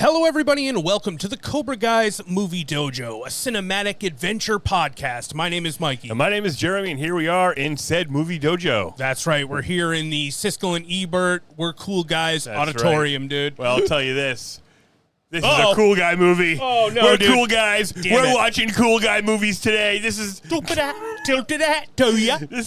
Hello, everybody, and welcome to the Cobra Guys Movie Dojo, a cinematic adventure podcast. My name is Mikey. And my name is Jeremy, and here we are in said Movie Dojo. That's right. We're here in the Siskel and Ebert, We're Cool Guys auditorium, right. Dude. Well, I'll tell you this. This is a cool guy movie. Oh, no, We're dude. cool guys. We're watching cool guy movies today. This is This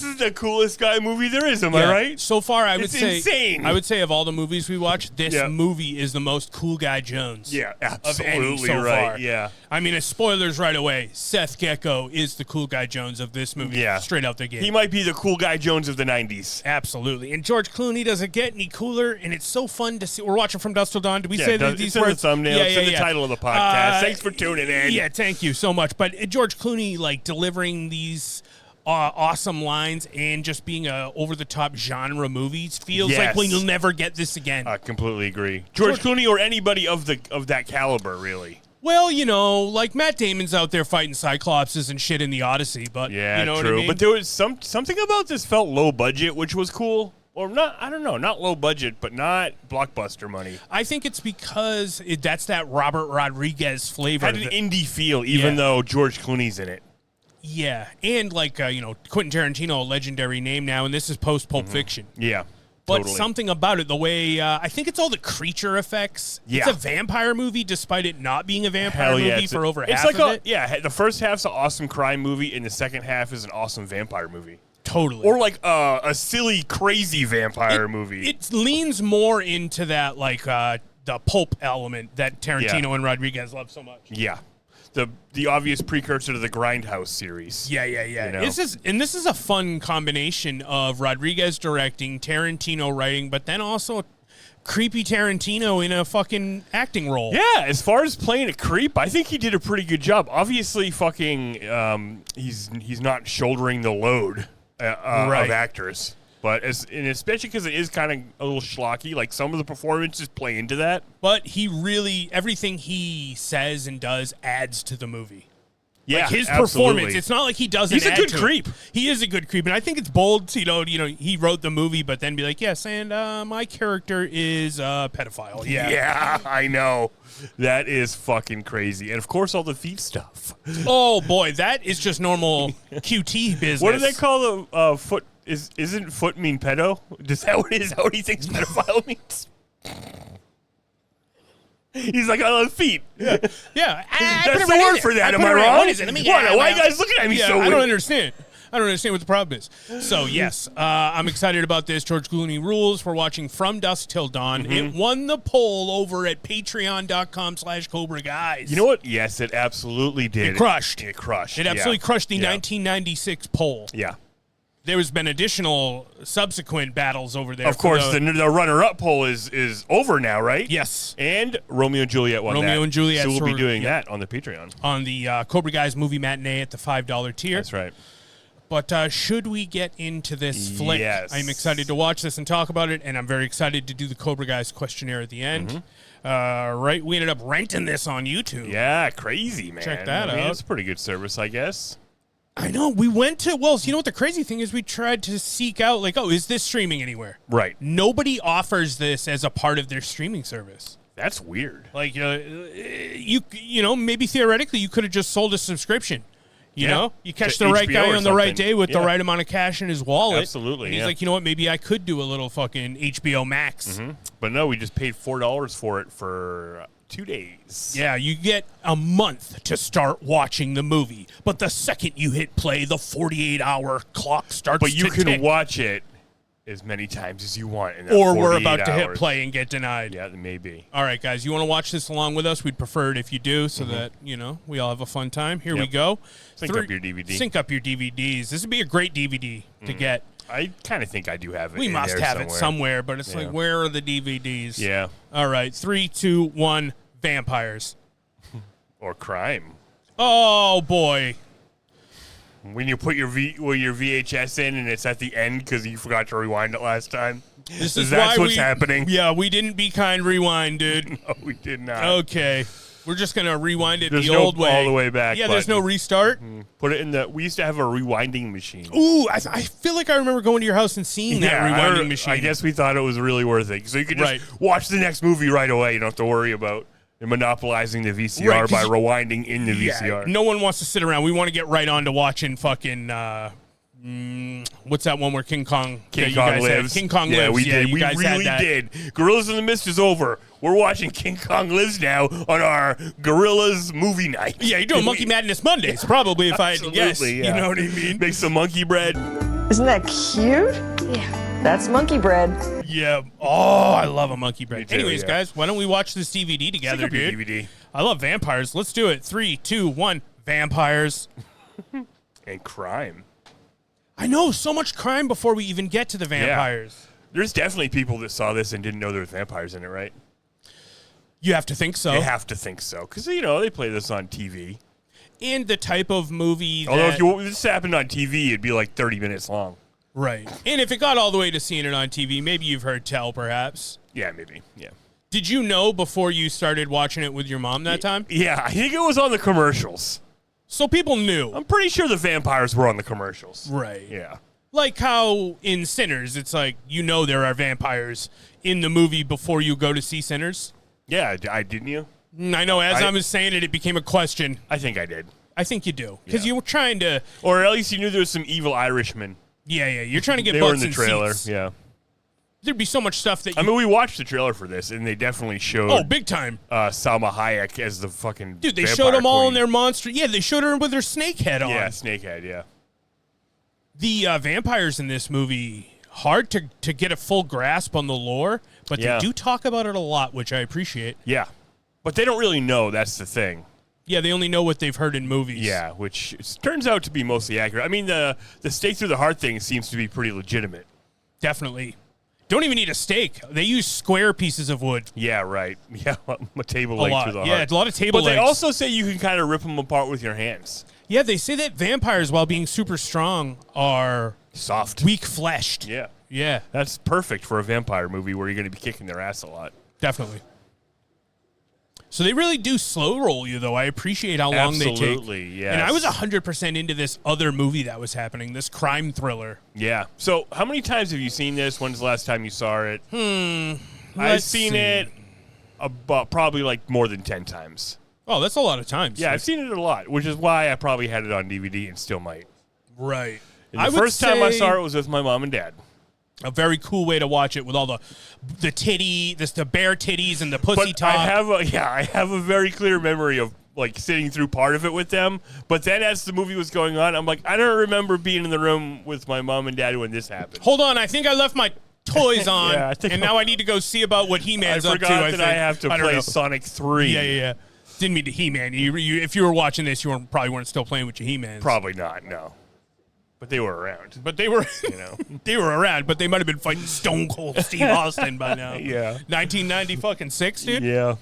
is the coolest guy movie there is, am I right? So far, I would It's say insane. I would say of all the movies we watch, this movie is the most Cool Guy Jones. Yeah, of absolutely any so right. far. Yeah. I mean, spoilers right away. Seth Gecko is the Cool Guy Jones of this movie. Yeah. Straight out the gate. He might be the cool guy Jones of the 90s. Absolutely. And George Clooney doesn't get any cooler, and it's so fun to see. We're watching From Dusk Till Dawn. Did we say these it's in words? the thumbnail. It's in the title of the podcast. Thanks for tuning in. Yeah, thank you so much. But George Clooney, like, delivering these awesome lines and just being a over-the-top genre movies feels like we'll never get this again. I completely agree. George Clooney or anybody of that caliber, really. Well, you know, like Matt Damon's out there fighting Cyclopses and shit in the Odyssey, but Yeah, you know true. what I mean? But there was something about this felt low budget, which was cool. Or not, I don't know, not low budget, but not blockbuster money. I think it's because that's that Robert Rodriguez flavor. Had an indie feel, even though George Clooney's in it. Yeah, and like, Quentin Tarantino, a legendary name now, and this is post-Pulp Fiction. Yeah, But totally. something about it, the way, I think it's all the creature effects. Yeah. It's a vampire movie, despite it not being a vampire movie for over half like of it. Yeah, the first half's an awesome crime movie, and the second half is an awesome vampire movie. Totally. Or like a silly, crazy vampire movie. It leans more into that, like, the pulp element that Tarantino and Rodriguez love so much. Yeah. The obvious precursor to the Grindhouse series. Yeah. You know? This is a fun combination of Rodriguez directing, Tarantino writing, but then also creepy Tarantino in a fucking acting role. Yeah, as far as playing a creep, I think he did a pretty good job. Obviously, fucking, he's not shouldering the load of actors. But especially because it is kind of a little schlocky, like some of the performances play into that. But he really, everything he says and does adds to the movie. Yeah, like his absolutely. performance, it's not like he doesn't. He's a add good to creep. It. He is a good creep, and I think it's bold. To, he wrote the movie, but then be like, yes, and my character is a pedophile. Yeah, I know. That is fucking crazy, and of course, all the feet stuff. Oh boy, that is just normal QT business. What do they call the foot? Isn't foot mean pedo? Is that what he thinks pedophile means? He's like, I love feet. Yeah. That's the word for that. Am I wrong? What is it? Why are you guys looking at me so weird? I don't understand. I don't understand what the problem is. So, yes, I'm excited about this. George Clooney rules. We're watching From Dusk Till Dawn. It won the poll over at patreon.com/Cobra Guys. You know what? Yes, it absolutely did. It crushed. It crushed. It absolutely crushed the 1996 poll. Yeah. There's been additional subsequent battles over there. Of course, the runner-up poll is over now, right? Yes. And Romeo and Juliet won that. Romeo and Juliet. So we'll be doing that on the Patreon. On the Cobra Guys movie matinee at the $5 tier. That's right. But should we get into this flick? Yes. I'm excited to watch this and talk about it, and I'm very excited to do the Cobra Guys questionnaire at the end. Right, we ended up renting this on YouTube. Yeah, crazy, man. Check that out. It's a pretty good service, I guess. I know. We went to, well, you know what the crazy thing is? We tried to seek out, like, is this streaming anywhere? Right. Nobody offers this as a part of their streaming service. That's weird. Like, you know, maybe theoretically you could have just sold a subscription. You know, you catch the right guy on the right day with the right amount of cash in his wallet. Absolutely. And he's like, you know what? Maybe I could do a little fucking HBO Max. But no, we just paid $4 for it for 2 days. Yeah, you get a month to start watching the movie. But the second you hit play, the 48-hour clock starts But you to can tick. watch it as many times as you want in that Or we're 48 about to hit hours. play and get denied. Yeah, maybe. All right, guys, you want to watch this along with us? We'd prefer it if you do so that, we all have a fun time. Here we go. Sync up your DVD. Sync up your DVDs. This would be a great DVD to get. I kind of think I do have it. We in must there have it somewhere, but it's like, where are the DVDs? Yeah. All right, 3, 2, 1, vampires. Or crime. Oh, boy. When you put your VHS in and it's at the end because you forgot to rewind it last time. That's what's happening. Yeah, we didn't be kind rewind, dude. No, we did not. Okay. We're just going to rewind it There's the no old way. all the way back Yeah, there's no restart. Put it in the. We used to have a rewinding machine. Ooh, I feel like I remember going to your house and seeing that rewinding machine. I guess we thought it was really worth it. So you could just watch the next movie right away. You don't have to worry about They're monopolizing the VCR by rewinding in the VCR. No one wants to sit around. We want to get right on to watching fucking. What's that one where King Kong Lives? King Kong Lives. We did. We really did. Gorillas in the Mist is over. We're watching King Kong Lives now on our Gorillas movie night. Yeah, you're doing Monkey Madness Mondays, probably, if I had to guess. Yeah. You know what I mean? Make some monkey bread. Isn't that cute? Yeah. That's monkey bread. Yeah. Oh, I love a monkey bread. Too, Anyways, guys, why don't we watch this DVD together, dude? DVD. I love vampires. Let's do it. 3, 2, 1. Vampires. And crime. I know, so much crime before we even get to the vampires. Yeah. There's definitely people that saw this and didn't know there was vampires in it, right? You have to think so. You have to think so. Because, they play this on TV. And the type of movie Although if this happened on TV, it'd be like 30 minutes long. Right. And if it got all the way to seeing it on TV, maybe you've heard tell, perhaps. Yeah, maybe. Yeah. Did you know before you started watching it with your mom that time? Yeah, I think it was on the commercials. So people knew. I'm pretty sure the vampires were on the commercials. Right. Yeah. Like how in Sinners, it's like, there are vampires in the movie before you go to see Sinners. Yeah, didn't you? I know. As I was saying it became a question. I think I did. I think you do. Because you were trying to... Or at least you knew there was some evil Irishmen. Yeah. You're trying to get they butts were in the and trailer. seats. Yeah. There'd be so much stuff that we watched the trailer for this, and they definitely showed... Oh, big time. Salma Hayek as the fucking Dude, they vampire showed them all queen. in their monster... Yeah, they showed her with her snake head on. Yeah, snake head, yeah. The vampires in this movie, hard to get a full grasp on the lore, but they do talk about it a lot, which I appreciate. Yeah. But they don't really know, that's the thing. Yeah, they only know what they've heard in movies. Yeah, which turns out to be mostly accurate. I mean, the stake through the heart thing seems to be pretty legitimate. Definitely. Don't even need a stake. They use square pieces of wood. Yeah, right. Yeah, a table leg through the heart. Yeah, a lot of table legs. But they also say you can kind of rip them apart with your hands. Yeah, they say that vampires, while being super strong, are... soft. Weak-fleshed. Yeah. Yeah. That's perfect for a vampire movie where you're going to be kicking their ass a lot. Definitely. So they really do slow roll you, though. I appreciate how long they take. Absolutely, yes. And I was 100% into this other movie that was happening, this crime thriller. Yeah. So how many times have you seen this? When's the last time you saw it? I've seen it about probably like more than 10 times. Oh, that's a lot of times. Yeah, I've seen it a lot, which is why I probably had it on DVD and still might. Right. And the first time I saw it was with my mom and dad. A very cool way to watch it with all the bare titties and the pussy top. I have a very clear memory of like sitting through part of it with them. But then as the movie was going on, I'm like, I don't remember being in the room with my mom and dad when this happened. Hold on, I think I left my toys on, and now I need to go see about what He-Man's up to. I forgot that I have to play Sonic 3. Yeah. Didn't mean to He-Man. If you were watching this, you probably weren't still playing with your He-Mans. Probably not, no. But they were around. But they were, they were around. But they might have been fighting Stone Cold Steve Austin by now. Yeah, 1996, dude. Yeah.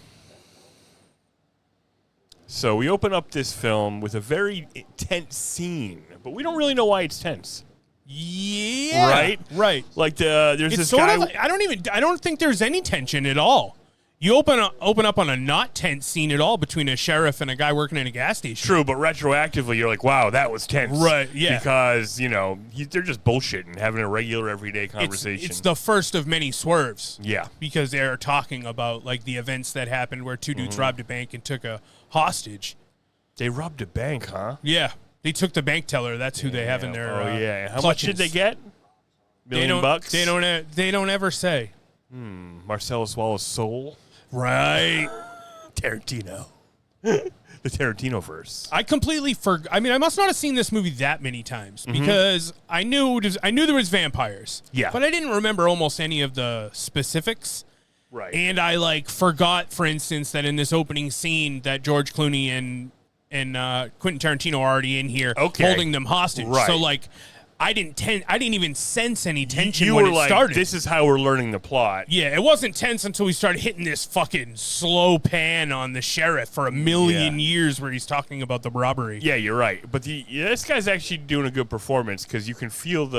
So we open up this film with a very tense scene, but we don't really know why it's tense. Yeah. Right. Like there's it's this sort guy. of, I don't think there's any tension at all. You open up on a not tense scene at all between a sheriff and a guy working in a gas station. True, but retroactively, you're like, wow, that was tense. Right, yeah. Because, they're just bullshitting, having a regular, everyday conversation. It's the first of many swerves. Yeah. Because they're talking about, like, the events that happened where two dudes robbed a bank and took a hostage. They robbed a bank, huh? Yeah. They took the bank teller. That's who they have in their How much did they get? $1 million? They don't ever say. Marcellus Wallace's soul? Right. Tarantino. The Tarantino verse. I completely forgot. I mean, I must not have seen this movie that many times because I knew there was vampires. Yeah. But I didn't remember almost any of the specifics. Right. And I forgot, for instance, that in this opening scene that George Clooney and Quentin Tarantino are already in here holding them hostage. Right. So I didn't even sense any tension you when were it like, started. This is how we're learning the plot. Yeah, it wasn't tense until we started hitting this fucking slow pan on the sheriff for a million years where he's talking about the robbery. Yeah, you're right. But this guy's actually doing a good performance because you can feel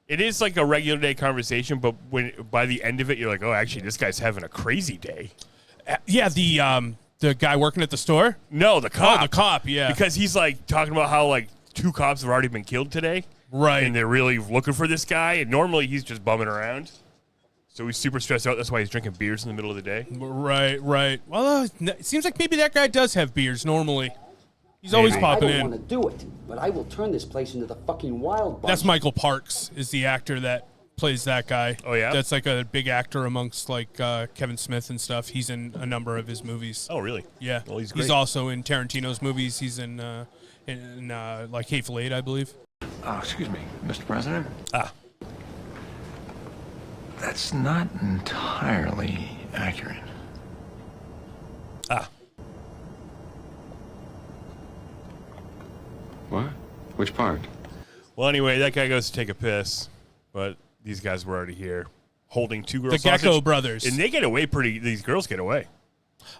it is like a regular day conversation, but by the end of it, you're like, oh, actually, this guy's having a crazy day. Yeah, the guy working at the store? No, the cop. Oh, the cop, yeah. Because he's talking about how 2 cops have already been killed today. Right. And they're really looking for this guy, and normally he's just bumming around. So he's super stressed out. That's why he's drinking beers in the middle of the day. Right. Well, it seems like maybe that guy does have beers normally. He's always popping in. I don't want to do it, but I will turn this place into the fucking Wild Bunch. That's Michael Parks, is the actor that plays that guy. Oh, yeah? That's like a big actor amongst like Kevin Smith and stuff. He's in a number of his movies. Oh, really? Yeah. Well, he's great. He's also in Tarantino's movies. He's in like Hateful Eight, I believe. Excuse me, Mr. President. That's not entirely accurate. What? Which part? Well, anyway, that guy goes to take a piss, but these guys were already here, holding two girls. The Gecko brothers. And they get away these girls get away.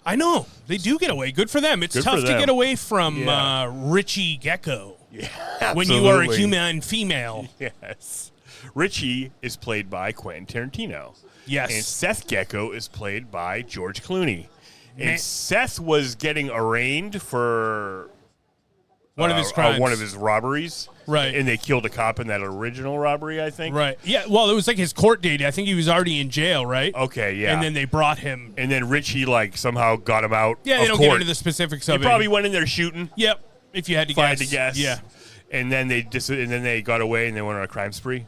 I know. They do get away. Good for them. It's tough to get away from Richie Gecko. Yeah, when you are a human female. Yes. Richie is played by Quentin Tarantino. Yes. And Seth Gecko is played by George Clooney. And Seth was getting arraigned for one of his crimes. One of his robberies. Right. And they killed a cop in that original robbery, I think. Right. Yeah, well, it was like his court date. I think he was already in jail, right? Okay, yeah. And then they brought him. And then Richie, somehow got him out Yeah, they of don't court. get into the specifics of it. He probably went in there shooting. Yep, if you had to If I guess. had to guess. Yeah. And then they got away and they went on a crime spree.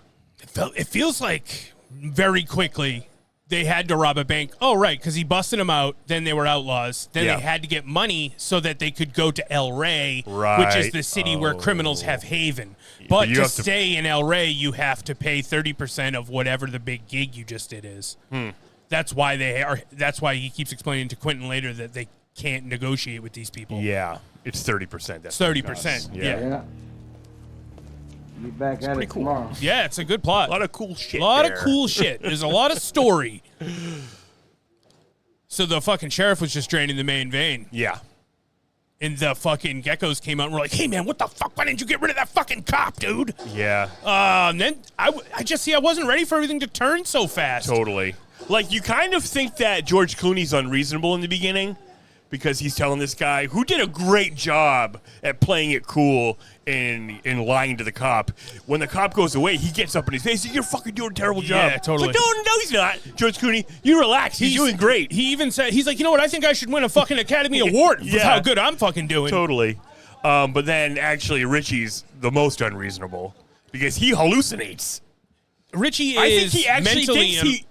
It feels like very quickly they had to rob a bank. Oh, right, because he busted them out. Then they were outlaws. Then they had to get money so that they could go to El Rey, which is the city where criminals have haven. But to stay in El Rey, you have to pay 30% of whatever the big gig you just did is. That's why That's why he keeps explaining to Quentin later that they can't negotiate with these people. Yeah, it's 30%. It's 30%. Yeah. Be back at it tomorrow. Yeah, it's a good plot. A lot of cool shit. There's a lot of story. So the fucking sheriff was just draining the main vein. Yeah. And the fucking geckos came out and were like, hey, man, what the fuck? Why didn't you get rid of that fucking cop, dude? Yeah. And then I wasn't ready for everything to turn so fast. Totally. You kind of think that George Clooney's unreasonable in the beginning because he's telling this guy who did a great job at playing it cool and lying to the cop. When the cop goes away, he gets up in his face. You're fucking doing a terrible job. Yeah, totally. It's like, no, he's not. George Clooney, you relax. He's doing great. He even said, he's like, you know what? I think I should win a fucking Academy Award for how good I'm fucking doing. Totally. But then actually Richie's the most unreasonable because he hallucinates. Richie is I think he actually mentally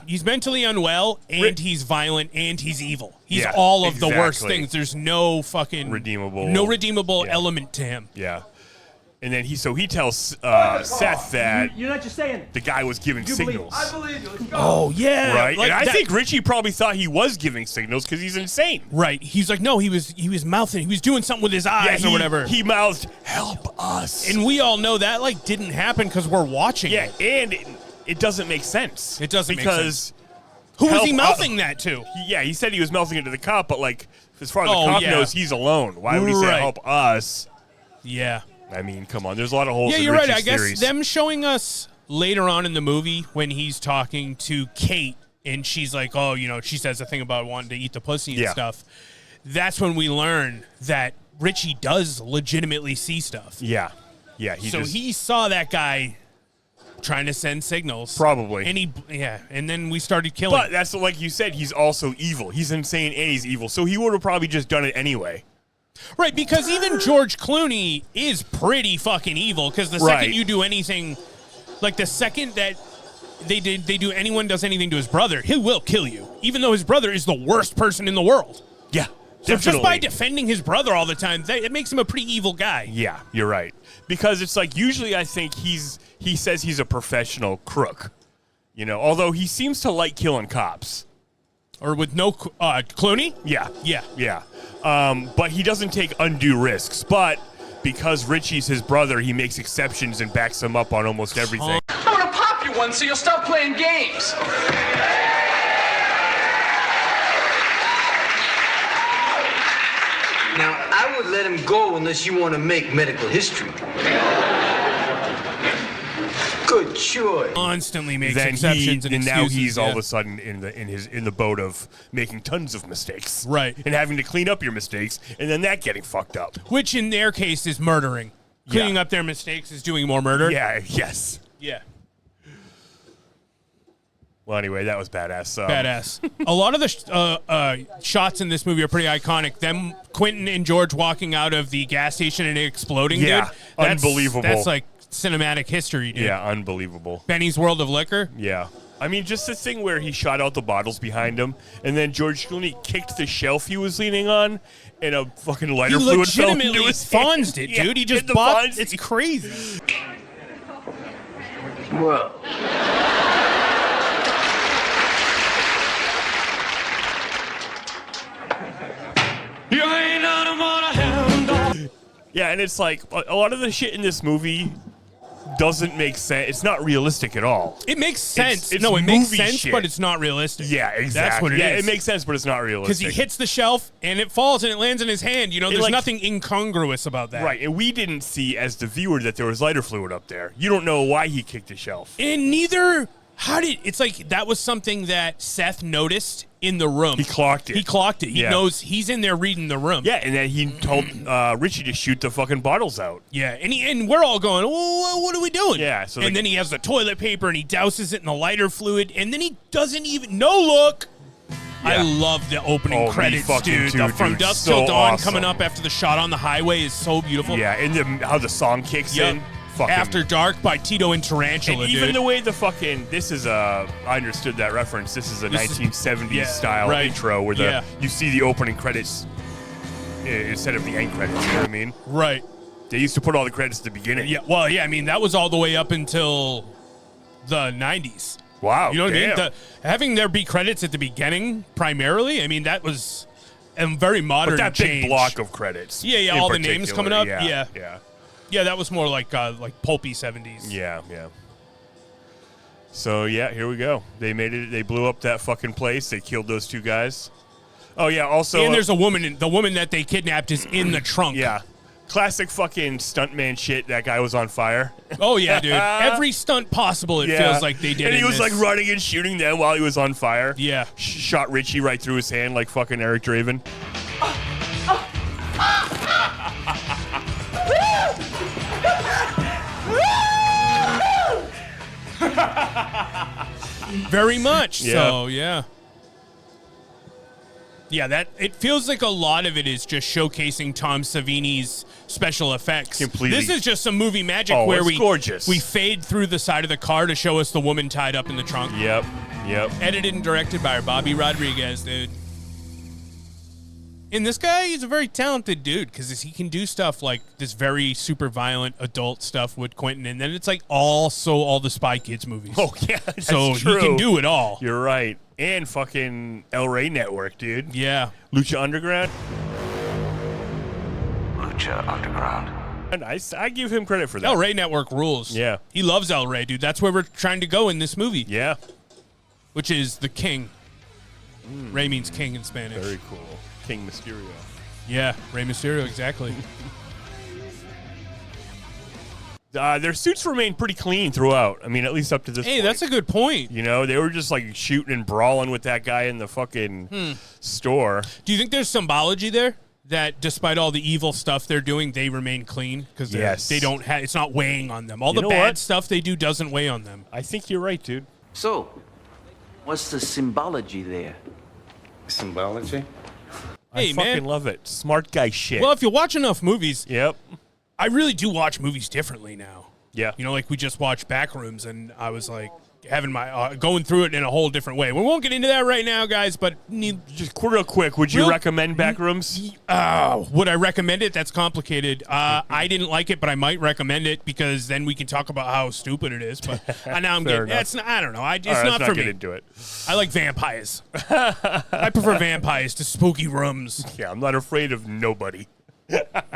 he's mentally unwell, and he's violent, and he's evil. He's all of the worst things. There's no fucking redeemable element to him. Yeah. And then he tells Seth that You're not just saying the guy was giving signals. I believe you. Let's go. Oh, yeah. Right? And I think Richie probably thought he was giving signals because he's insane. Right. He's like, no, he was mouthing. He was doing something with his eyes or whatever. He mouthed, help us. And we all know that didn't happen because we're watching it. Yeah, and it doesn't make sense. It doesn't make sense. Because who was he mouthing that to? He said he was mouthing it to the cop, but as far as the cop knows, he's alone. Why would he say help us? Yeah. I mean, come on. There's a lot of holes in you're Richie's right. I guess theories. them showing us later on in the movie when he's talking to Kate and she's like, oh, she says a thing about wanting to eat the pussy and stuff. That's when we learn that Richie does legitimately see stuff. Yeah. Yeah. He saw that guy trying to send signals. Probably. And then we started killing. But that's like you said, he's also evil. He's insane and he's evil. So he would have probably just done it anyway. Right, because even George Clooney is pretty fucking evil. Because the second you do anything, the second that anyone does anything to his brother, he will kill you. Even though his brother is the worst person in the world. Yeah, so just by defending his brother all the time, it makes him a pretty evil guy. Yeah, you're right. Because it's usually I think he says he's a professional crook. Although he seems to like killing cops. Or with no Clooney? Yeah. Yeah. Yeah. But he doesn't take undue risks. But because Richie's his brother, he makes exceptions and backs him up on almost everything. I'm gonna pop you one so you'll stop playing games. Now, I would let him go unless you want to make medical history. Good choice. Constantly makes exceptions and now he's all of a sudden in the boat of making tons of mistakes, right? And having to clean up your mistakes, and then that getting fucked up. Which in their case is murdering. Cleaning up their mistakes is doing more murder. Yeah. Yes. Yeah. Well, anyway, that was badass. Badass. A lot of the shots in this movie are pretty iconic. Them, Quentin and George walking out of the gas station and it exploding, Yeah, dude. That's, unbelievable. That's like cinematic history, dude. Yeah, unbelievable. Benny's World of Liquor. Yeah. I mean, just the thing where he shot out the bottles behind him, and then George Clooney kicked the shelf he was leaning on, and a fucking lighter He fluid fell into legitimately his hand. fonsed it, dude. He just hit the bought. Fonz. It's crazy. Whoa. Yeah, and it's like a lot of the shit in this movie doesn't make sense. It's not realistic at all. It makes sense. It's No, it makes movie sense, shit. but it's not realistic. Yeah, exactly. That's what it is. It makes sense, but it's not Because realistic. he hits the shelf and it falls and it lands in his hand. You know, there's like- nothing incongruous about that. Right, and we didn't see as the viewer that there was lighter fluid up there. You don't know why he kicked the shelf. And neither. It's like that was something that Seth noticed in the room. He clocked it. He clocked it. He Yeah. knows he's in there reading the room. Yeah, and then he told Richie to shoot the fucking bottles out. Yeah, and we're all going, well, what are we doing? Yeah, so and then he has the toilet paper and he douses it in the lighter fluid, and then he doesn't even look. I Yeah. love the opening Oh, me credits, fucking dude. too, The From dude. Dusk So Till Dawn awesome. coming up after the shot on the highway is so beautiful. Yeah, and how the song kicks Yep. in. Fucking, After Dark by Tito and Tarantula, and dude. even the way the fucking I understood that reference. This is a This is- 1970s yeah, style right. intro where Yeah. you see the opening credits instead of the end credits. You know what I mean? Right. They used to put all the credits at the beginning. Yeah, well, yeah, I mean, that was all the way up until the 90s. Wow. You know what I mean? damn. Having there be credits at the beginning, primarily, I mean, that was a very modern But that change. big block of credits. Yeah, in all the names particular. coming up. Yeah. Yeah, that was more like pulpy 70s. Yeah. So yeah, here we go. They made it. They blew up that fucking place. They killed those two guys. Oh yeah. Also, And there's a woman. The woman that they kidnapped is in the trunk. yeah, classic fucking stuntman shit. That guy was on fire. Oh yeah, dude. Every stunt possible. It feels like they did. And he in was this. like running and shooting them while he was on fire. Yeah. Shot Richie right through his hand like fucking Eric Draven. Very much. Yeah. So yeah. Yeah, that it feels like a lot of it is just showcasing Tom Savini's special effects. Completely. This is just some movie magic Oh, where it's gorgeous. we fade through the side of the car to show us the woman tied up in the trunk. Yep. Edited and directed by Bobby Rodriguez, dude. And this guy, he's a very talented dude because he can do stuff like this very super violent adult stuff with Quentin, and then it's like all the Spy Kids movies. Oh yeah. That's so true. he can do it all. You're right. And fucking El Rey Network, dude. Yeah. Lucha Underground. Lucha Underground. And I give him credit for that. El Rey Network rules. Yeah. He loves El Rey, dude. That's where we're trying to go in this movie. Yeah. Which is the king. Rey means king in Spanish. Very cool. King Mysterio. Yeah, Rey Mysterio, exactly. Their suits remain pretty clean throughout. I mean, at least up to this Hey, point. that's a good point. You know, they were just like shooting and brawling with that guy in the fucking store. Do you think there's symbology there? That despite all the evil stuff they're doing, they remain clean? Because Yes. they don't have, it's not weighing on them. All You the know bad what? stuff they do doesn't weigh on them. I think you're right, dude. So, what's the symbology there? Symbology? Hey, I fucking man. love it. Smart guy shit. Well, if you watch enough movies, Yep. I really do watch movies differently now. Yeah. You know, like we just watched Backrooms, and I was like having my going through it in a whole different way. We won't get into that right now, guys. But Just real quick, would you Real- recommend Backrooms? would I recommend it? That's complicated. I didn't like it, but I might recommend it because then we can talk about how stupid it is. But now I'm Fair getting. enough. It's not, I don't know. It's All right, not let's for get me. into it. I like vampires. I prefer vampires to spooky rooms. Yeah, I'm not afraid of nobody.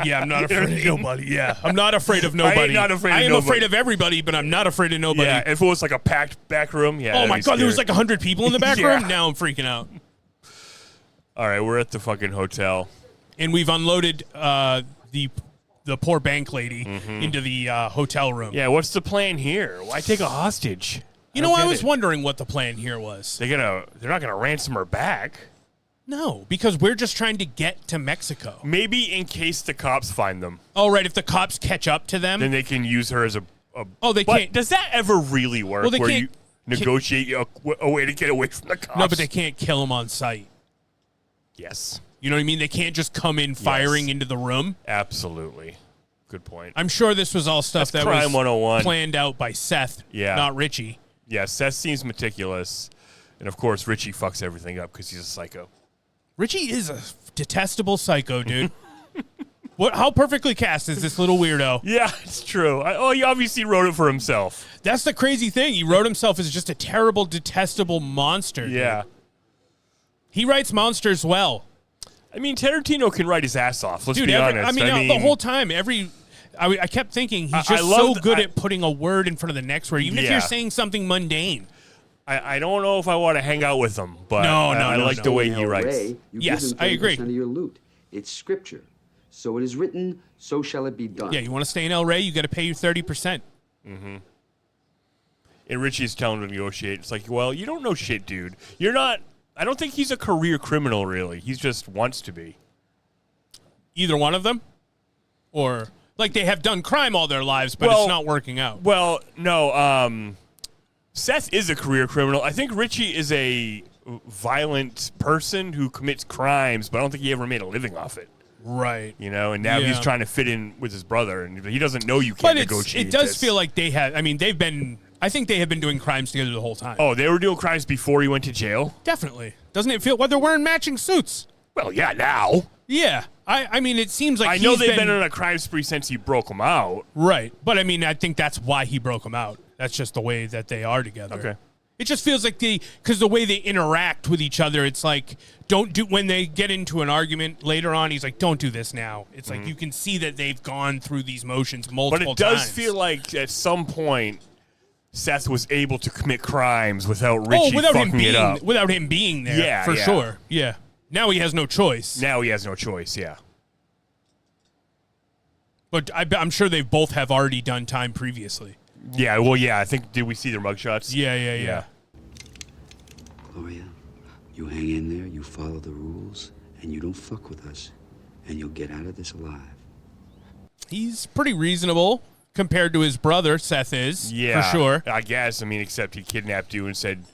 Yeah, I'm not afraid of nobody. Yeah, I'm not afraid of nobody. not afraid of I am nobody. afraid of everybody, but I'm not afraid of nobody. Yeah, if it was like a packed back room, yeah. Oh I'd my be god, there was scared. like 100 people in the back Yeah. room. Now I'm freaking out. All right, we're at the fucking hotel. And we've unloaded the poor bank lady Mm-hmm. into the hotel room. Yeah, what's the plan here? Why take a hostage? You know, I was wondering what the plan here was. They're not gonna ransom her back. No, because we're just trying to get to Mexico. Maybe in case the cops find them, Oh, right. If the cops catch up to them, then they can use her as a oh, they but can't. does that ever really work? Well, they where can't. negotiate a way to get away from the cops. No, but they can't kill him on sight. Yes. You know what I mean? They can't just come in firing into the room. Absolutely. Good point. I'm sure this was all stuff That's that Crime was 101. planned out by Seth, not Richie. Yeah, Seth seems meticulous. And, of course, Richie fucks everything up because he's a psycho. Richie is a detestable psycho, dude. How perfectly cast is this little weirdo? Yeah, it's true. He obviously wrote it for himself. That's the crazy thing. He wrote himself as just a terrible, detestable monster. Yeah. Dude. He writes monsters well. I mean, Tarantino can write his ass off. Let's be honest. honest. I mean, the whole time, I kept thinking he's just so good at putting a word in front of the next word, even if you're saying something mundane. I don't know if I want to hang out with him, but I like the way he writes. Yes, I agree. Of your loot. It's scripture. So it is written, so shall it be done. Yeah, you want to stay in El Rey, you got to pay your 30%. Mm-hmm. And Richie's telling him to negotiate. It's like, well, you don't know shit, dude. You're not... I don't think he's a career criminal, really. He just wants to be. Either one of them? Or, like, they have done crime all their lives, but it's not working out. Well, no, Seth is a career criminal. I think Richie is a violent person who commits crimes, but I don't think he ever made a living off it. Right. You know, and now he's trying to fit in with his brother, and he doesn't know you can't negotiate. It does feel like they have, I think they have been doing crimes together the whole time. Oh, they were doing crimes before he went to jail? Definitely. Doesn't it feel, they're wearing matching suits? Well, yeah, now. Yeah. I mean, it seems like I know they've been on a crime spree since he broke them out. Right. But, I mean, I think that's why he broke them out. That's just the way that they are together. Okay. It just feels like because the way they interact with each other, it's like, when they get into an argument later on, he's like, don't do this now. It's like, you can see that they've gone through these motions multiple times. But it does feel like at some point, Seth was able to commit crimes without Richie fucking it up. Without him being there, for sure. Yeah. Now he has no choice. Yeah. But I'm sure they both have already done time previously. Yeah, well, yeah, I think, did we see their mugshots? Yeah. Gloria, you hang in there, you follow the rules, and you don't fuck with us, and you'll get out of this alive. He's pretty reasonable compared to his brother, Seth is, for sure. I guess. I mean, except he kidnapped you and said,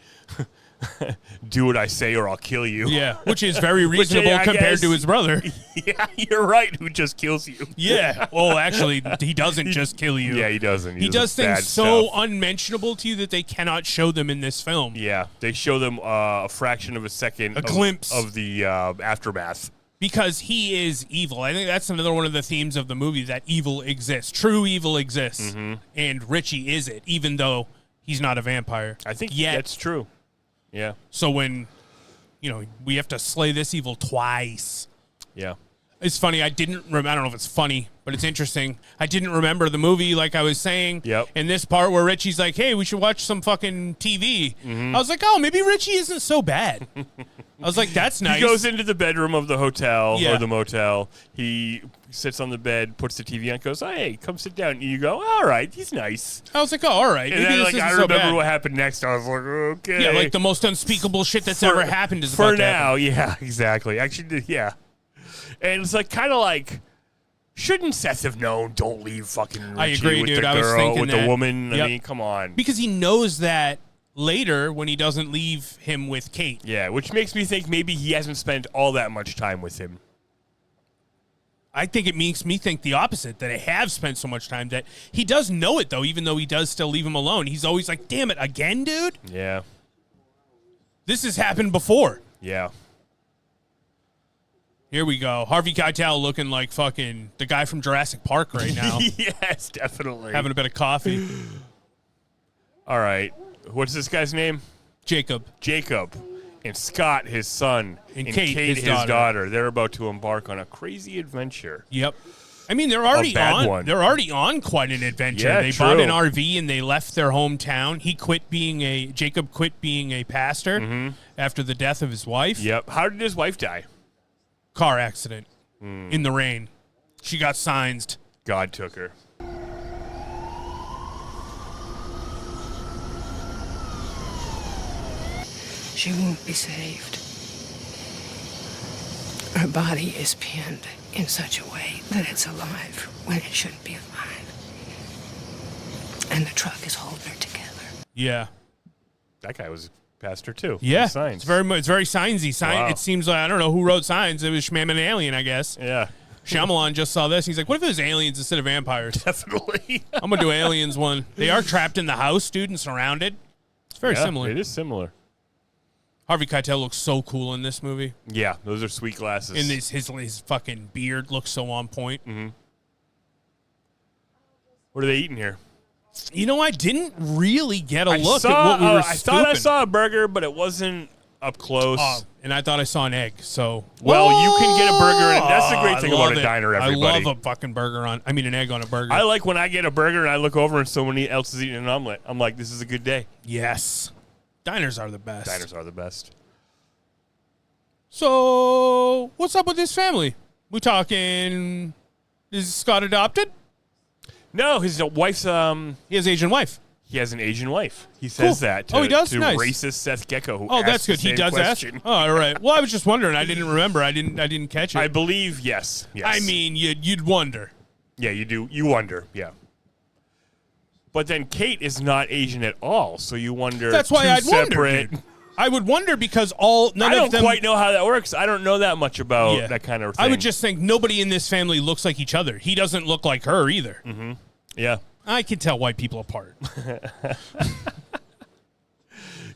do what I say or I'll kill you. Yeah, which is very reasonable compared to his brother. Yeah, you're right, who just kills you. Yeah. Well, actually, he doesn't just kill you. Yeah, he doesn't. He does things so unmentionable to you that they cannot show them in this film. Yeah, they show them a fraction of a second. A glimpse. Of the aftermath. Because he is evil. I think that's another one of the themes of the movie, that evil exists. True evil exists. Mm-hmm. And Richie is it, even though he's not a vampire. I think that's true. Yeah. So when, we have to slay this evil twice. Yeah. It's funny. I don't know if it's funny, but it's interesting. I didn't remember the movie, like I was saying. Yep. In this part where Richie's like, hey, we should watch some fucking TV. Mm-hmm. I was like, oh, maybe Richie isn't so bad. I was like, that's nice. He goes into the bedroom of the hotel or the motel. He sits on the bed, puts the TV on, goes, hey, come sit down. And you go, all right, he's nice. I was like, oh, all right. And maybe then, I remember what happened next. I was like, okay. Yeah, like the most unspeakable shit that's ever happened is about to happen. For now, yeah, exactly. Actually, yeah. And it's like, kind of like, shouldn't Seth have known? Don't leave fucking Richie I agree, with dude. the girl, I was thinking with that. the woman. Yep. I mean, come on. Because he knows that later when he doesn't leave him with Kate. Yeah, which makes me think maybe he hasn't spent all that much time with him. I think it makes me think the opposite, that I have spent so much time that he does know it, though, even though he does still leave him alone. He's always like, damn it, again, dude? Yeah. This has happened before. Yeah. Here we go. Harvey Keitel looking like fucking the guy from Jurassic Park right now. Yes, definitely. Having a bit of coffee. All right. What's this guy's name? Jacob. And Scott, his son. And Kate, his daughter. They're about to embark on a crazy adventure. Yep. I mean, they're already on quite an adventure. Yeah, they bought an RV and they left their hometown. Jacob quit being a pastor after the death of his wife. Yep. How did his wife die? Car accident in the rain. She got signs. God took her. She won't be saved. Her body is pinned in such a way that it's alive when it shouldn't be alive. And the truck is holding her together. Yeah. That guy was a pastor too. Yeah, Signs. it's very signsy. Wow. It seems like I don't know who wrote Signs. It was Shmam and Alien, I guess. Yeah. Shyamalan just saw this. He's like, what if it was aliens instead of vampires? Definitely. I'm going to do aliens one. They are trapped in the house, dude, and surrounded. It's very similar. It is similar. Harvey Keitel looks so cool in this movie. Yeah, those are sweet glasses. And his fucking beard looks so on point. Mm-hmm. What are they eating here? You know, I didn't really get a look at what we were I thought I saw a burger, but it wasn't up close. And I thought I saw an egg, so... Well, you can get a burger, and that's the great thing about a diner, everybody. I love a fucking an egg on a burger. I like when I get a burger and I look over and someone else is eating an omelet. I'm like, this is a good day. Yes. Diners are the best. Diners are the best. So, what's up with this family? We talking... Is Scott adopted? No, his wife's... He has an Asian wife. He has an Asian wife. He says that to, he does? to Nice. racist Seth Gecko, who that's good. He does question. ask? Oh, all right. Well, I was just wondering. I didn't remember. I didn't catch it. I believe, yes. I mean, you'd wonder. Yeah, you do. You wonder, yeah. But then Kate is not Asian at all, so you wonder. That's why I'd separate. wonder. I would wonder because none I of them... don't quite know how that works. I don't know that much about that kind of thing. I would just think nobody in this family looks like each other. He doesn't look like her either. Mm-hmm. Yeah. I can tell white people apart.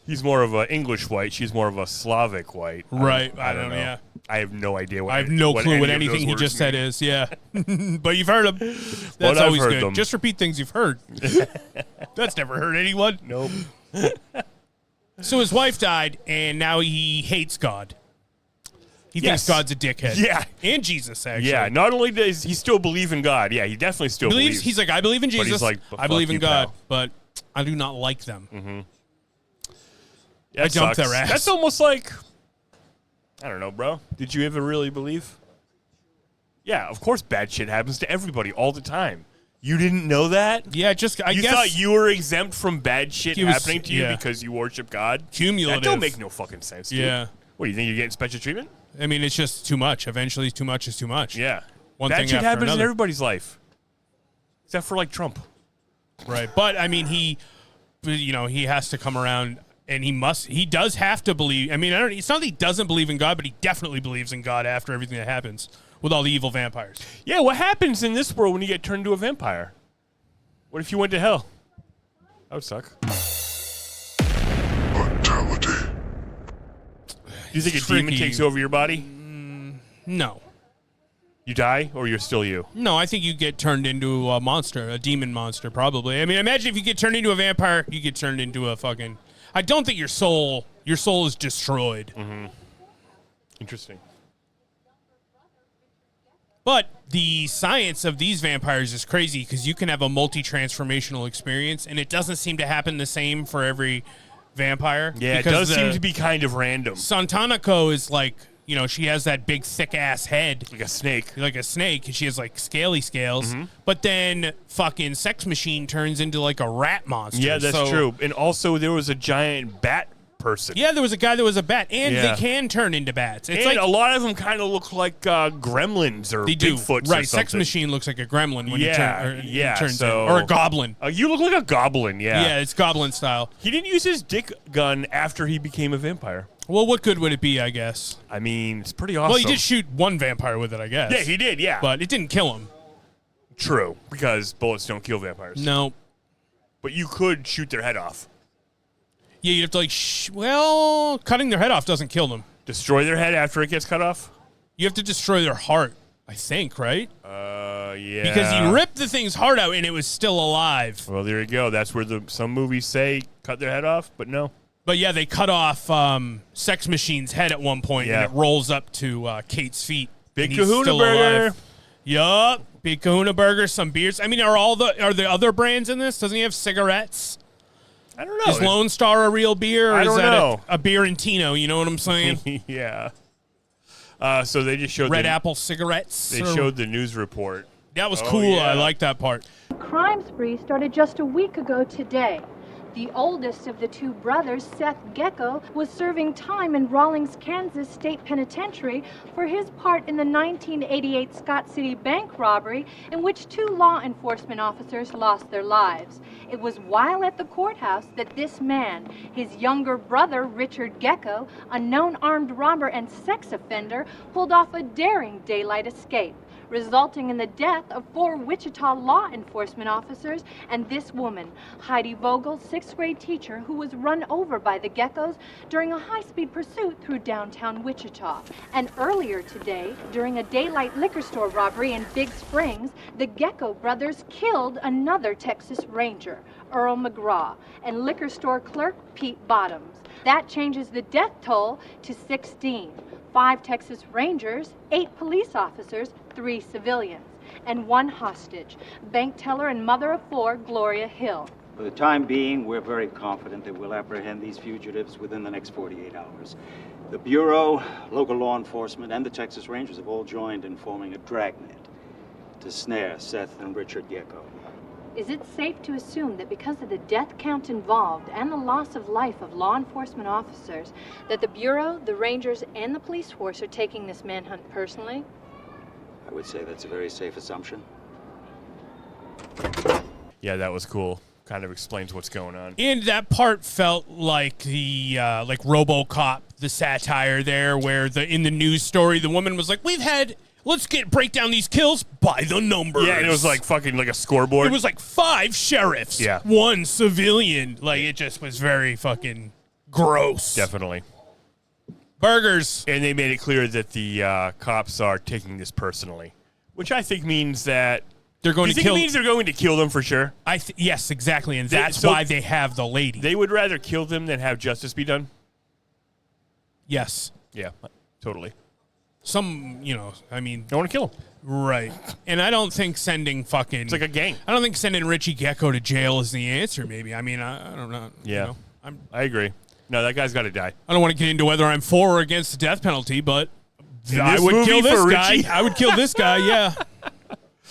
He's more of an English white. She's more of a Slavic white. Right. I don't know. Yeah. I have no idea what I have no clue what anything he just said is. Yeah. But you've heard him. That's always good. Them. Just repeat things you've heard. That's never hurt anyone. Nope. So his wife died, and now he hates God. He thinks God's a dickhead. Yeah. And Jesus, actually. Yeah. Not only does he still believe in God. Yeah, he definitely still believes. He's like, I believe in Jesus. But he's like, I believe in God, pal. but I do not like them. Mm-hmm. I dumped their ass. That's almost like, I don't know, bro. Did you ever really believe? Yeah, of course bad shit happens to everybody all the time. You didn't know that? Yeah, I guess you thought you were exempt from bad shit happening to you because you worship God? Cumulative. That don't make no fucking sense, dude. Yeah. What, do you think you're getting special treatment? I mean, it's just too much. Eventually, too much is too much. Yeah. One bad thing shit after happens another. in everybody's life. Except for, like, Trump. Right. But, I mean, he has to come around, and he does have to believe. I mean, it's not that he doesn't believe in God, but he definitely believes in God after everything that happens with all the evil vampires. Yeah, what happens in this world when you get turned into a vampire? What if you went to hell? That would suck. Mortality. Do you think a demon takes over your body? No. You die, or you're still you? No, I think you get turned into a monster, a demon monster, probably. I mean, imagine if you get turned into a vampire, you get turned into a fucking... I don't think your soul is destroyed. Mm-hmm. Interesting. But the science of these vampires is crazy because you can have a multi-transformational experience, and it doesn't seem to happen the same for every vampire. Yeah, it does seem to be kind of random. Santanako is like, she has that big, thick-ass head. Like a snake. And she has, like, scaly scales. Mm-hmm. But then fucking Sex Machine turns into, like, a rat monster. Yeah, that's true. And also there was a giant bat person. Yeah, there was a guy that was a bat, and they can turn into bats. It's and like a lot of them kind of look like gremlins or they do. Bigfoots Right, or something. Sex Machine looks like a gremlin when he turns in. So, Or a goblin. You look like a goblin, yeah. Yeah, it's goblin style. He didn't use his dick gun after he became a vampire. Well, what good would it be, I guess? I mean, it's pretty awesome. Well, he did shoot one vampire with it, I guess. Yeah, he did, yeah. But it didn't kill him. True, because bullets don't kill vampires. No. But you could shoot their head off. Yeah, you'd have to, cutting their head off doesn't kill them. Destroy their head after it gets cut off? You have to destroy their heart, I think, right? Yeah. Because he ripped the thing's heart out and it was still alive. Well, there you go. That's where some movies say cut their head off, but no. But yeah, they cut off Sex Machine's head at one point, and it rolls up to Kate's feet. Big Kahuna Burger. Yup. Big Kahuna Burger, some beers. I mean, are there other brands in this? Doesn't he have cigarettes? I don't know. Is Lone Star a real beer? Or I don't know. A beer and Tino? You know what I'm saying? Yeah. So they just showed Red Apple cigarettes. They showed the news report. That was cool. Yeah. I like that part. Crime spree started just a week ago today. The oldest of the two brothers, Seth Gecko, was serving time in Rawlins, Kansas State Penitentiary for his part in the 1988 Scott City bank robbery in which 2 law enforcement officers lost their lives. It was while at the courthouse that this man, his younger brother, Richard Gecko, a known armed robber and sex offender, pulled off a daring daylight escape, resulting in the death of 4 Wichita law enforcement officers and this woman, Heidi Vogel, 6th grade teacher who was run over by the Geckos during a high-speed pursuit through downtown Wichita. And earlier today, during a daylight liquor store robbery in Big Springs, the Gecko brothers killed another Texas Ranger, Earl McGraw, and liquor store clerk Pete Bottoms. That changes the death toll to 16. 5 Texas Rangers, 8 police officers, 3 civilians, and 1 hostage, bank teller and mother of 4, Gloria Hill. For the time being, we're very confident that we'll apprehend these fugitives within the next 48 hours. The Bureau, local law enforcement, and the Texas Rangers have all joined in forming a dragnet to snare Seth and Richard Gecko. Is it safe to assume that because of the death count involved and the loss of life of law enforcement officers, that the Bureau, the Rangers, and the police force are taking this manhunt personally? I would say that's a very safe assumption. Yeah, that was cool. Kind of explains what's going on. And that part felt like the like RoboCop, the satire there, where in the news story the woman was like, let's break down these kills by the numbers. Yeah, and it was like fucking like a scoreboard. It was like 5 sheriffs, 1 civilian. Like, it just was very fucking gross. Definitely. Burgers. And they made it clear that the cops are taking this personally, which I think means that they're going to kill. It means they're going to kill them for sure? Yes, exactly, and that's why they have the lady. They would rather kill them than have justice be done? Yes. Yeah, totally. I mean... Don't want to kill him. Right. And I don't think sending fucking... It's like a gang. I don't think sending Richie Gecko to jail is the answer, maybe. I mean, I don't know. Yeah. I agree. No, that guy's got to die. I don't want to get into whether I'm for or against the death penalty, but I would kill this guy. I would kill this guy, yeah.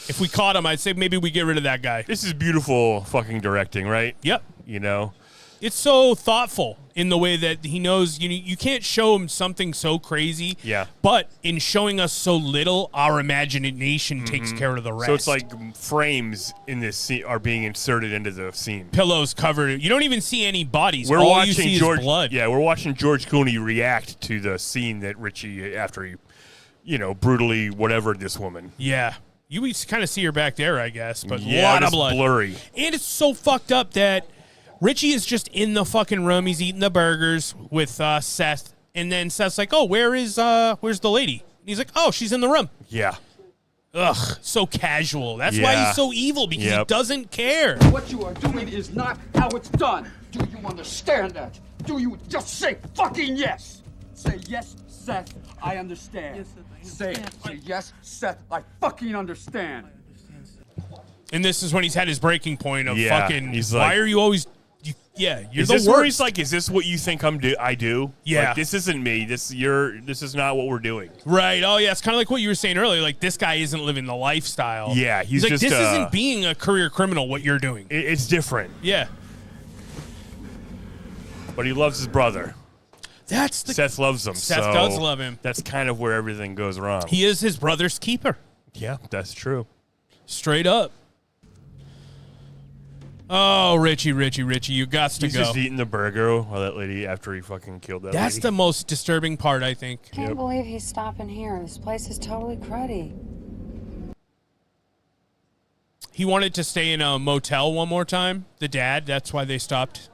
If we caught him, I'd say maybe we get rid of that guy. This is beautiful fucking directing, right? Yep. You know? It's so thoughtful in the way that he knows you can't show him something so crazy. Yeah. But in showing us so little, our imagination takes care of the rest. So it's like frames in this scene are being inserted into the scene. Pillows covered. You don't even see any bodies. All watching you see is blood. Yeah, we're watching George Clooney react to the scene that Richie, after he, brutally whatevered this woman. Yeah. You kind of see her back there, I guess. But yeah, a lot of blood. Blurry. And it's so fucked up that Richie is just in the fucking room. He's eating the burgers with Seth. And then Seth's like, oh, where's the lady? And he's like, oh, she's in the room. Yeah. Ugh, so casual. That's why he's so evil, because he doesn't care. What you are doing is not how it's done. Do you understand that? Do you just say fucking yes? Say yes, Seth, I understand. Yes, Seth, I understand. Say yes, Seth, I fucking understand. And this is when he's had his breaking point of fucking, he's why like, are you always... you're is the this worst. where he's like, is this what you think I do? Yeah. Like, this isn't me. This is not what we're doing. Right. Oh, yeah. It's kind of like what you were saying earlier. Like, this guy isn't living the lifestyle. Yeah. He's like, just, this isn't being a career criminal, what you're doing. It's different. Yeah. But he loves his brother. Seth loves him. Seth does love him. That's kind of where everything goes wrong. He is his brother's keeper. Yeah, that's true. Straight up. Oh, Richie, you got to go. He's just eating the burger while that lady, after he fucking killed that That's lady. the most disturbing part, I think. Can't believe he's stopping here. This place is totally cruddy. He wanted to stay in a motel one more time, the dad. That's why they stopped.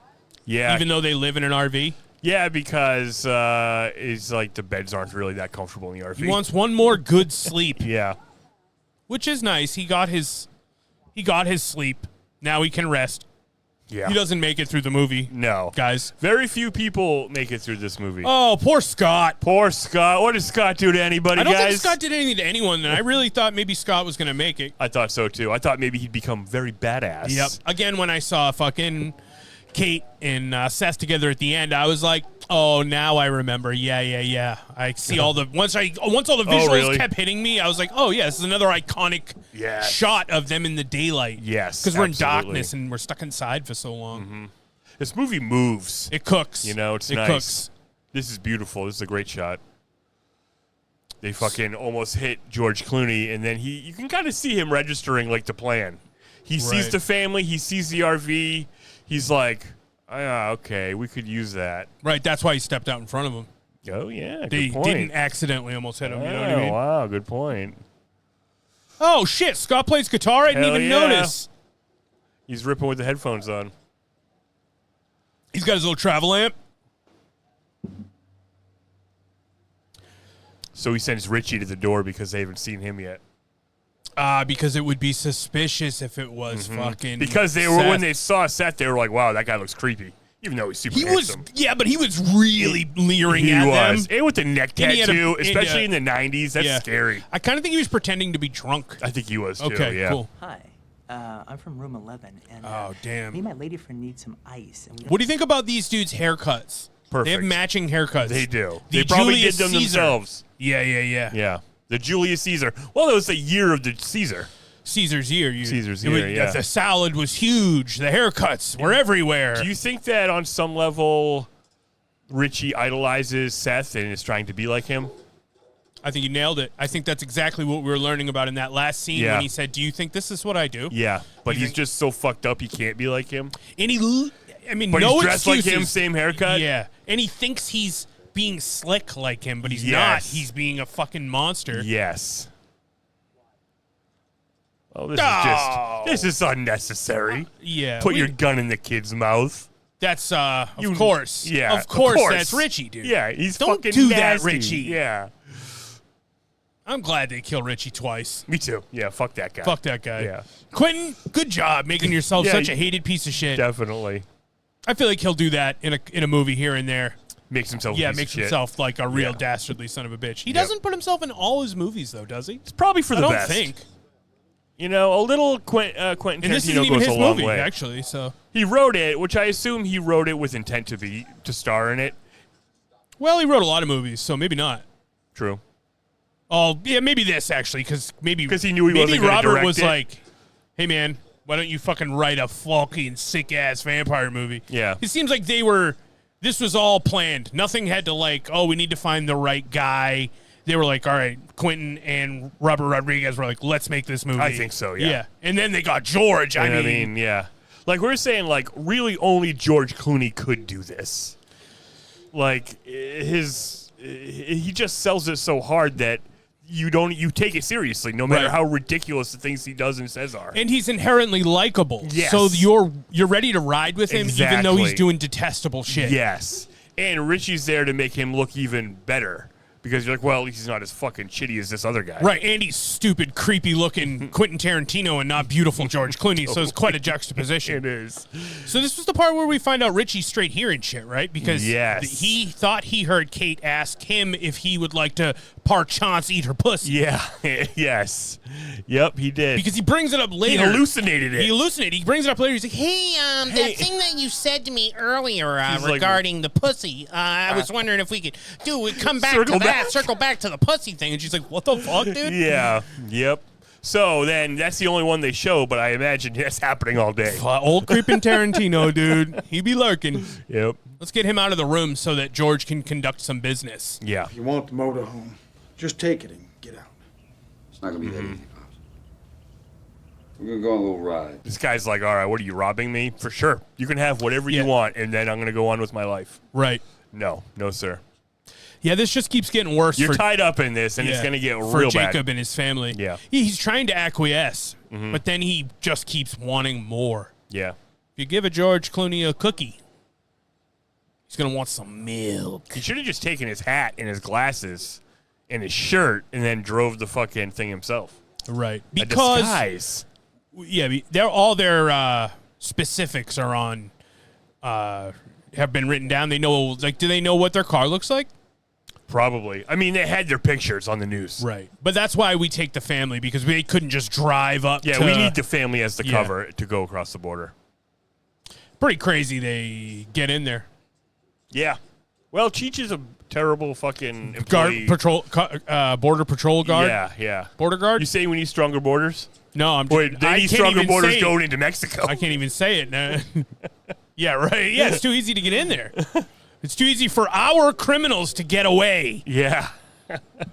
Yeah. Even though they live in an RV. Yeah, because it's like the beds aren't really that comfortable in the RV. He wants one more good sleep. Yeah. Which is nice. He got his sleep. Now he can rest. Yeah. He doesn't make it through the movie. No. Guys. Very few people make it through this movie. Oh, poor Scott. Poor Scott. What did Scott do to anybody, guys? I don't guys? think Scott did anything to anyone, and I really thought maybe Scott was going to make it. I thought so, too. I thought maybe he'd become very badass. Yep. Again, when I saw fucking Kate and Seth together at the end, I was like, oh, now I remember. Yeah. I see all the once all the visuals kept hitting me, I was like, oh yeah, this is another iconic shot of them in the daylight. Yes, because we're in darkness and we're stuck inside for so long. Mm-hmm. This movie moves. It cooks. You know, it's nice. Cooks. This is beautiful. This is a great shot. They fucking almost hit George Clooney, and then you can kind of see him registering like the plan. He sees the family. He sees the RV. He's like, okay, we could use that. Right. That's why he stepped out in front of him. Oh, yeah. They good point. didn't accidentally almost hit him. You know what I mean? Wow. Good point. Oh, shit. Scott plays guitar. I didn't even notice. He's ripping with the headphones on. He's got his little travel amp. So he sends Richie to the door because they haven't seen him yet. Because it would be suspicious if it was fucking Because they were Seth. when they saw Seth, they were like, wow, that guy looks creepy. Even though he's super handsome. But he was really leering at them. And with the neck tattoo, especially in the 90s, that's scary. I kind of think he was pretending to be drunk. I think he was, too, Okay, yeah. cool. Hi, I'm from room 11, and oh, damn. me and my lady friend need some ice. And What do you think about these dudes' haircuts? Perfect. They have matching haircuts. They do. The They probably Julius did them Caesar. themselves. Yeah. Yeah. The Julius Caesar. Well, it was the year of the Caesar. Caesar's year. Caesar's year, yeah. The salad was huge. The haircuts were everywhere. Do you think that on some level Richie idolizes Seth and is trying to be like him? I think you nailed it. I think that's exactly what we were learning about in that last scene when he said, do you think this is what I do? Yeah, but he's just so fucked up he can't be like him. And but no he's dressed excuses. like him, same haircut. Yeah, and he thinks he's being slick like him, but he's not. He's being a fucking monster. Yes. Oh, this is unnecessary. Yeah. Put your gun in the kid's mouth. That's of course. Yeah. Of course that's Richie, dude. Yeah, he's Don't fucking do nasty. that, Richie. Yeah. I'm glad they killed Richie twice. Me too. Yeah, fuck that guy. Fuck that guy. Yeah. Quentin, good job making yourself such a hated piece of shit. Definitely. I feel like he'll do that in a movie here and there. Makes himself makes himself like a real dastardly son of a bitch. He doesn't put himself in all his movies though, does he? It's probably for the best. I don't think. You know, a little Quentin And this isn't Tarantino even goes his a long movie, way. actually. So he wrote it, which I assume he wrote it with intent to star in it. Well, he wrote a lot of movies, so maybe not. True. Oh, yeah, maybe this actually, because he knew he wasn't going to Robert direct was it. like, "Hey man, why don't you fucking write a fucking sick ass vampire movie?" Yeah. It seems like this was all planned. Nothing had to we need to find the right guy. They were like, all right, Quentin and Robert Rodriguez were like, let's make this movie. I think so, yeah. And then they got George. I mean, yeah. Like, we're saying, like, really only George Clooney could do this. Like, he just sells it so hard that you take it seriously, no matter how ridiculous the things he does and says are. And he's inherently likable. Yes. So you're ready to ride with him even though he's doing detestable shit. Yes. And Richie's there to make him look even better. Because you're like, well, at least he's not as fucking shitty as this other guy. Right, and he's stupid, creepy-looking Quentin Tarantino and not beautiful George Clooney, so it's quite a juxtaposition. It is. So this was the part where we find out Richie's straight hearing shit, right? Because he thought he heard Kate ask him if he would like to perchance eat her pussy. Yeah, yes. Yep, he did. Because he brings it up later. He hallucinated it. He brings it up later. He's like, hey, that thing that you said to me earlier regarding the pussy, I was wondering if we could come back to that. Circle back to the pussy thing. And she's like, what the fuck, dude? Yeah. Yep. So then that's the only one they show, but I imagine that's happening all day. Old creeping Tarantino, dude. He be lurking. Yep. Let's get him out of the room so that George can conduct some business. Yeah. If you want the motorhome, just take it and get out. It's not going to be that easy, Pops. We're going to go on a little ride. This guy's like, all right, what are you, robbing me? For sure. You can have whatever you want, and then I'm going to go on with my life. Right. No, sir. Yeah, this just keeps getting worse. You're tied up in this, and it's going to get for real Jacob bad. and his family. Yeah. He's trying to acquiesce, but then he just keeps wanting more. Yeah. If you give a George Clooney a cookie, he's going to want some milk. He should have just taken his hat and his glasses and his shirt and then drove the fucking thing himself. Right. Because... A disguise. Yeah, all their specifics are on, have been written down. They know, do they know what their car looks like? Probably. I mean, they had their pictures on the news. Right. But that's why we take the family, because we couldn't just drive up Yeah, we need the family as the cover to go across the border. Pretty crazy they get in there. Yeah. Well, Cheech is a terrible fucking employee. Border patrol guard? Yeah. Border guard? You saying we need stronger borders? No, I'm Wait, they need stronger borders going into Mexico. I can't even say it. No. Yeah, right. Yeah, it's too easy to get in there. It's too easy for our criminals to get away. Yeah.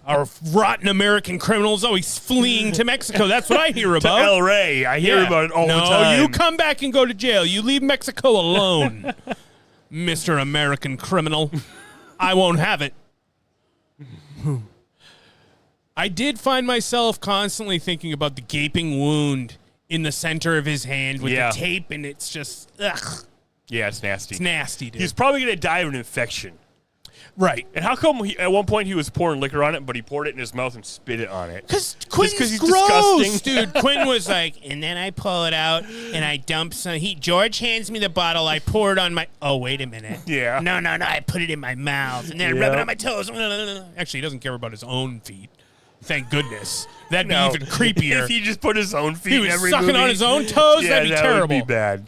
Our rotten American criminals always fleeing to Mexico. That's what I hear about. To El Rey. I hear about it all the time. No, you come back and go to jail. You leave Mexico alone, Mr. American criminal. I won't have it. I did find myself constantly thinking about the gaping wound in the center of his hand with the tape, and it's just, ugh. Yeah, it's nasty. It's nasty, dude. He's probably going to die of an infection. Right. And how come at one point he was pouring liquor on it, but he poured it in his mouth and spit it on it? Because Quentin's he's gross, disgusting. dude. Quentin was like, and then I pull it out and I dump some. George hands me the bottle. I pour it on my. Oh, wait a minute. Yeah. No. I put it in my mouth and then I rub it on my toes. Actually, he doesn't care about his own feet. Thank goodness. That'd be even creepier. If he just put his own feet he in was every sucking movie. on his own toes. That'd be terrible. That would be bad.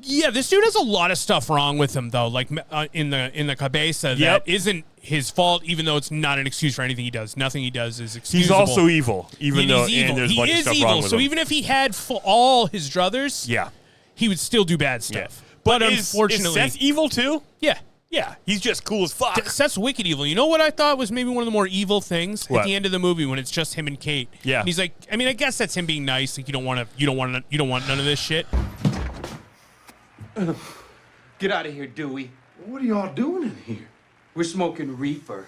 Yeah, this dude has a lot of stuff wrong with him, though. Like in the cabeza, that isn't his fault, even though it's not an excuse for anything he does. Nothing he does is excusable. He's also evil, even though evil. and there's a bunch of stuff evil. wrong with him. So even if he had all his druthers, he would still do bad stuff. Yeah. But is unfortunately, Seth evil too? Yeah. Yeah, he's just cool as fuck. Seth's wicked evil. You know what I thought was maybe one of the more evil things What? at the end of the movie when it's just him and Kate. Yeah, and he's like, I mean, I guess that's him being nice. Like you don't want none of this shit. Get out of here, Dewey. What are y'all doing in here? We're smoking reefer,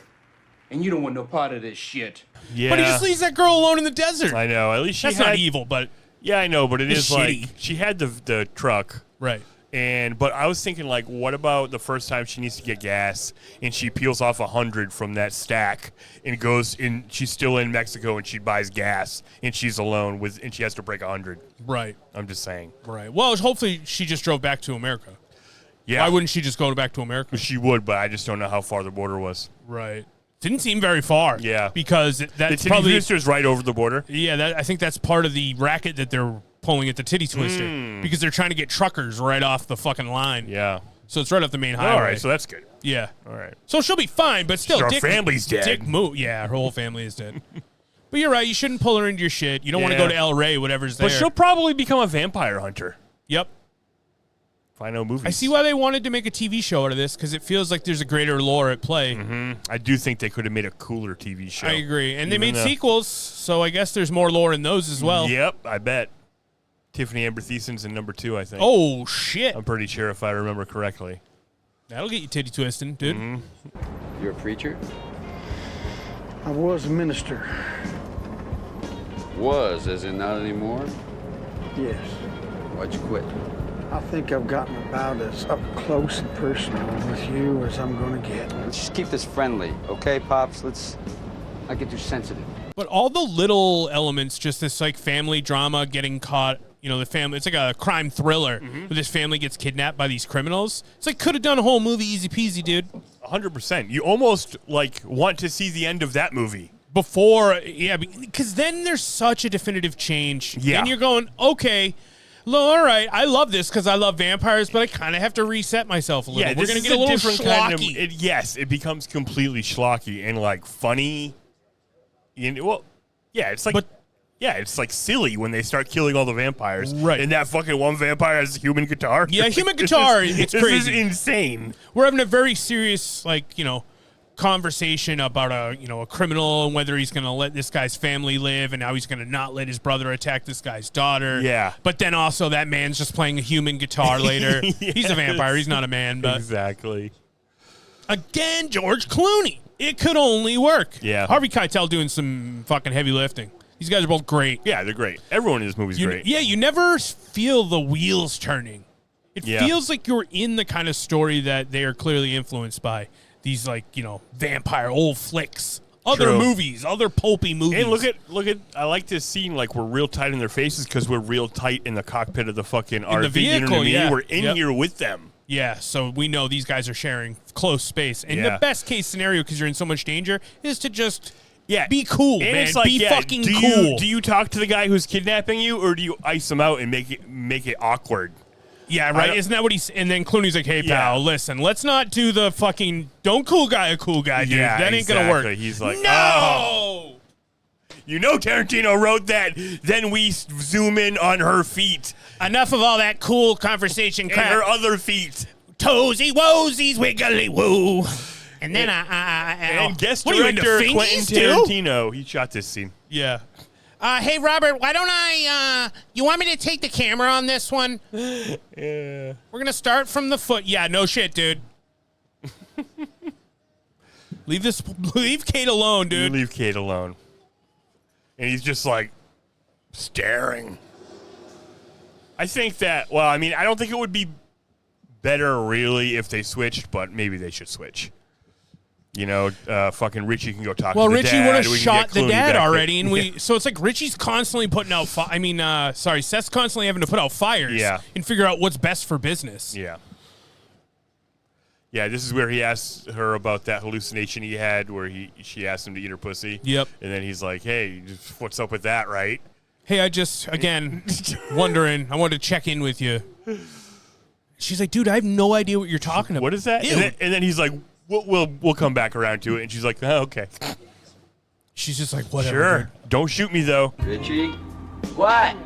and you don't want no part of this shit. Yeah, but he just leaves that girl alone in the desert. I know. At least that's not evil, but yeah, I know. But it is shitty. like she had the truck, right? But I was thinking, like, what about the first time she needs to get gas and she peels off 100 from that stack and goes in? She's still in Mexico and she buys gas and she's alone and she has to break 100. Right. I'm just saying. Right. Well, hopefully she just drove back to America. Yeah. Why wouldn't she just go back to America? She would, but I just don't know how far the border was. Right. Didn't seem very far. Yeah. Because that's the probably Twister's right over the border. Yeah. I think that's part of the racket that they're pulling at the Titty Twister because they're trying to get truckers right off the fucking line. Yeah. So it's right off the main highway. All right, so that's good. Yeah. All right. So she'll be fine, but still, Our family's dead. Dick move. Yeah, her whole family is dead. But you're right. You shouldn't pull her into your shit. You don't want to go to El Rey, whatever's there. But she'll probably become a vampire hunter. Yep. If I know movies. I see why they wanted to make a TV show out of this because it feels like there's a greater lore at play. Mm-hmm. I do think they could have made a cooler TV show. I agree. And they made sequels, so I guess there's more lore in those as well. Yep, I bet. Tiffany Amber Thiessen's in number 2, I think. Oh, shit. I'm pretty sure if I remember correctly. That'll get you titty twisting, dude. Mm-hmm. You're a preacher? I was a minister. Was, as in not anymore? Yes. Why'd you quit? I think I've gotten about as up close and personal with you as I'm gonna get. Let's just keep this friendly, okay, Pops? Let's not get too sensitive. But all the little elements, just this like family drama getting caught, the family, it's like a crime thriller where this family gets kidnapped by these criminals. It's like could have done a whole movie easy peasy, dude. 100%. You almost like want to see the end of that movie. Because then there's such a definitive change. Yeah. And you're going, okay, all right, I love this because I love vampires, but I kind of have to reset myself a little. Yeah, We're going to get a little schlocky. It becomes completely schlocky and like funny. It's like... it's like silly when they start killing all the vampires. Right. And that fucking one vampire has a human guitar. Yeah, human guitar. It's crazy. This is insane. We're having a very serious, conversation about a criminal and whether he's going to let this guy's family live and how he's going to not let his brother attack this guy's daughter. Yeah. But then also that man's just playing a human guitar later. Yes. He's a vampire. He's not a man. But exactly. Again, George Clooney. It could only work. Yeah. Harvey Keitel doing some fucking heavy lifting. These guys are both great. Yeah, they're great. Everyone in this movie's great. Yeah, you never feel the wheels turning. It feels like you're in the kind of story that they are clearly influenced by. These vampire old flicks, other movies, other pulpy movies. And look at. I like this scene. Like we're real tight in their faces because we're real tight in the cockpit of the fucking RV. The vehicle, you know what I mean? yeah. We're in here with them. Yeah, so we know these guys are sharing close space. And the best case scenario, because you're in so much danger, is to just be cool, and man. It's like, be fucking cool. Do you talk to the guy who's kidnapping you, or do you ice him out and make it awkward? Yeah, right. Isn't that what he's? And then Clooney's like, "Hey, pal, listen, let's not do the fucking don't cool guy a cool guy, dude. Yeah, that ain't gonna work." He's like, no. You know Tarantino wrote that. Then we zoom in on her feet. Enough of all that cool conversation crap. And her other feet. Toesy woesies wiggly woo. And then and guest what director are you into Quentin Tarantino. He shot this scene. Yeah. Hey, Robert, why don't you want me to take the camera on this one? Yeah. We're going to start from the foot. Yeah, no shit, dude. Leave Kate alone, dude. You leave Kate alone. And he's just like staring. I think that, well, I mean, I don't think it would be better really if they switched, but maybe they should switch. You know, fucking Richie can go talk to the dad. Well, Richie would have shot the dad already, and so it's like Richie's constantly putting out Seth's constantly having to put out fires and figure out what's best for business. Yeah. Yeah, this is where he asks her about that hallucination he had where she asked him to eat her pussy. Yep. And then he's like, hey, what's up with that, right? Hey, I just, again, wondering, I wanted to check in with you. She's like, dude, I have no idea what you're talking about. What is that? And then he's like, we'll come back around to it. And she's like, oh, okay. She's just like, whatever. Sure. Dude. Don't shoot me, though. Richie? What?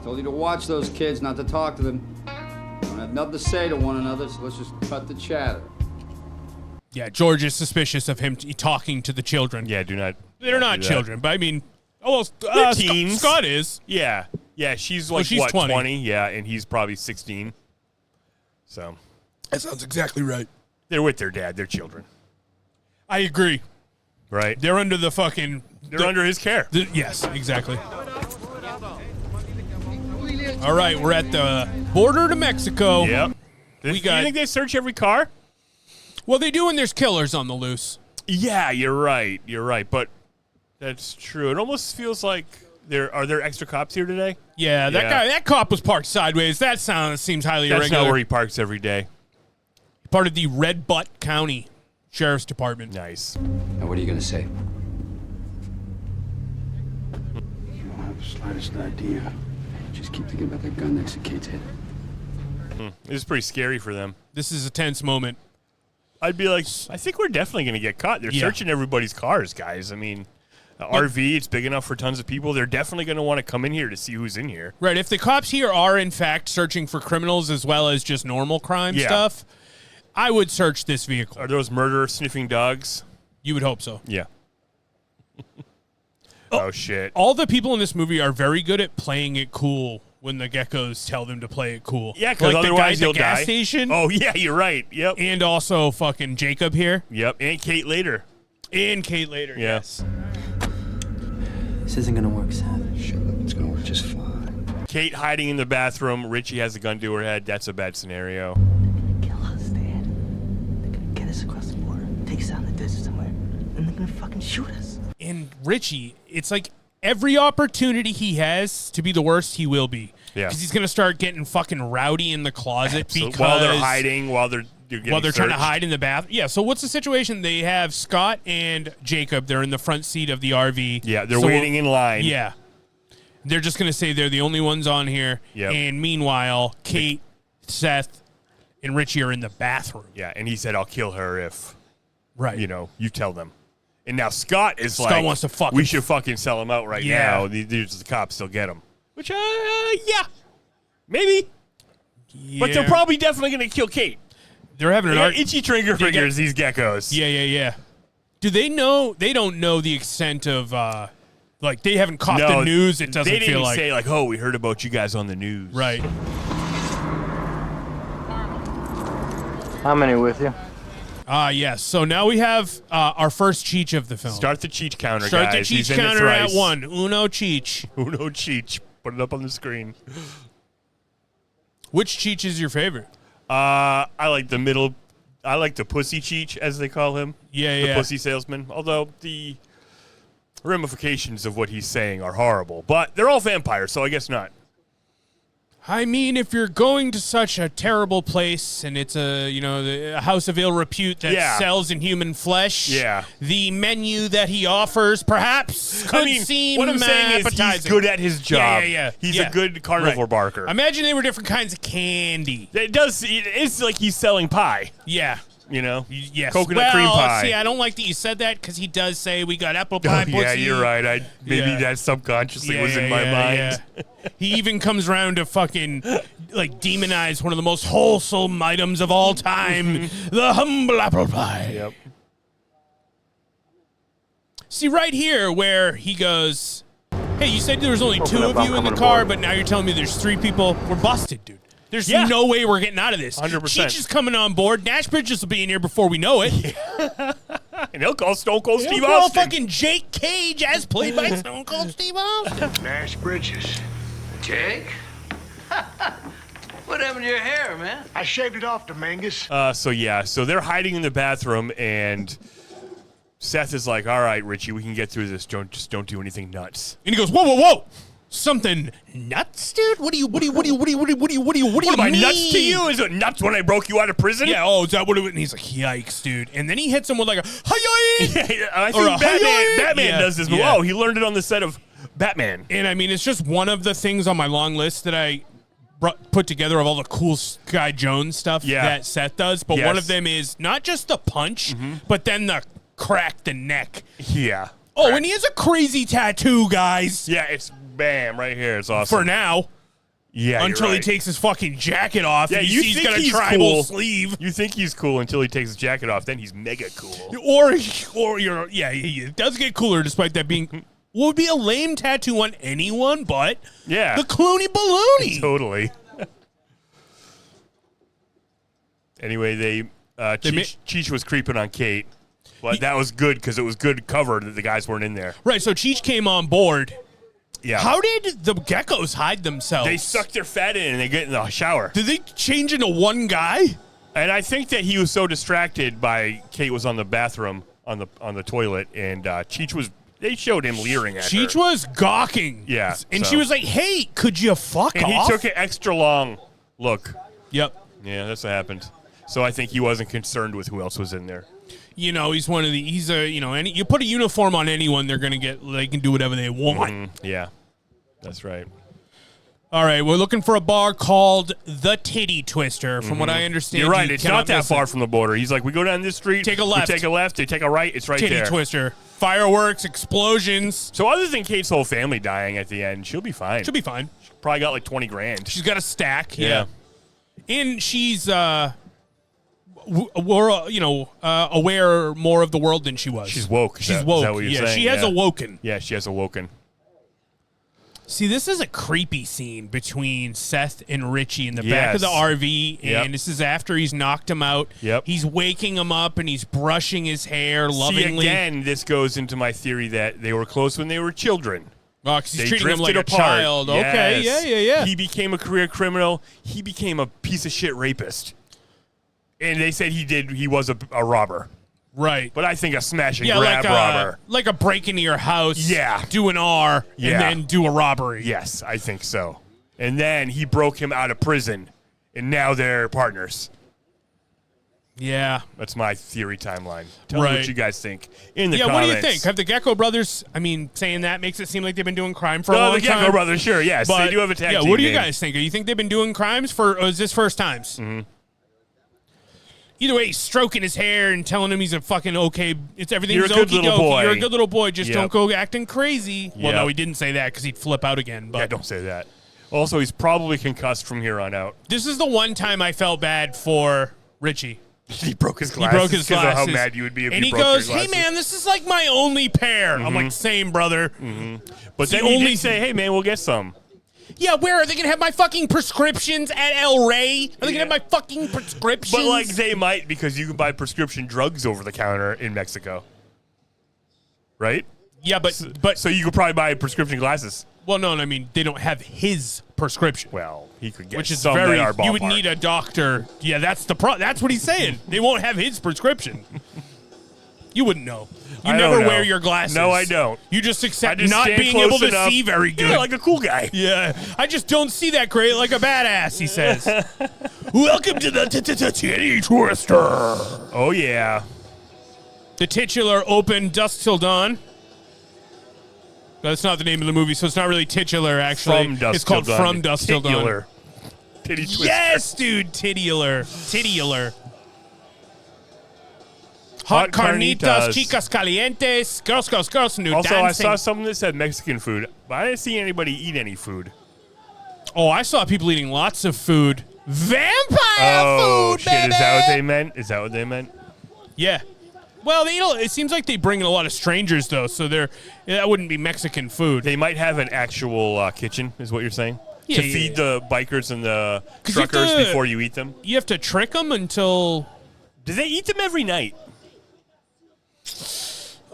Told you to watch those kids, not to talk to them. Don't have nothing to say to one another, so let's just cut the chatter. Yeah, George is suspicious of him talking to the children. Yeah, do not. They're not children, but I mean, teens. Scott is. Yeah. Yeah, she's like, she's 20? Yeah, and he's probably 16. So. That sounds exactly right. They're with their dad. They're children. I agree. Right? They're under the fucking... They're under his care. Yes, exactly. All right, we're at the border to Mexico. Yep. Do you think they search every car? Well, they do when there's killers on the loose. Yeah, you're right. You're right. But that's true. It almost feels like are there extra cops here today? Yeah, that cop was parked sideways. That seems highly irregular. That's not where he parks every day. Part of the Red Butte County Sheriff's Department. Nice. Now, what are you going to say? You don't have the slightest idea. Just keep thinking about that gun next to Kate's head. This is pretty scary for them. This is a tense moment. I'd be like, I think we're definitely going to get caught. They're searching everybody's cars, guys. I mean, RV, it's big enough for tons of people. They're definitely going to want to come in here to see who's in here. Right. If the cops here are, in fact, searching for criminals as well as just normal crime stuff, I would search this vehicle. Are those murder-sniffing dogs? You would hope so. Yeah. Oh, shit. All the people in this movie are very good at playing it cool when the geckos tell them to play it cool. Yeah, because otherwise the guy at you'll the gas die. station. Oh, yeah, you're right. Yep. And also fucking Jacob here. Yep, and Kate later. Yes. This isn't gonna work, Seth. Shut up. It's going to work just fine. Kate hiding in the bathroom. Richie has a gun to her head. That's a bad scenario. Kill us, Dad. They're gonna get us across the border, take us out in the desert somewhere, and they're gonna fucking shoot us. And Richie, it's like every opportunity he has to be the worst, he will be. Yeah. Because he's going to start getting fucking rowdy in the closet because while they're hiding, while they're trying to hide in the bath. Yeah, so what's the situation? They have Scott and Jacob. They're in the front seat of the RV. Yeah, they're waiting in line. Yeah. They're just going to say they're the only ones on here. Yep. And meanwhile, Kate, Seth, and Richie are in the bathroom. Yeah, and he said, I'll kill her if, right. You tell them. And now Scott wants to fucking... we should fucking sell him out right now. The cops still get him. Which, yeah. Maybe. Yeah. But they're probably definitely going to kill Kate. They're having an itchy trigger fingers, these geckos. Yeah. Do they know? They don't know the extent of, they haven't caught the news. It doesn't feel like. They didn't say, oh, we heard about you guys on the news. Right. How many with you? Yes. So now we have our first Cheech of the film. Start the Cheech counter, Start guys. the Cheech counter at 1. Uno Cheech. Uno Cheech. Put it up on the screen. Which Cheech is your favorite? I like the middle. I like the pussy Cheech, as they call him. Yeah, the pussy salesman. Although the ramifications of what he's saying are horrible. But they're all vampires, so I guess not. I mean, if you're going to such a terrible place and it's a house of ill repute that sells inhuman flesh, the menu that he offers perhaps could seem what I'm saying appetizing. Is he's good at his job. Yeah. He's a good carnivore barker. Imagine they were different kinds of candy. It's like he's selling pie. Yeah. Yes. coconut cream pie. See, I don't like that you said that because he does say we got apple pie. Yeah, you're right. Maybe that subconsciously was in my mind. Yeah. He even comes around to fucking demonize one of the most wholesome items of all time, the humble apple pie. Yep. See, right here where he goes, hey, you said there was only 2 of you in the car, but now you're telling me there's 3 people. We're busted, dude. There's no way we're getting out of this. 100%. Cheech is coming on board. Nash Bridges will be in here before we know it. And he'll call Stone Cold Steve He'll call Austin. fucking Jake Cage as played by Stone Cold Steve Austin. Nash Bridges. Jake? What happened to your hair, man? I shaved it off, Dominguez. So they're hiding in the bathroom, and Seth is like, all right, Richie, we can get through this. Just don't do anything nuts. And he goes, whoa. Something nuts, dude? What do you What am I mean? nuts to you? Is it nuts when I broke you out of prison? Yeah, is that what it was? And he's like, yikes, dude. And then he hits him with like a hi-yi! I think Batman does this. Yeah. Oh, he learned it on the set of Batman. And I mean, it's just one of the things on my long list that I put together of all the cool Sky Jones stuff that Seth does. But one of them is not just the punch, but then the crack the neck. Yeah. Oh, and he has a crazy tattoo, guys. Yeah, it's bam right here. It's awesome. For now. Yeah, until he takes his fucking jacket off. Yeah, and he's got a tribal sleeve. You think he's cool until he takes his jacket off. Then he's mega cool. Or it does get cooler despite that being what would be a lame tattoo on anyone but the Clooney Ballooney. Totally. Anyway, Cheech was creeping on Kate. But that was good because it was good cover that the guys weren't in there. Right, so Cheech came on board. Yeah. How did the geckos hide themselves? They suck their fat in and they get in the shower. Did they change into one guy? And I think that he was so distracted by Kate was on the bathroom on the toilet, and Cheech was. They showed him leering at her. Cheech was gawking. Yeah, and she was like, "Hey, could you fuck and off?" he took an extra long look. Yep. Yeah, that's what happened. So I think he wasn't concerned with who else was in there. He's one of the. He's a. You put a uniform on anyone, they can do whatever they want. Yeah, that's right. All right, we're looking for a bar called the Titty Twister. From what I understand, you're right. It's not that far from the border. He's like, we go down this street, take a left, we take a left, they take a right. It's right Titty there. Twister, fireworks, explosions. So other than Kate's whole family dying at the end, she'll be fine. She'll be fine. She probably got like 20 grand. She's got a stack. Yeah. And she's aware more of the world than she was. She's woke. She's Is woke. that what you're saying? She has awoken. Yeah, she has awoken. See, this is a creepy scene between Seth and Richie in the back of the RV, and this is after he's knocked him out. Yep. He's waking him up, and he's brushing his hair lovingly. See, again, this goes into my theory that they were close when they were children. Oh, because he's They treating him like drifted a apart. child. Yes. Okay, yeah. He became a career criminal. He became a piece of shit rapist. And they said he was a robber. Right. But I think a smash and grab robber. Like a break into your house, Yeah. do an R, and then do a robbery. Yes, I think so. And then he broke him out of prison, and now they're partners. Yeah. That's my theory timeline. Tell me what you guys think in the Yeah, comments. what do you think? Have the Gecko brothers, saying that makes it seem like they've been doing crime for a long the time. Gecko brothers, sure, yes. But, they do have a tag team what do you name. guys think? Do you think they've been doing crimes or is this first times? Mm-hmm. Either way, he's stroking his hair and telling him he's a fucking everything's You're a good okie little dokie. boy. You're a good little boy. Just Yep. don't go acting crazy. Well, Yep. no, he didn't say that because he'd flip out again. But Yeah, don't say that. Also, he's probably concussed from here on out. this is the one time I felt bad for Richie. He broke his glasses. He broke his 'cause of glasses. how mad you would be if and you he broke goes, your "Hey glasses. man, this is like my only pair." I'm like, "Same, brother." But then he did say, "Hey man, we'll get some." Yeah, where are they gonna have my fucking prescriptions at El Rey? Are they gonna have my fucking prescriptions? But like they might because you can buy prescription drugs over the counter in Mexico, right? Yeah, but so you could probably buy prescription glasses. Well, no, I mean they don't have his prescription. Well, he could get which is some very. at our You would ballpark. need a doctor. Yeah, that's the that's what he's saying. They won't have his prescription. You wouldn't know. You I never don't know. wear your glasses. No, I don't. You just accept I just not stand being close able to enough. see very good. Yeah, like a cool guy. Yeah, I just don't see that great like a badass, he says. Welcome to the Titty Twister. Oh, yeah. The titular Open Dusk Till Dawn. That's not the name of the movie, so it's not really titular, actually. From Dusk it's called Till Dawn. From Dusk Till Dawn. Titular. Titty Twister. Yes, dude. Titular. Hot carnitas, chicas calientes, girls, new also, dancing. I saw someone that said Mexican food, but I didn't see anybody eat any food. Oh, I saw people eating lots of food. Vampire food, shit, baby! Is that what they meant? Yeah. Well, it seems like they bring in a lot of strangers, though, so that wouldn't be Mexican food. They might have an actual kitchen, is what you're saying? Yeah, to feed the bikers and the truckers before you eat them? You have to trick them until... Do they eat them every night?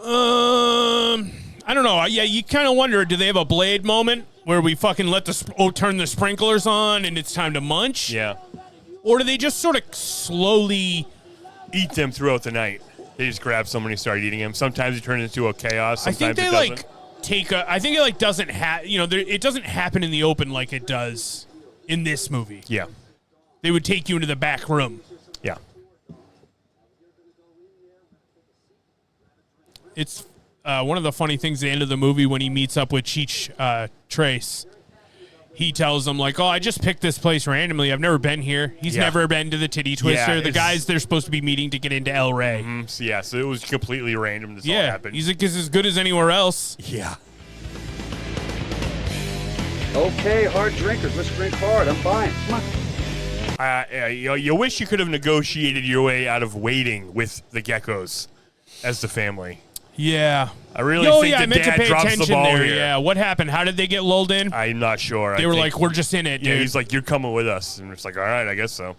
I don't know. Yeah, you kind of wonder, do they have a Blade moment where we fucking turn the sprinklers on and it's time to munch? Yeah. Or do they just sort of slowly... eat them throughout the night? They just grab someone and start eating them. Sometimes it turns into a chaos. I Sometimes think they it doesn't. I think it doesn't it doesn't happen in the open like it does in this movie. Yeah. They would take you into the back room. Yeah. It's one of the funny things at the end of the movie when he meets up with Cheech Trace. He tells them, like, oh, I just picked this place randomly. I've never been here. He's never been to the Titty Twister. The guys they're supposed to be meeting to get into El Rey. Mm-hmm. So it was completely random this all happened. He's like, it's as good as anywhere else. Yeah. Okay, hard drinkers. Let's drink hard. I'm buying. Come on. You wish you could have negotiated your way out of waiting with the geckos as the family. Yeah. I really think I the meant dad to pay drops attention the ball there. here. Yeah, what happened? How did they get lulled in? I'm not sure. They were like, we're just in it, dude. Yeah, he's like, you're coming with us. And it's like, all right, I guess so.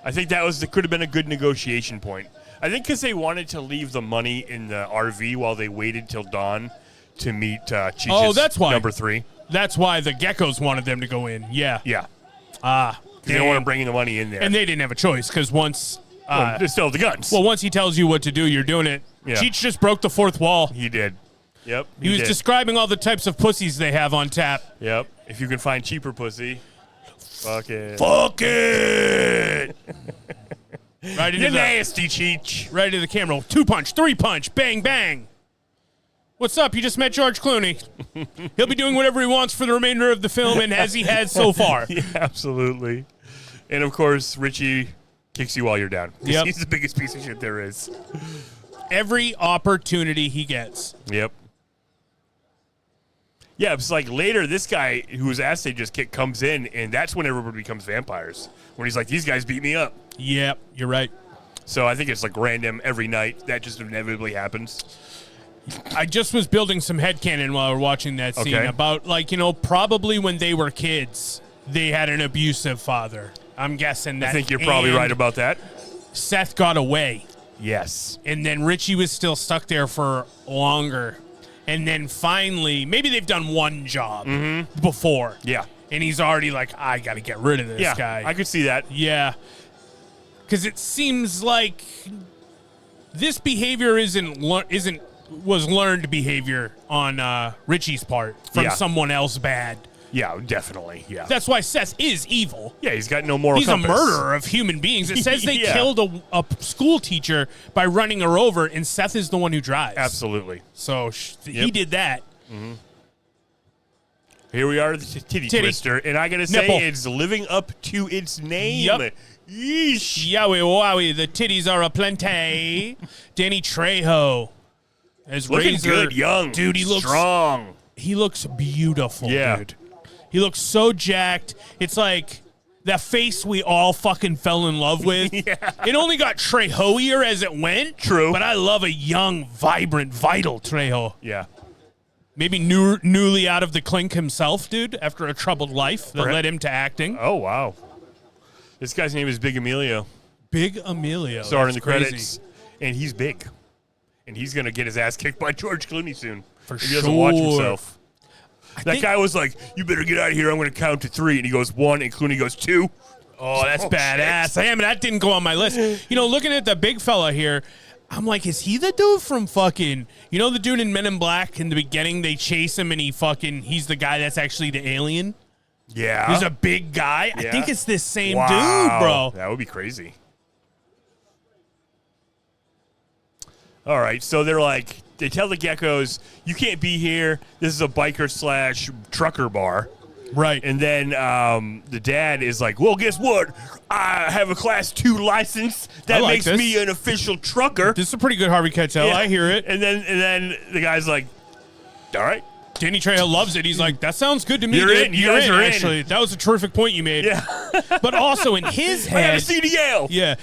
I think could have been a good negotiation point. I think because they wanted to leave the money in the RV while they waited till dawn to meet Cheech's that's why. number 3. That's why the geckos wanted them to go in. Yeah. Yeah. Because they don't want to bring the money in there. And they didn't have a choice because once... they still have the guns. Well, once he tells you what to do, you're doing it. Yeah. Cheech just broke the fourth wall. He did. Yep. He was describing all the types of pussies they have on tap. Yep. If you can find cheaper pussy, fuck it. Fuck it! Right into You're nasty, Cheech. Right into the camera. 2-punch, 3-punch, bang, bang. What's up? You just met George Clooney. He'll be doing whatever he wants for the remainder of the film, and as he has so far. Yeah, absolutely. And, of course, Richie kicks you while you're down. Yep. He's the biggest piece of shit there is. Every opportunity he gets. Yep. Yeah, it's like later, this guy who was acid just kicked comes in, and that's when everybody becomes vampires. When he's like, these guys beat me up. Yep, you're right. So I think it's like random every night. That just inevitably happens. I just was building some headcanon while we were watching that scene about, probably when they were kids, they had an abusive father. I'm guessing that. I think you're probably right about that. Seth got away. Yes. And then Richie was still stuck there for longer. And then finally, maybe they've done one job before. Yeah. And he's already like, I got to get rid of this guy. I could see that. Yeah. Because it seems like this behavior was learned behavior on Richie's part from someone else bad. Yeah, definitely. Yeah. That's why Seth is evil. Yeah, he's got no moral He's compass. a murderer of human beings. It says they killed a school teacher by running her over, and Seth is the one who drives. Absolutely. So he did that. Mm-hmm. Here we are, the titty twister, and I gotta say, Nipple. it's living up to its name. Yep. Yeesh. Yowie wowie, the titties are aplenty. Danny Trejo as Looking Razor. good, young, dude. He looks strong. He looks beautiful, Yeah. dude. He looks so jacked. It's like that face we all fucking fell in love with. It only got Trejo-ier as it went. True. But I love a young, vibrant, vital Trejo. Yeah. Maybe newly out of the clink himself, dude, after a troubled life that led him to acting. Oh, wow. This guy's name is Big Emilio. Big Emilio. Starring in the That's credits. And he's big. And he's going to get his ass kicked by George Clooney soon. For if he doesn't watch sure. himself. That guy was like, you better get out of here. I'm going to count to 3. And he goes 1, and Clooney goes 2. Oh, that's badass. Damn, that didn't go on my list. Looking at the big fella here, I'm like, is he the dude from fucking, the dude in Men in Black in the beginning, they chase him and he's the guy that's actually the alien? Yeah. He's a big guy. Yeah. I think it's this same Wow. dude, bro. That would be crazy. All right, so they tell the geckos, you can't be here. This is a biker/trucker bar. Right. And then the dad is like, well, guess what? I have a Class 2 license. That like makes this. me an official trucker. This is a pretty good Harvey Keitel. Yeah. I hear it. And then the guy's like, all right. Danny Trejo loves it. He's like, that sounds good to me. You're dude. in. You guys are in. Actually, that was a terrific point you made. Yeah. But also in his head, I have a CDL. Yeah.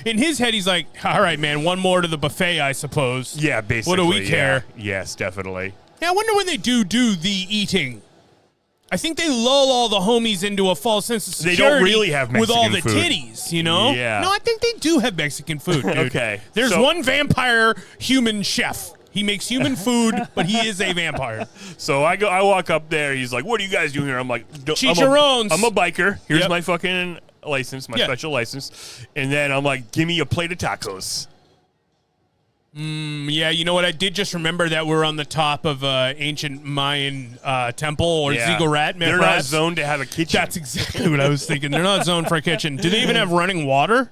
In his head, he's like, all right, man, one more to the buffet, I suppose. Yeah, basically. What do we care? Yeah. Yes, definitely. Yeah, I wonder when they do the eating. I think they lull all the homies into a false sense of security. They don't really have Mexican with all the food. titties, you know? Yeah. No, I think they do have Mexican food, dude. Okay. There's So- one vampire human chef. He makes human food, but he is a vampire. So I walk up there. He's like, what are you guys doing here? I'm like, Chicharrones. I'm a biker. Here's Yep. my fucking license, my Yeah. special license. And then I'm like, give me a plate of tacos. Yeah, you know what? I did just remember that we're on the top of ancient Mayan temple or ziggurat. They're not zoned to have a kitchen. That's exactly what I was thinking. They're not zoned for a kitchen. Do they even have running water?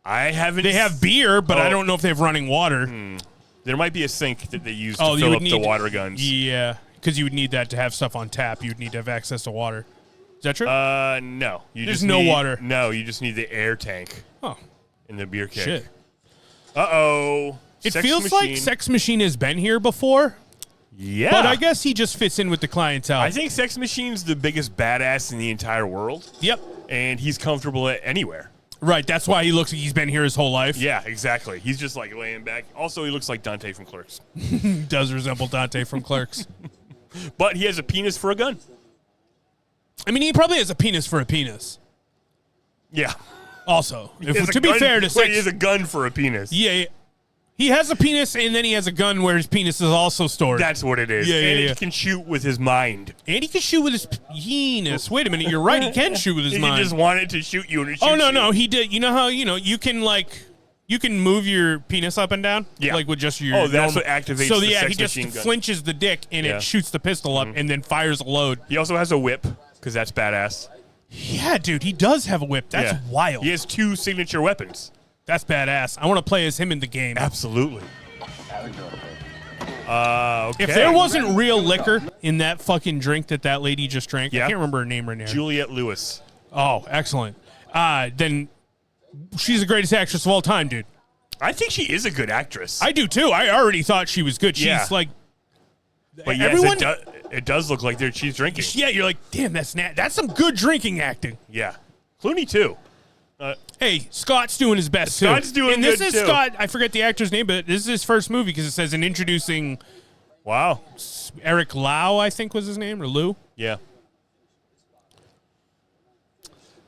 I haven't. They have beer, but I Oh. don't know if they have running water. There might be a sink that they use Oh, to you fill would up the need- water guns. Yeah, because you would need that to have stuff on tap. You would need to have access to water. Is that true? No. There's just no need- water. No, you just need the air tank. Oh. In the beer keg. Shit. Uh-oh. It Sex feels Machine. like Sex Machine has been here before. Yeah. But I guess he just fits in with the clientele. I think Sex Machine's the biggest badass in the entire world. Yep. And he's comfortable at anywhere. Right, that's why he looks like he's been here his whole life. Yeah, exactly. He's just like laying back. Also, he looks like Dante from Clerks. Does resemble Dante from Clerks. But he has a penis for a gun. I mean, he probably has a penis for a penis. Yeah. Also, He has a to be gun- fair to wait, Sex, he has a gun for a penis. yeah, he has a penis and then he has a gun where his penis is also stored. That's what it is. Yeah, and yeah. he can shoot with his mind. And he can shoot with his penis. Wait a minute, you're right. He can shoot with his He mind. just wanted to shoot you and it shoots Oh no, you. no, he did. You know how you can move your penis up and down, Yeah. with just your. Oh, that's normal- what activates So the yeah, sex he just machine gun. flinches the dick and Yeah. it shoots the pistol up and then fires a load. He also has a whip because that's badass. Yeah, dude, he does have a whip. That's Yeah. wild. He has 2 signature weapons. That's badass. I want to play as him in the game. Absolutely. Okay. If there wasn't real liquor in that fucking drink that lady just drank, Yeah. I can't remember her name right now. Juliette Lewis. Oh, excellent. Then she's the greatest actress of all time, dude. I think she is a good actress. I do too. I already thought she was good. She's Yeah. like, But yes, everyone. it does look like she's drinking. Yeah, you're like, damn, that's some good drinking acting. Yeah. Clooney, too. Hey, Scott's doing his best too. Scott's doing and this good, is too. Scott. I forget the actor's name, but this is his first movie because it says in introducing. Wow. Eric Lau, I think was his name, or Lou. Yeah.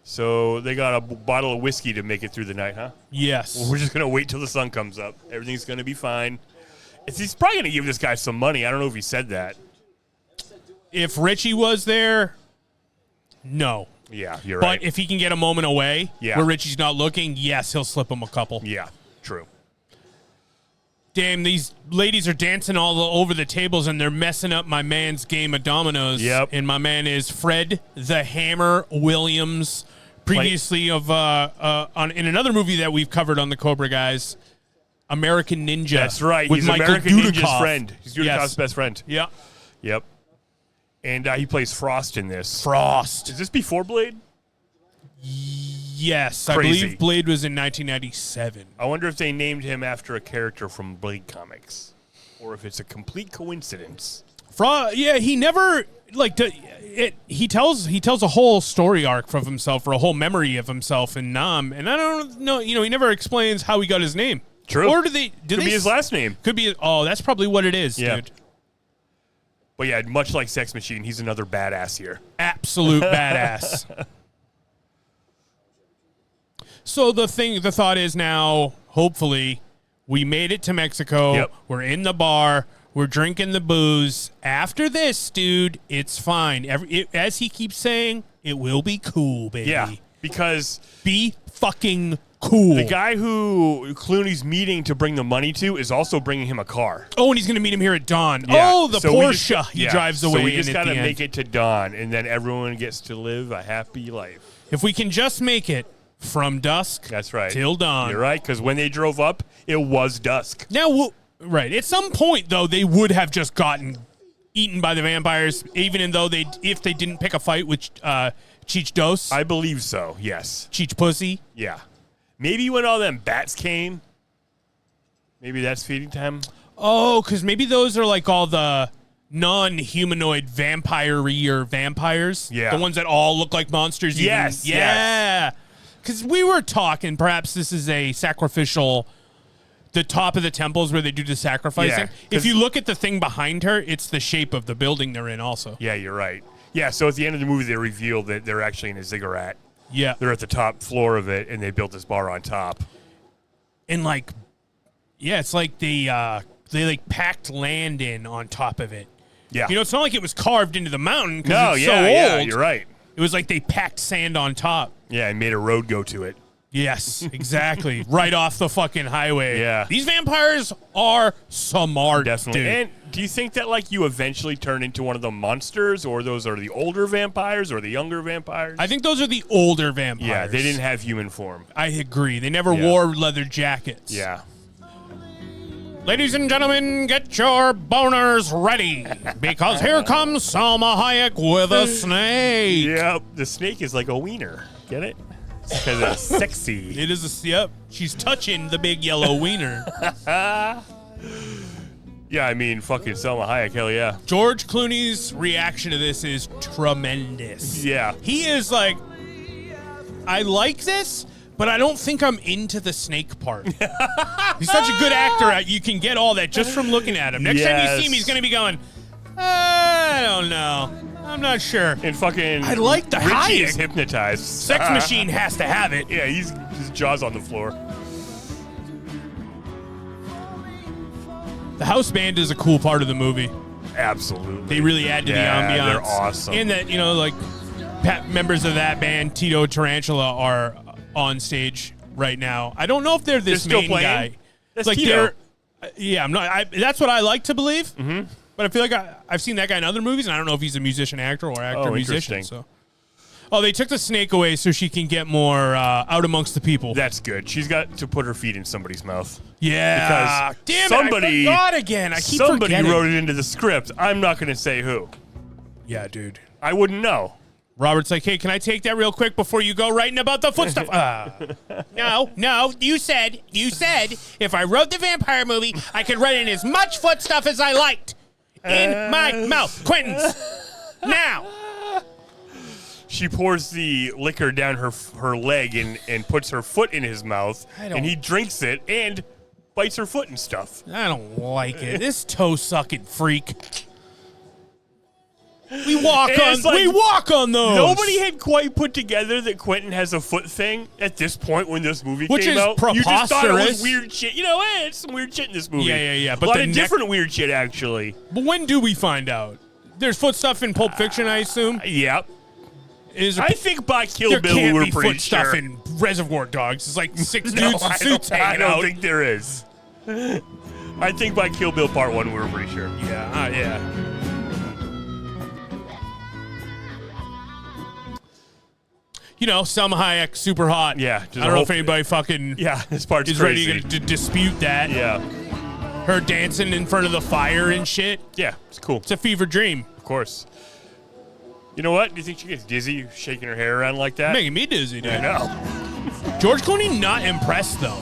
So they got a bottle of whiskey to make it through the night, huh? Yes. Well, we're just going to wait till the sun comes up. Everything's going to be fine. He's probably going to give this guy some money. I don't know if he said that. If Richie was there, no. Yeah, you're right. But if he can get a moment away Yeah. where Richie's not looking, yes, he'll slip him a couple. Yeah, true. Damn, these ladies are dancing all over the tables and they're messing up my man's game of dominoes. Yep. And my man is Fred the Hammer Williams, previously in another movie that we've covered on the Cobra Guys, American Ninja. That's right. With He's Michael American Dudikoff. Ninja's friend. He's Dudikov's Yes. best friend. Yeah. Yep. And he plays Frost in this. Frost. Is this before Blade? Yes, I Crazy. believe Blade was in 1997. I wonder if they named him after a character from Blade comics, or if it's a complete coincidence. Yeah, he never he tells a whole story arc of himself or a whole memory of himself in Nam, and I don't know. He never explains how he got his name. True. Or do they? Could be his last name. Could be. Oh, that's probably what it is, Yeah. dude. But yeah, much like Sex Machine, he's another badass here. Absolute badass. So the thought is now, hopefully, we made it to Mexico. Yep. We're in the bar. We're drinking the booze. After this, dude, it's fine. As he keeps saying, it will be cool, baby. Yeah, because be fucking cool. the guy who Clooney's meeting to bring the money to is also bringing him a car. Oh, and he's going to meet him here at Dawn. Yeah. Oh, the So we Porsche just- he yeah. drives away So we in just at gotta the make end. it to Dawn, and then everyone gets to live a happy life. If we can just make it from dusk That's right. till dawn. You're right, because when they drove up, it was dusk. Now, right. At some point, though, they would have just gotten eaten by the vampires, even though if they didn't pick a fight with Cheech Dos. I believe so, yes. Cheech Pussy. Yeah. Maybe when all them bats came, maybe that's feeding time. Oh, because maybe those are like all the non-humanoid vampire-y or vampires. Yeah. The ones that all look like monsters. Yes. Yeah. Because we were talking, perhaps this is a sacrificial, the top of the temples where they do the sacrificing. Yeah, if you look at the thing behind her, it's the shape of the building they're in also. Yeah, you're right. Yeah, so at the end of the movie, they reveal that they're actually in a ziggurat. Yeah. They're at the top floor of it, and they built this bar on top. And like, yeah, it's like they like packed land in on top of it. Yeah. You know, it's not like it was carved into the mountain because No, it's yeah, so old. yeah, you're right. It was like they packed sand on top. Yeah, and made a road go to it. Yes, exactly. Right off the fucking highway. Yeah. These vampires are smart, Definitely. dude. And do you think that, like, you eventually turn into one of the monsters, or those are the older vampires, or the younger vampires? I think those are the older vampires. Yeah, they didn't have human form. I agree. They never wore leather jackets. Yeah. Ladies and gentlemen, get your boners ready, because here comes Salma Hayek with a snake. Yep, the snake is like a wiener. Get it? Because it's sexy. It is yep. She's touching the big yellow wiener. Yeah, I mean, fucking Selma Hayek, hell yeah. George Clooney's reaction to this is tremendous. Yeah. He is like, I like this, but I don't think I'm into the snake part. He's such a good actor. You can get all that just from looking at him. Next time you see him, he's going to be going, I don't know. I'm not sure. And fucking I like the Richie Hayek. is hypnotized. Sex Machine has to have it. Yeah, his jaw's on the floor. The house band is a cool part of the movie. Absolutely. They really add to the ambiance. They're awesome. And that, you know, like, members of that band, Tito Tarantula, are on stage right now. I don't know if they're this They're still main playing? guy. That's like Tito. Yeah, I'm not. That's what I like to believe. Mm-hmm. But I feel like I've seen that guy in other movies, and I don't know if he's a musician, actor, or actor musician. interesting. So, they took the snake away so she can get more out amongst the people. That's good. She's got to put her feet in somebody's mouth. Yeah. Because Damn somebody, it, I forgot again. I keep somebody forgetting. wrote it into the script. I'm not going to say who. Yeah, dude. I wouldn't know. Robert's like, hey, can I take that real quick before you go writing about the foot stuff? No, you said if I wrote the vampire movie, I could write in as much foot stuff as I liked. In my mouth. Quentin's. Now. She pours the liquor down her leg and puts her foot in his mouth, and he drinks it and bites her foot and stuff. I don't like it. This toe-sucking freak. We walk on those. Nobody had quite put together that Quentin has a foot thing at this point when this movie came out. Preposterous. You just thought it was weird shit. You know, it's some weird shit in this movie. Yeah. But a lot of different weird shit, actually. But when do we find out? There's foot stuff in Pulp Fiction, I assume? Yep. I think by Kill Bill we were pretty sure. There can't be foot stuff in Reservoir Dogs. It's like 6 dudes in suits hanging out. I don't think there is. I think by Kill Bill Part 1 we were pretty sure. Yeah. You know, Selma Hayek, super hot. Yeah. I don't know if anybody fucking this part's is crazy. ready to dispute that. Yeah. Her dancing in front of the fire and shit. Yeah, it's cool. It's a fever dream. Of course. You know what? Do you think she gets dizzy shaking her hair around like that? Making me dizzy, dude. I know. George Clooney not impressed, though.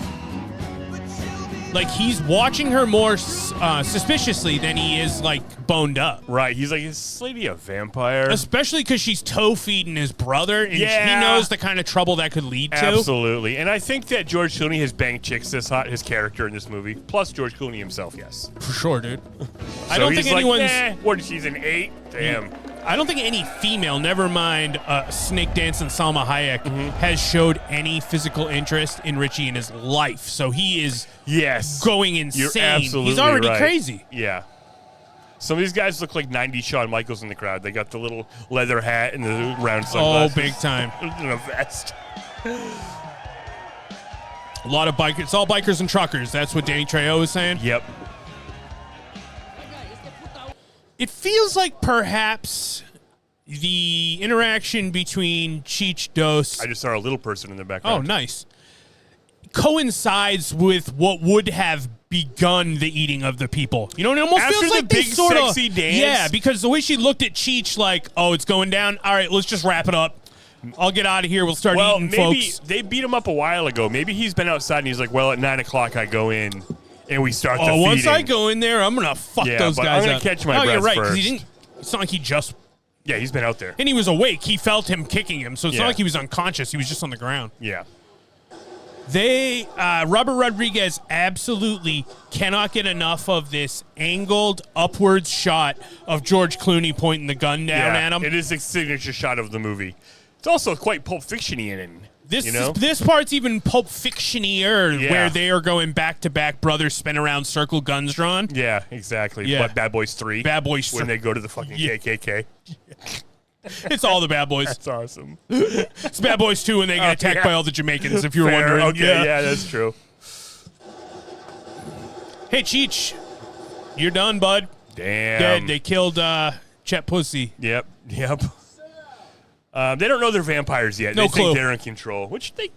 Like, he's watching her more suspiciously than he is, like, boned up. Right. He's like, is this lady a vampire? Especially because she's toe-feeding his brother, and he knows the kind of trouble that could lead to. Absolutely. And I think that George Clooney has banged chicks this hot, his character in this movie, plus George Clooney himself, yes. For sure, dude. I So don't he's think anyone's... like, what, she's an 8? Damn. I don't think any female, never mind snake dancing Salma Hayek, has showed any physical interest in Richie in his life. So he is going insane. You're absolutely He's already right. crazy. Yeah. Some of these guys look like 90s Shawn Michaels in the crowd. They got the little leather hat and the round sunglasses. Oh, big time. And a vest. A lot of bikers. It's all bikers and truckers. That's what Danny Trejo is saying? Yep. It feels like perhaps the interaction between Cheech Dos... I just saw a little person in the background. Oh, nice. Coincides with what would have begun the eating of the people. You know, it almost After feels the like they big sort of, sexy dance? Yeah, because the way she looked at Cheech, like, oh, it's going down. All right, let's just wrap it up. I'll get out of here. We'll start eating, maybe folks. they beat him up a while ago. Maybe he's been outside and he's like, well, at 9 o'clock I go in and we start the feeding. Once I go in there, I'm gonna fuck those guys I'm gonna up. catch my breath you're right, first. it's not like he just. Yeah, he's been out there. And he was awake. He felt him kicking him, so it's not like he was unconscious. He was just on the ground. Yeah. Robert Rodriguez absolutely cannot get enough of this angled upwards shot of George Clooney pointing the gun down at him. It is a signature shot of the movie. It's also quite Pulp Fiction-y in it. This part's even Pulp Fiction-ier, where they are going back-to-back brothers spin around circle, guns drawn. Yeah, exactly. Yeah. What, Bad Boys 3? Bad Boys 3. When they go to the fucking KKK. It's all the Bad Boys. That's awesome. It's Bad Boys 2 when they get attacked by all the Jamaicans, if you were wondering. Okay, yeah, that's true. Hey, Cheech, you're done, bud. Damn. Dead. They killed Chet Pussy. Yep. They don't know they're vampires yet. No they clue. think they're in control, which they,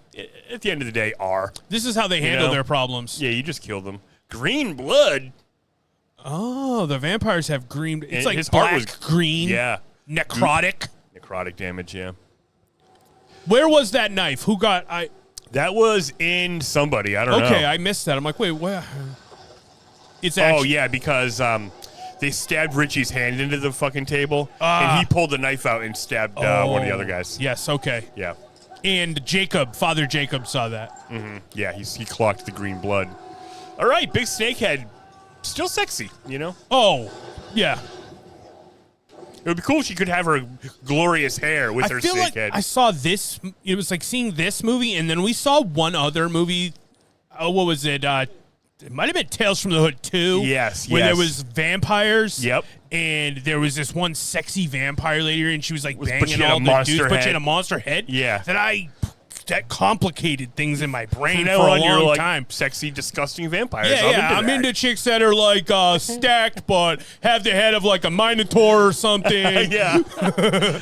at the end of the day, are. This is how they handle their problems. Yeah, you just kill them. Green blood. Oh, the vampires have green. It's like his black, heart was green. Yeah. Necrotic. Necrotic damage, yeah. Where was that knife? Who got... That was in somebody. I don't know. Okay, I missed that. I'm like, wait, where? It's actually... Oh, yeah, because they stabbed Richie's hand into the fucking table, and he pulled the knife out and stabbed one of the other guys. Yes, okay. Yeah. And Father Jacob saw that. Mm-hmm. Yeah, he clocked the green blood. All right, big snakehead. Still sexy, you know? Oh, yeah. It would be cool if she could have her glorious hair with her feel snake like head. I saw this. It was like seeing this movie, and then we saw one other movie. Oh, what was it? It might have been Tales from the Hood 2. Yes, where there was vampires. Yep. And there was this one sexy vampire lady, and she was like banging but she had all a the monster dudes, but she head. had a monster head. Yeah. That complicated things in my brain From for now a on, you're long like time. sexy, disgusting vampires. Yeah, I'm that. into chicks that are like stacked, but have the head of like a minotaur or something. Yeah.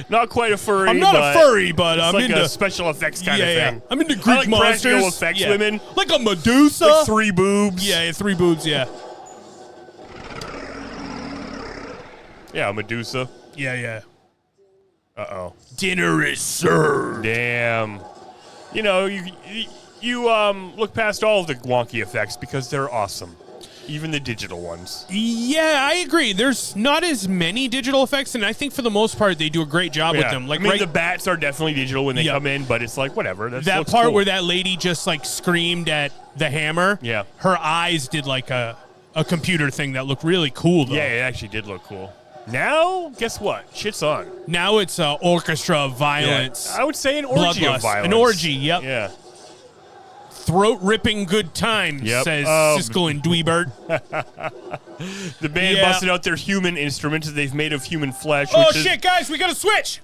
Not quite a furry. I'm not a furry, but it's I'm like into a special effects kind of thing. I'm into I Greek like monsters. practical effects women. Like a Medusa. Like 3 boobs. Yeah, 3 boobs, yeah. Yeah, Medusa. Yeah. Uh-oh. Dinner is served. Damn. You know, you look past all of the wonky effects because they're awesome. Even the digital ones. Yeah, I agree. There's not as many digital effects, and I think for the most part they do a great job with them. Like, the bats are definitely digital when they come in, but it's like, whatever. That part where that lady just like screamed at the hammer. Yeah. Her eyes did like a computer thing that looked really cool, though. Yeah, it actually did look cool. Now, guess what? Shit's on. Now it's an orchestra of violence. Yeah, I would say an orgy of violence. An orgy, yep. Yeah. Throat-ripping good times, says Siskel and Dweebert. The band busted out their human instruments that they've made of human flesh. Oh, shit, guys, we got to switch.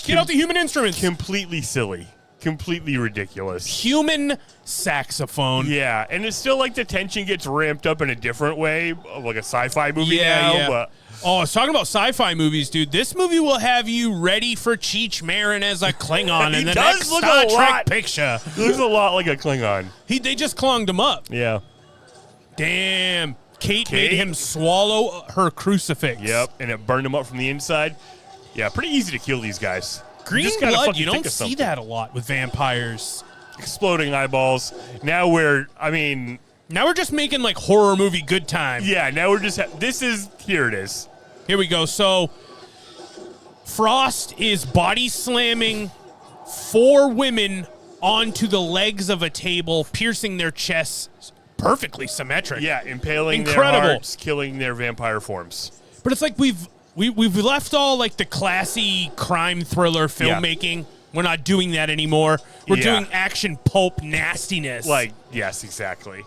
Get out the human instruments. Completely silly. Completely ridiculous. Human saxophone. Yeah, and it's still like the tension gets ramped up in a different way, like a sci-fi movie now. But I was talking about sci-fi movies, dude. This movie will have you ready for Cheech Marin as a Klingon in the next Star Trek picture. He looks a lot like a Klingon. They just clunged him up. Yeah. Damn. Kate made him swallow her crucifix. Yep, and it burned him up from the inside. Yeah, pretty easy to kill these guys. Green blood, you don't see that a lot with vampires. Exploding eyeballs. Now we're just making like horror movie good time. Yeah, now we're just, here it is. Here we go. So, Frost is body slamming 4 women onto the legs of a table, piercing their chests. Perfectly symmetric. Yeah, impaling their hearts, killing their vampire forms. But it's like we've left all like the classy crime thriller filmmaking. Yeah. We're not doing that anymore. We're doing action pulp nastiness. Like, yes, exactly.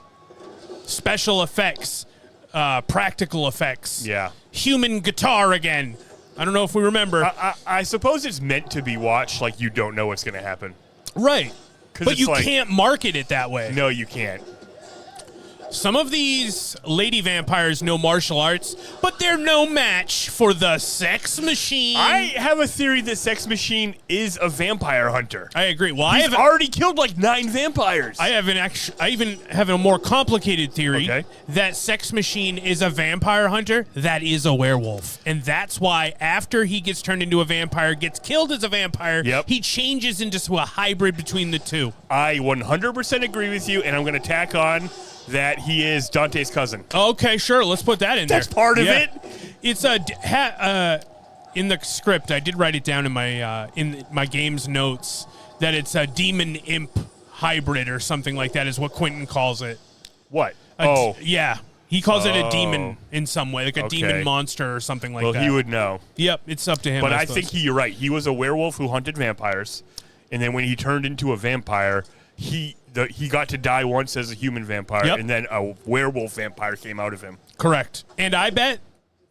Special effects, practical effects. Yeah. Human guitar again. I don't know if we remember. I suppose it's meant to be watched like you don't know what's going to happen. Right. But you can't market it that way. No, you can't. Some of these lady vampires know martial arts, but they're no match for the Sex Machine. I have a theory that Sex Machine is a vampire hunter. I agree. Well, He's already killed like 9 vampires. I even have a more complicated theory that Sex Machine is a vampire hunter that is a werewolf. And that's why after he gets turned into a vampire, gets killed as a vampire, he changes into a hybrid between the two. I 100% agree with you, and I'm going to tack on that he is Dante's cousin. Okay, sure. Let's put that in there. That's part of it. It's in the script. I did write it down in my game's notes that it's a demon imp hybrid or something like that is what Quentin calls it. What? Yeah. He calls it a demon in some way, like a demon monster or something like that. Well, he would know. Yep, it's up to him. But I think you're right. He was a werewolf who hunted vampires, and then when he turned into a vampire, he got to die once as a human vampire, and then a werewolf vampire came out of him. Correct. And I bet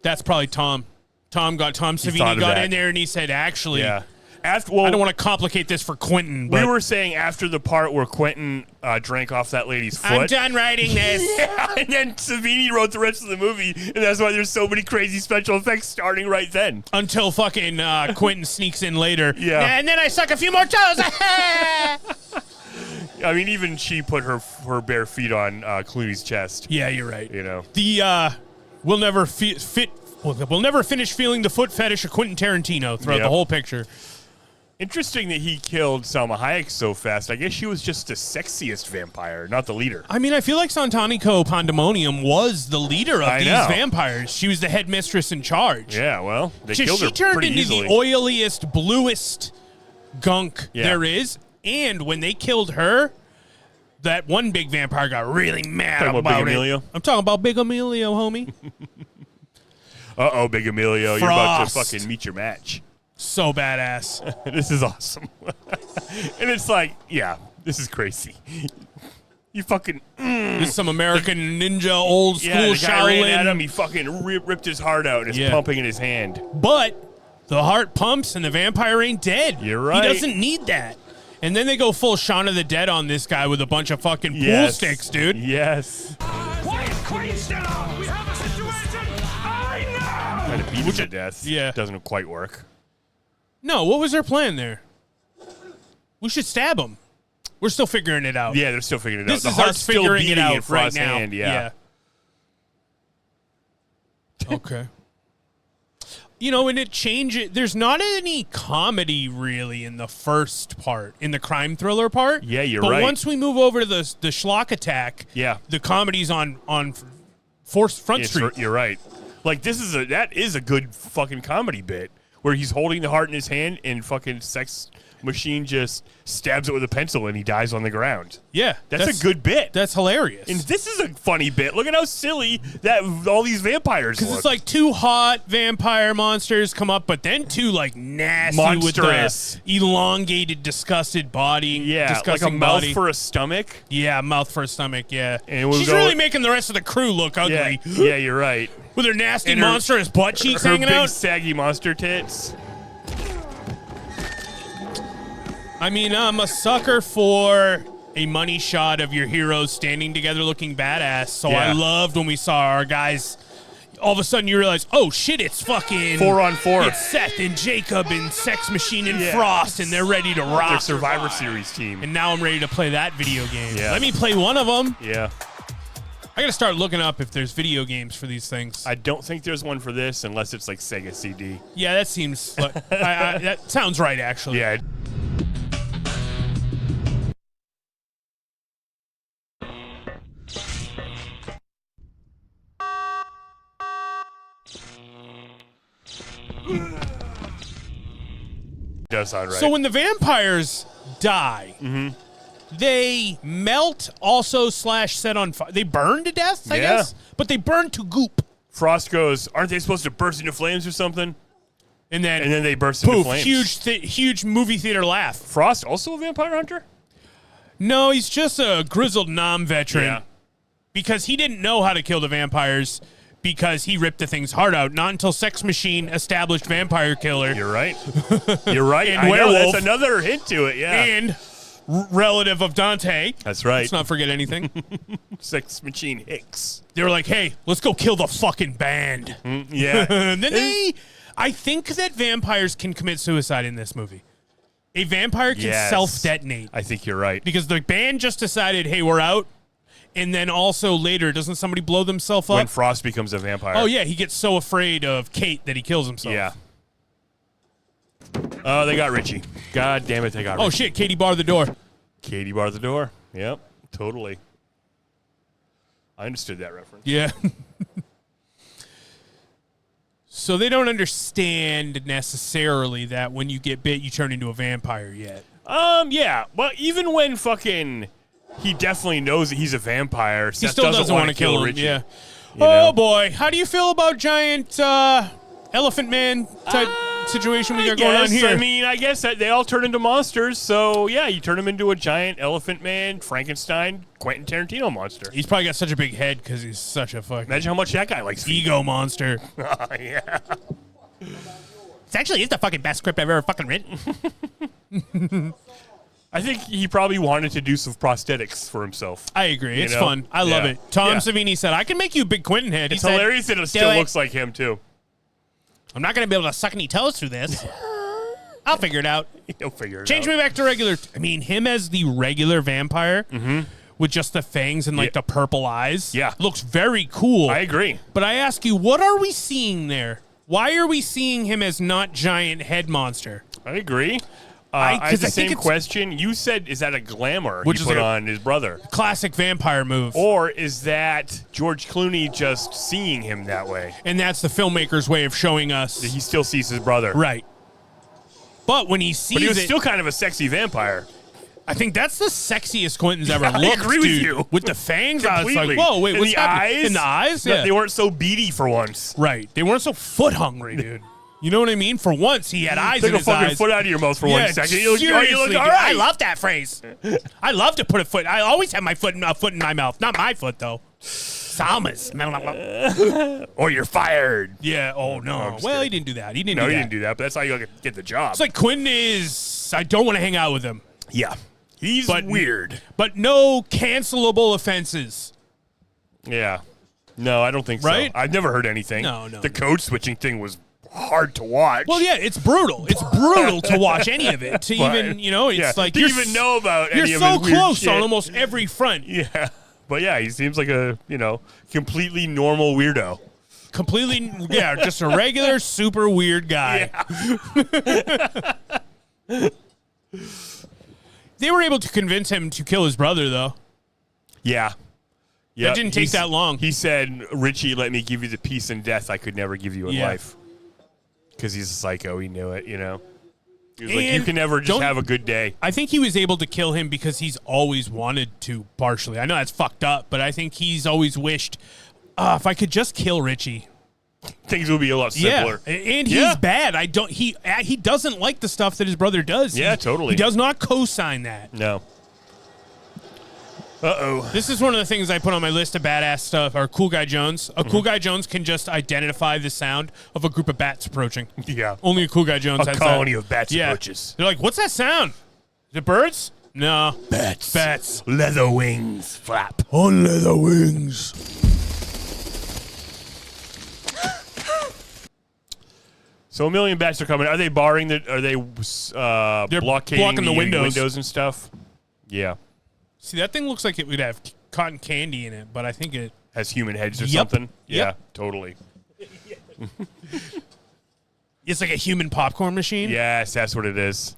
that's probably Tom. Tom Savini got in there and he said, actually, I don't want to complicate this for Quentin. We were saying after the part where Quentin drank off that lady's foot. I'm done writing this. And then Savini wrote the rest of the movie, and that's why there's so many crazy special effects starting right then. Until fucking Quentin sneaks in later. Yeah. And then I suck a few more toes. I mean, even she put her bare feet on Clooney's chest. Yeah, you're right. You know, we'll never finish feeling the foot fetish of Quentin Tarantino throughout the whole picture. Interesting that he killed Salma Hayek so fast. I guess she was just the sexiest vampire, not the leader. I mean, I feel like Santanico Pandemonium was the leader of these vampires. She was the headmistress in charge. Yeah, well, they killed her She turned pretty into easily. the oiliest, bluest gunk there is. And when they killed her, that one big vampire got really mad about Big it. Emilio? I'm talking about Big Emilio, homie. Uh-oh, Big Emilio. You're about to fucking meet your match. So badass. This is awesome. And it's like, yeah, this is crazy. You fucking... This is some American ninja old school the guy Shaolin. ran at him. He fucking ripped his heart out and it's pumping in his hand. But the heart pumps and the vampire ain't dead. You're right. He doesn't need that. And then they go full Shaun of the Dead on this guy with a bunch of fucking pool sticks, dude. Yes. Why is Queen still on? We have a situation. I know. Trying to beat him to death. Yeah. Doesn't quite work. No, what was their plan there? We should stab him. We're still figuring it out. Yeah, they're still figuring it out. This The is heart's us still figuring it beating in out right Frost's now. hand, yeah. Okay. You know, and it changes. There's not any comedy really in the first part, in the crime thriller part. Yeah, you're but right. But once we move over to the schlock attack, the comedy's on Front Street. You're right. Like that is a good fucking comedy bit where he's holding the heart in his hand and fucking Sex Machine just stabs it with a pencil and he dies on the ground. Yeah. That's a good bit. That's hilarious. And this is a funny bit. Look at how silly that all these vampires look. Because it's like two hot vampire monsters come up, but then two like nasty monstrous, with the elongated, disgusted body. Yeah, like a mouth for a stomach. Yeah, mouth for a stomach, yeah. And she's really making the rest of the crew look ugly. Yeah, you're right. With her nasty, monstrous butt cheeks hanging her big, out. saggy monster tits. I mean, I'm a sucker for a money shot of your heroes standing together looking badass. So I loved when we saw our guys. All of a sudden you realize, oh shit, it's fucking 4-on-4. It's Seth and Jacob and Sex Machine and Frost, and they're ready to rock. Their Survivor Series team. And now I'm ready to play that video game. Yeah. Let me play one of them. Yeah. I gotta start looking up if there's video games for these things. I don't think there's one for this unless it's like Sega CD. Yeah, that seems. That sounds right, actually. Yeah. Does sound right. So when the vampires die, they melt, also / set on fire. They burn to death, I guess, but they burn to goop. Frost goes, aren't they supposed to burst into flames or something? And then they burst into flames. Huge movie theater laugh. Frost also a vampire hunter? No, he's just a grizzled veteran. Yeah. Because he didn't know how to kill the vampires because he ripped the thing's heart out. Not until Sex Machine established vampire killer. You're right. You're right. And I know, werewolf. that's another hint to it, yeah. And relative of Dante. That's right. Let's not forget anything. Sex Machine Hicks. They were like, hey, let's go kill the fucking band. Yeah. And then I think that vampires can commit suicide in this movie. A vampire can self-detonate. I think you're right. Because the band just decided, hey, we're out. And then also later, doesn't somebody blow themselves up? When Frost becomes a vampire. Oh, yeah. He gets so afraid of Kate that he kills himself. Yeah. Oh, they got Richie. God damn it, they got Richie. Oh, shit. Katie barred the door. Katie barred the door. Yep, totally. I understood that reference. Yeah. So they don't understand necessarily that when you get bit, you turn into a vampire yet. Yeah. But even when fucking... He definitely knows that he's a vampire. He still doesn't want to kill him. Richie. Yeah. You know? Boy. How do you feel about giant elephant man type situation we got going on here? I mean, I guess that they all turn into monsters. So, yeah, you turn him into a giant elephant man, Frankenstein, Quentin Tarantino monster. He's probably got such a big head because he's such a fucking... Imagine how much that guy likes ego monster. Oh, yeah. It's actually the fucking best script I've ever fucking written. I think he probably wanted to do some prosthetics for himself. I agree. It's fun. I love it. Tom Savini said, I can make you a big Quentin head. It's hilarious that it still looks like him, too. I'm not going to be able to suck any toes through this. I'll figure it out. He'll figure it out. Change me back to regular. I mean, him as the regular vampire with just the fangs and like the purple eyes. Yeah. Looks very cool. I agree. But I ask you, what are we seeing there? Why are we seeing him as not giant head monster? I agree. I have the same question. You said, is that a glamour he put on his brother? Classic vampire move. Or is that George Clooney just seeing him that way? And that's the filmmaker's way of showing us. That he still sees his brother. Right. But when he sees it... But he was still kind of a sexy vampire. I think that's the sexiest Quentin's ever looked, I agree with dude. you. With the fangs, Completely. I was like, whoa, wait, in what's the happening? eyes? In the eyes? No, Yeah. they weren't so beady for once. Right. They weren't so foot hungry, dude. You know what I mean? For once, he had eyes in his eyes. Take a fucking foot out of your mouth for 1 second. You look seriously, all right. I love that phrase. I love to put a foot. I always have my foot in my mouth. Not my foot, though. Salma's. Or you're fired. Yeah. Oh, no. Well, he didn't do that. He didn't do that. But that's how you get the job. It's like Quentin is... I don't want to hang out with him. Yeah. He's weird. But no cancelable offenses. Yeah. No, I don't think Right? so. I've never heard anything. No. The code switching thing was hard to watch. Well, yeah, it's brutal. It's brutal to watch any of it. To even, it's like... to even know about any of You're so his weird close shit. on almost every front. Yeah. But yeah, he seems like a, completely normal weirdo. Completely, just a regular, super weird guy. Yeah. They were able to convince him to kill his brother, though. Yeah. That didn't take that long. He said, Richie, let me give you the peace and death I could never give you in life. Because he's a psycho. He knew it, He was like, you can never just have a good day. I think he was able to kill him because he's always wanted to, partially. I know that's fucked up, but I think he's always wished, if I could just kill Richie. Things would be a lot simpler. Yeah, and he's bad. He doesn't like the stuff that his brother does. Yeah, totally. He does not co-sign that. No. Uh-oh. This is one of the things I put on my list of badass stuff, or Cool Guy Jones. A Cool Guy Jones can just identify the sound of a group of bats approaching. Yeah. Only a Cool Guy Jones has A colony of bats approaches. They're like, what's that sound? Is it birds? No. Bats. Bats. Leather wings flap. On leather wings. So a million bats are coming. Are they barring the? Are they They're blockading blocking the windows and stuff? Yeah. See, that thing looks like it would have cotton candy in it, but I think it has human heads or something. Yeah, Yep. Totally. It's like a human popcorn machine. Yes, that's what it is.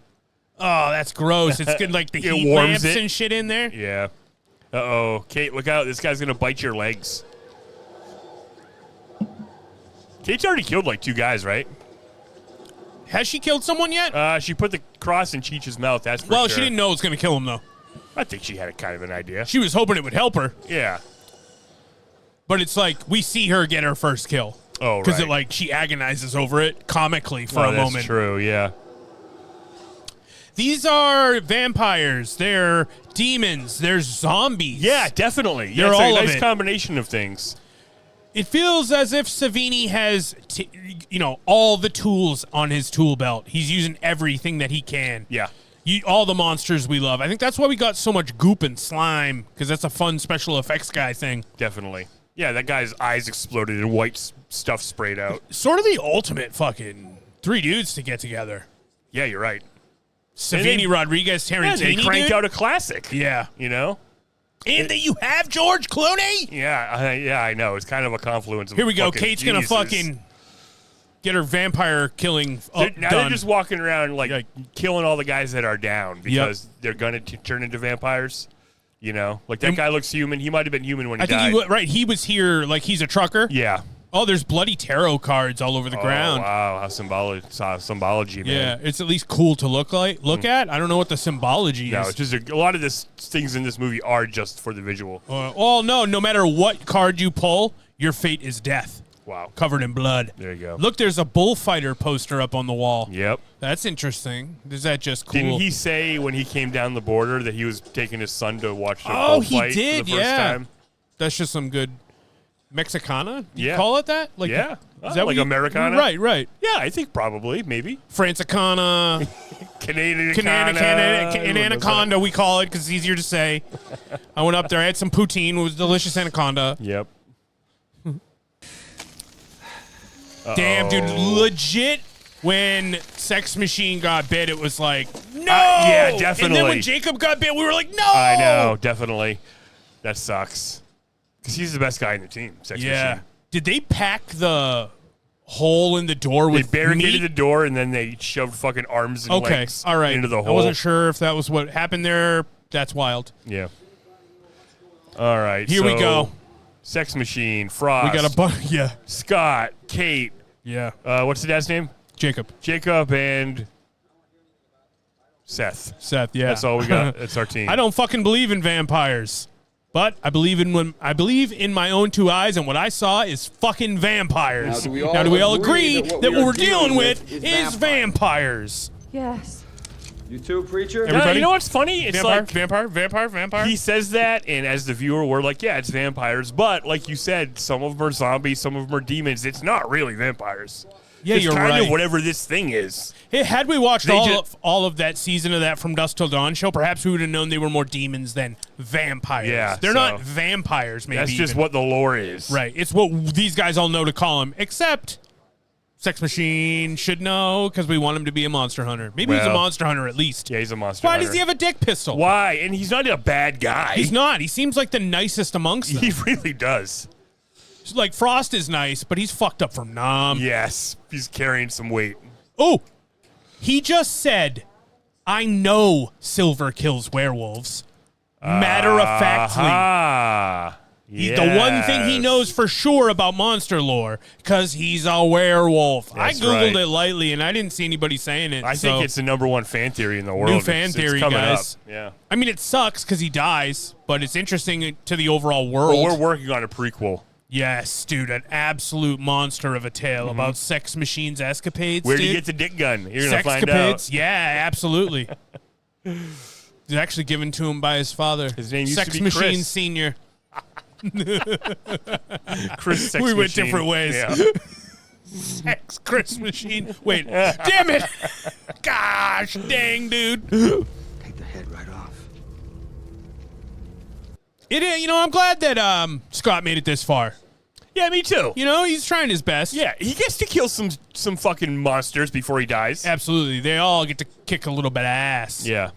Oh, that's gross. It's good, like the It heat warms lamps it. and shit in there. Yeah. Uh-oh. Kate, look out. This guy's going to bite your legs. Kate's already killed like 2 guys, right? Has she killed someone yet? She put the cross in Cheech's mouth, that's for Well, sure. she didn't know it was going to kill him, though. I think she had a kind of an idea. She was hoping it would help her. Yeah. But it's like, we see her get her first kill. Oh, right. Because she agonizes over it comically for a moment. That's true, yeah. These are vampires. They're demons. They're zombies. Yeah, definitely. They're it's all a of nice it. combination of things. It feels as if Savini has, all the tools on his tool belt. He's using everything that he can. Yeah. all the monsters we love. I think that's why we got so much goop and slime, because that's a fun special effects guy thing. Definitely. Yeah, that guy's eyes exploded and white stuff sprayed out. Sort of the ultimate fucking 3 dudes to get together. Yeah, you're right. Savini, Rodriguez, Tarantino. They cranked out a classic. Yeah. You know? And that you have George Clooney? Yeah, I know. It's kind of a confluence of Here we go. Kate's geniuses. going to fucking get her vampire killing Now they're just walking around like killing all the guys that are down because they're going to turn into vampires. You know? Like that guy looks human. He might have been human when he died. He was here like he's a trucker. Yeah. Oh, there's bloody tarot cards all over the ground. Wow, how symbology, man. Yeah, it's at least cool to look at. I don't know what the symbology is. No, it's just a lot of things in this movie are just for the visual. No matter what card you pull, your fate is death. Wow. Covered in blood. There you go. Look, there's a bullfighter poster up on the wall. Yep. That's interesting. Is that just cool? Didn't he say when he came down the border that he was taking his son to watch a bullfight he did, for the first time? That's just some good Mexicana? Yeah. Call it that? Like, yeah. Is that like Americana? Right. Yeah, I think probably, maybe. Francicana. Canadian anaconda, we call it because it's easier to say. I went up there. I had some poutine. It was delicious anaconda. Yep. Damn, dude. Legit, when Sex Machine got bit, it was like, no! Yeah, definitely. And then when Jacob got bit, we were like, no! I know, definitely. That sucks. Because he's the best guy in the team, Sex Machine. Did they pack the hole in the door with They barricaded meat? the door, and then they shoved fucking arms and legs into the hole. I wasn't sure if that was what happened there. That's wild. Yeah. All right. Here we go. Sex Machine, Frost. We got a bunch. Yeah. Scott, Kate. Yeah. What's the dad's name? Jacob. Jacob and Seth. Yeah. That's all we got. That's our team. I don't fucking believe in vampires, but I believe in my own 2 eyes, and what I saw is fucking vampires. Now, do we all agree that what we're dealing with is vampires? Yes. You too, preacher? Yeah, you know what's funny? It's vampire. He says that, and as the viewer, we're like, yeah, it's vampires. But like you said, some of them are zombies, some of them are demons. It's not really vampires. Yeah, it's you're kind right. of whatever this thing is. Hey, had we watched all of that season of that From Dusk Till Dawn show, perhaps we would have known they were more demons than vampires. Yeah, they're not vampires. Maybe that's just what the lore is. Right. It's what these guys all know to call them. Except Sex Machine should know because we want him to be a monster hunter. Maybe he's a monster hunter at least. Yeah, he's a monster hunter. Why does he have a dick pistol? Why? And he's not a bad guy. He's not. He seems like the nicest amongst them. He really does. Like Frost is nice, but he's fucked up from Nam. Yes, he's carrying some weight. Oh, he just said, "I know silver kills werewolves." Matter of factly. Yes. The one thing he knows for sure about monster lore, because he's a werewolf. That's I Googled right. it lightly, and I didn't see anybody saying it. I think it's the #1 fan theory in the world. New fan theory, it's coming guys. Up. Yeah. I mean, it sucks because he dies, but it's interesting to the overall world. Well, we're working on a prequel. Yes, dude, an absolute monster of a tale about Sex Machine's escapades. Where do dude. you get the dick gun? You're going to find Sexcapades? out. Yeah, absolutely. It's actually given to him by his father. His name used Sex to be Machine Chris. Senior. Chris Sex we went Machine. different ways. Yeah. Chris Machine. Wait, damn it! Gosh, dang, dude. Take the head right off. I'm glad that Scott made it this far. Yeah, me too. He's trying his best. Yeah, he gets to kill some fucking monsters before he dies. Absolutely. They all get to kick a little bit of ass. Yeah.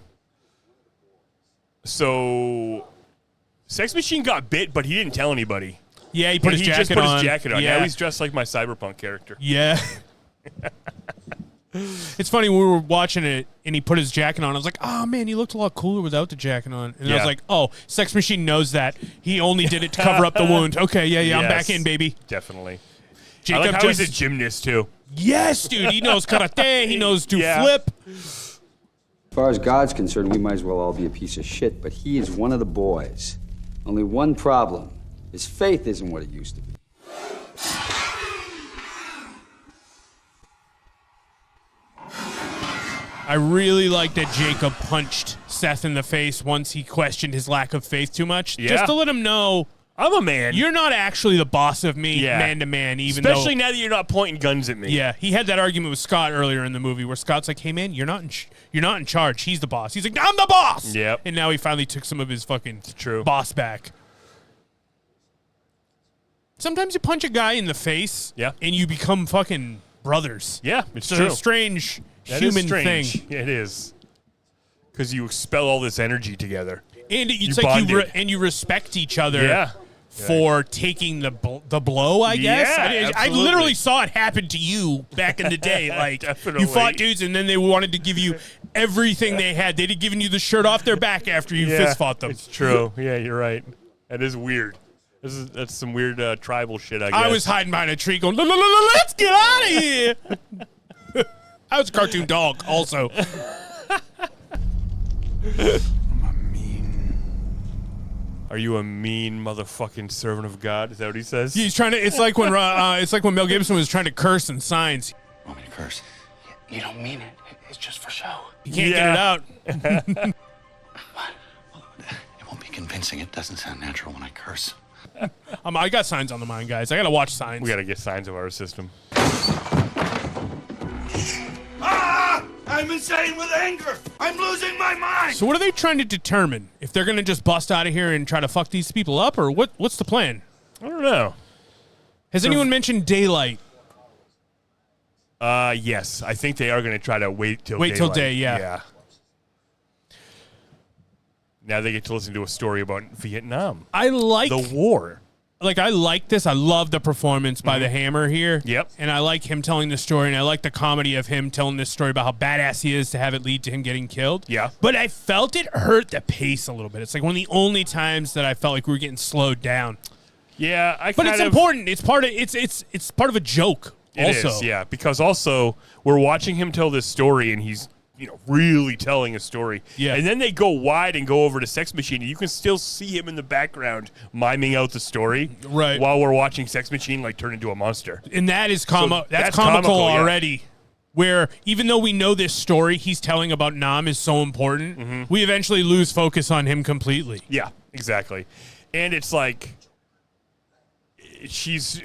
So, Sex Machine got bit, but he didn't tell anybody. Yeah, he put his jacket on. Just put his jacket on. Yeah. Now he's dressed like my cyberpunk character. Yeah. It's funny, we were watching it, and he put his jacket on. I was like, oh, man, he looked a lot cooler without the jacket on. And I was like, oh, Sex Machine knows that. He only did it to cover up the wound. Okay, yeah, I'm back in, baby. Definitely. Jacob I like how he's a gymnast, too. Yes, dude. He knows karate. He knows to flip. As far as God's concerned, we might as well all be a piece of shit, but he is one of the boys. Only one problem. His faith isn't what it used to be. I really like that Jacob punched Seth in the face once he questioned his lack of faith too much. Yeah. Just to let him know, I'm a man. You're not actually the boss of me, man to man, Especially now that you're not pointing guns at me. Yeah, he had that argument with Scott earlier in the movie where Scott's like, hey, man, you're not in charge. He's the boss. He's like, I'm the boss! Yep. And now he finally took some of his fucking boss back. Sometimes you punch a guy in the face and you become fucking brothers. Yeah, it's a strange human thing. Yeah, it is. Because you expel all this energy together. And it's like you respect each other for taking the blow, I guess. I literally saw it happen to you back in the day. Like, you fought dudes, and then they wanted to give you everything they had. They'd have given you the shirt off their back after you fist fought them. It's true. Yeah, you're right. That is weird. That's some weird tribal shit, I guess. I was hiding behind a tree going, let's get out of here. I was a cartoon dog, also. Are you a mean motherfucking servant of God? Is that what he says? He's trying to. It's like when Mel Gibson was trying to curse in Signs. Want me to curse? You don't mean it. It's just for show. You can't get it out. It won't be convincing. It doesn't sound natural when I curse. I got Signs on the mind, guys. I gotta watch Signs. We gotta get Signs of our system. I'm insane with anger. I'm losing my mind. So what are they trying to determine? If they're going to just bust out of here and try to fuck these people up, or what's the plan? I don't know. Has anyone mentioned daylight? Yes. I think they are going to try to wait till day, yeah. Now they get to listen to a story about Vietnam. I like the war. Like, I like this. I love the performance by the Hammer here. Yep. And I like him telling the story, and I like the comedy of him telling this story about how badass he is to have it lead to him getting killed. Yeah. But I felt it hurt the pace a little bit. It's like one of the only times that I felt like we were getting slowed down. Yeah, but it's important. It's part of it's part of a joke. It is, yeah. Because also we're watching him tell this story, and he's really telling a story. Yeah. And then they go wide and go over to Sex Machine, and you can still see him in the background miming out the story. Right. While we're watching Sex Machine turn into a monster. And that is that's comical already. Yeah. Where even though we know this story he's telling about Nam is so important, we eventually lose focus on him completely. Yeah, exactly. And it's like she's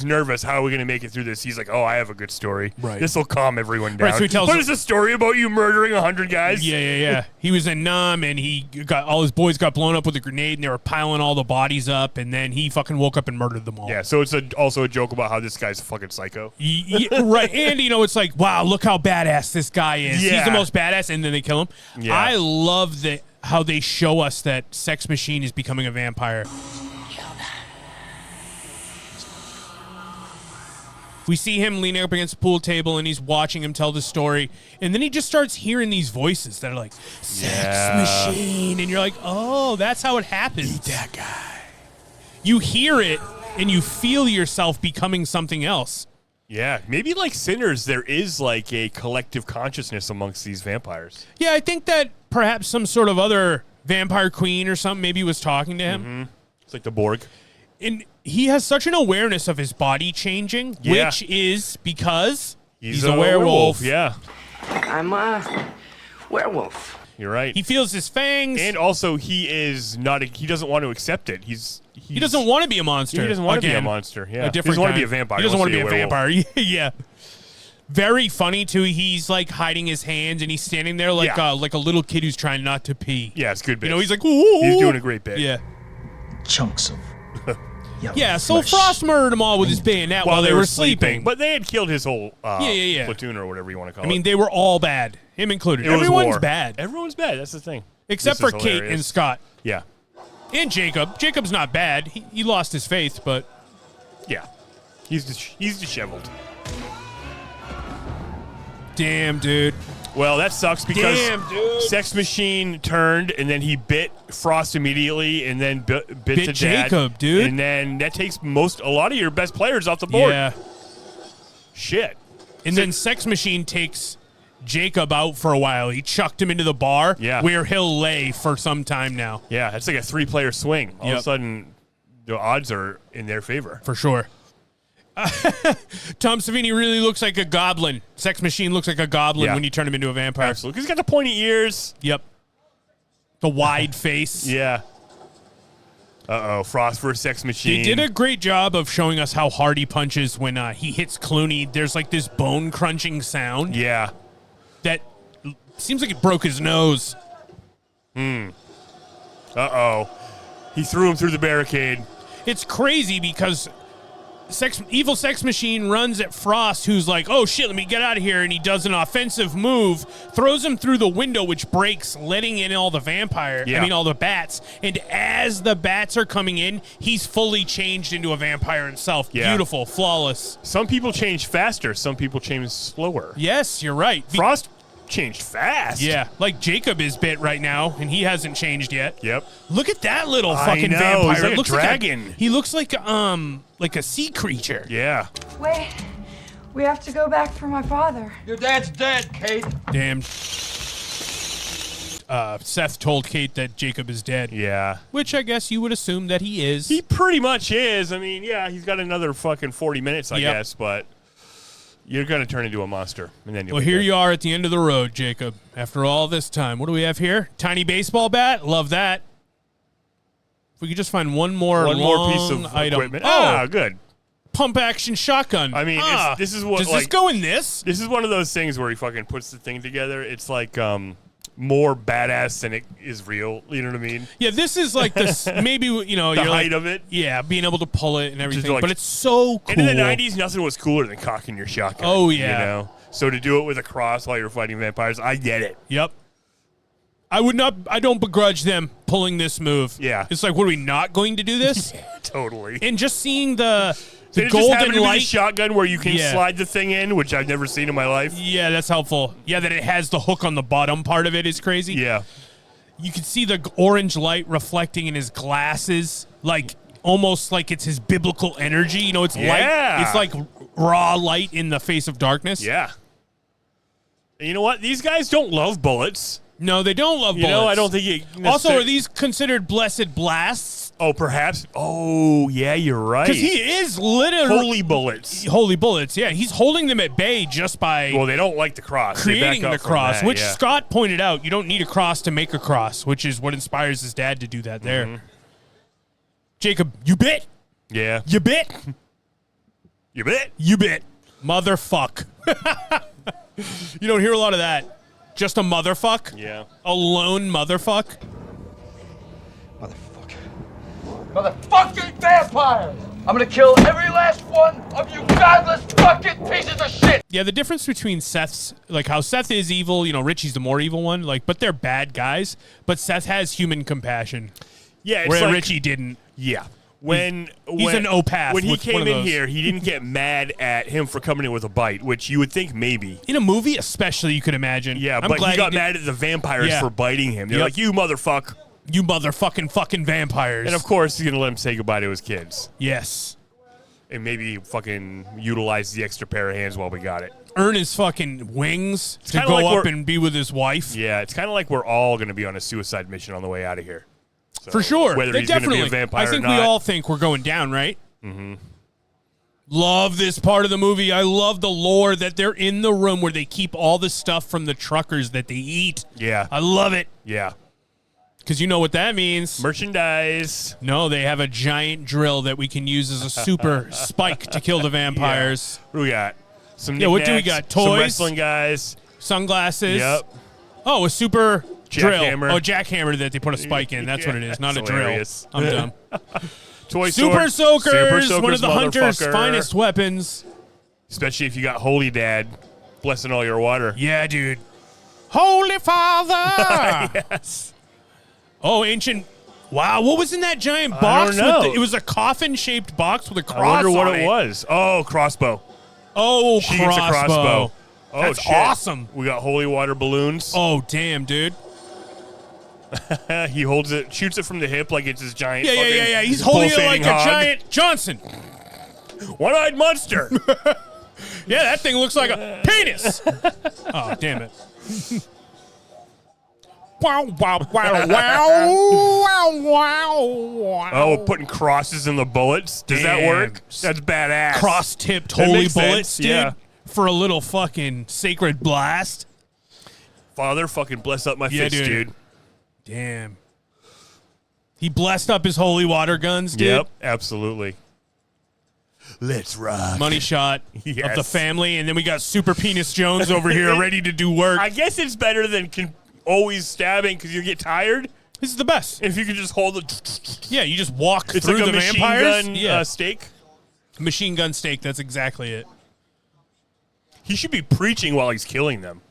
nervous. How are we going to make it through this? He's like, oh, I have a good story. Right. This will calm everyone down. Right, so he tells but it's a story about you murdering 100 guys? Yeah. He was in Nam, and he got all his boys got blown up with a grenade, and they were piling all the bodies up, and then he fucking woke up and murdered them all. Yeah, so it's also a joke about how this guy's a fucking psycho. Right, and it's like, wow, look how badass this guy is. Yeah. He's the most badass, and then they kill him. Yeah. I love how they show us that Sex Machine is becoming a vampire. We see him leaning up against the pool table, and he's watching him tell the story. And then he just starts hearing these voices that are like, Sex Machine. And you're like, oh, that's how it happens. Eat that guy. You hear it, and you feel yourself becoming something else. Yeah, maybe like Sinners, there is like a collective consciousness amongst these vampires. Yeah, I think that perhaps some sort of other vampire queen or something maybe was talking to him. Mm-hmm. It's like the Borg. And he has such an awareness of his body changing, which is because he's a werewolf. Yeah. I'm a werewolf. You're right. He feels his fangs. And also, he doesn't want to accept it. He doesn't want to be a monster. He doesn't want to be a monster. Yeah. He doesn't want to be a vampire. He doesn't want to be a vampire. Yeah. Very funny, too. He's like hiding his hands, and he's standing there like a little kid who's trying not to pee. Yeah, it's good bit. He's like, ooh. He's doing a great bit. Yeah. Chunks of so Frost murdered them all with his bayonet while they were sleeping. But they had killed his whole platoon or whatever you want to call it. I mean, they were all bad, him included. Everyone's bad. Everyone's bad. That's the thing. Except for Kate and Scott. Yeah. And Jacob. Jacob's not bad. He lost his faith, but... Yeah. He's disheveled. Damn, dude. Well, that sucks because Sex Machine turned, and then he bit Frost immediately, and then bit to Dad. Jacob, dude. And then that takes a lot of your best players off the board. Yeah. Shit. And then Sex Machine takes Jacob out for a while. He chucked him into the bar where he'll lay for some time now. Yeah, that's like a 3-player swing. All of a sudden, the odds are in their favor. For sure. Tom Savini really looks like a goblin. Sex Machine looks like a goblin when you turn him into a vampire. Absolutely. Because he's got the pointy ears. Yep. The wide face. Yeah. Uh-oh, Frost versus Sex Machine. They did a great job of showing us how hard he punches when he hits Clooney. There's like this bone-crunching sound. Yeah. That seems like it broke his nose. Uh-oh. He threw him through the barricade. It's crazy because Evil Sex Machine runs at Frost, who's like, oh shit, let me get out of here, and he does an offensive move, throws him through the window, which breaks, letting in all the all the bats, and as the bats are coming in, he's fully changed into a vampire himself. Yeah. Beautiful, flawless. Some people change faster, some people change slower. Yes, you're right. Frost changed fast. Yeah, like Jacob is bit right now, and he hasn't changed yet. Yep. Look at that little I fucking know, vampire. he's like It looks a dragon. he looks like a sea creature. Yeah. Wait, we have to go back for my father. Your dad's dead, Kate. Damn. Seth told Kate that Jacob is dead. Yeah. Which I guess you would assume that he is. He pretty much is. I mean, yeah, he's got another fucking 40 minutes, I guess, but you're going to turn into a monster. And then Well, here you are at the end of the road, Jacob. After all this time. What do we have here? Tiny baseball bat? Love that. If we could just find one more piece of item. equipment. Oh, Good. Pump action shotgun. I mean, this is what does this go in this? This is one of those things where he fucking puts the thing together. It's like more badass than it is real. You know what I mean? Yeah, this is like this. Maybe the you're height like, of it. Yeah, being able to pull it and everything. Like, but it's so cool. And in the 90s, nothing was cooler than cocking your shotgun. Oh yeah. You know. So to do it with a cross while you're fighting vampires, I get it. Yep. I don't begrudge them pulling this move. Yeah. It's like, what, are we not going to do this? Totally. And just seeing the Did it golden just happen to be light the shotgun where you can slide the thing in, which I've never seen in my life. Yeah, that's helpful. Yeah, that it has the hook on the bottom part of it is crazy. Yeah. You can see the orange light reflecting in his glasses, like almost like it's his biblical energy. You know, it's light. It's like raw light in the face of darkness. Yeah. And you know what? These guys don't love bullets. No, they don't love bullets. You know, I don't think you... Also, are these considered blessed blasts? Oh, perhaps. Oh, yeah, you're right. Because he is literally... Holy bullets. Holy bullets, yeah. He's holding them at bay just by... Well, they don't like the cross. Creating the cross, which yeah. Scott pointed out. You don't need a cross to make a cross, which is what inspires his dad to do that there. Mm-hmm. Jacob, you bit? Yeah. You bit? You bit? You bit. Motherfuck. You don't hear a lot of that. Just a motherfuck? Yeah. A lone motherfuck? Motherfucking vampires! I'm gonna kill every last one of you godless fucking pieces of shit! Yeah, the difference between Seth's, like how Seth is evil, you know, Richie's the more evil one, like, but they're bad guys, but Seth has human compassion. Yeah, it's where like, Richie didn't. Yeah. He's an opath. When he with one came of in those. here, he didn't get mad at him for coming in with a bite, which you would think maybe. In a movie, especially, you could imagine. Yeah, I'm but glad he got mad at the vampires for biting him. They're like, you motherfuck. You motherfucking vampires. And of course, he's going to let him say goodbye to his kids. Yes. And maybe fucking utilize the extra pair of hands while we got it. Earn his fucking wings to kinda go like up and be with his wife. Yeah, it's kind of like we're all going to be on a suicide mission on the way out of here. So For sure. Whether They he's going to be definitely. a vampire I think or not. we all think we're going down, right? Mm-hmm. Love this part of the movie. I love the lore that they're in the room where they keep all the stuff from the truckers that they eat. Yeah. I love it. Yeah. Because you know what that means. Merchandise. No, they have a giant drill that we can use as a super spike to kill the vampires. Yeah. What do we got? Some what do we knickknacks, got? Toys? Some wrestling guys. Sunglasses. Yep. Oh, a super Jackhammer. drill. Oh, jackhammer that they put a spike in. That's what it is, not a hilarious. drill. I'm dumb. Toy Super sword. Soakers, Super one of the hunter's motherfucker. finest weapons. Especially if you got Holy Dad blessing all your water. Yeah, dude. Holy Father! Yes. Oh, ancient. Wow, what was in that giant I box? don't know. It was a coffin-shaped box with a cross I wonder what on it was. Oh, crossbow. Oh, She gets a crossbow. Oh, That's shit. awesome. We got holy water balloons. Oh, damn, dude. He holds it, shoots it from the hip like it's his giant. Yeah. He's holding it like pulsating hog. a giant Johnson. One-eyed monster. Yeah, that thing looks like a penis. Oh, damn it. Wow, wow, wow, wow, wow, wow. Oh, putting crosses in the bullets. Does that work? That's badass. Cross-tipped That holy makes bullets, sense, dude. yeah. For a little fucking sacred blast. Father, fucking bless up my fist, dude. Damn. He blessed up his holy water guns, dude. Yep, absolutely. Let's rock. Money shot Yes. of the family, and then we got Super Penis Jones over here ready to do work. I guess it's better than always stabbing because you get tired. This is the best. If you could just hold it. Yeah, you just walk It's through like a the machine vampires. gun steak. Machine gun steak, that's exactly it. He should be preaching while he's killing them.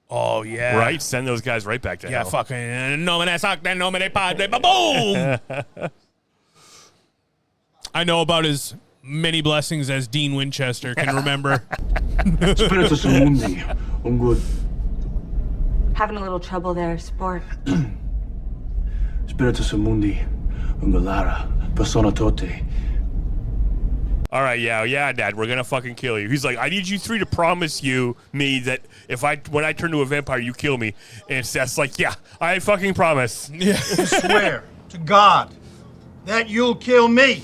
Oh, yeah. Right? Send those guys right back to hell. Yeah, fucking. Nomine sacre, nomine padre, boom! I know about his many blessings as Dean Winchester can remember. Spiritus Mundi. I'm good. Having a little trouble there, sport. Spiritus Mundi. Ungalara. Persona tote. All right, yeah, Dad, we're gonna fucking kill you. He's like, I need you three to promise me that when I turn to a vampire, you kill me. And Seth's like, yeah, I fucking promise. Yeah. I swear to God that you'll kill me.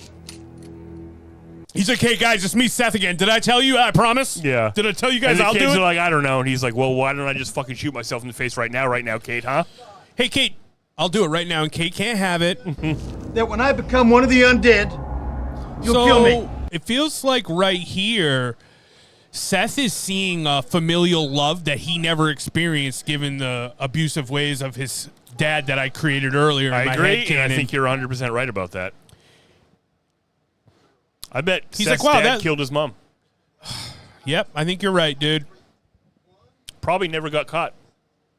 He's like, hey, guys, it's me, Seth, again. Did I tell you? I promise? Yeah. Did I tell you guys and the I'll do kids it? are like, I don't know. And he's like, well, why don't I just fucking shoot myself in the face right now, Kate, huh? Hey, Kate, I'll do it right now, and Kate can't have it. That when I become one of the undead, you'll kill me. It feels like right here, Seth is seeing a familial love that he never experienced given the abusive ways of his dad that I created earlier in my agree, head canon. and I think you're 100% right about that. I bet He's Seth's like, wow, dad killed his mom. Yep, I think you're right, dude. Probably never got caught.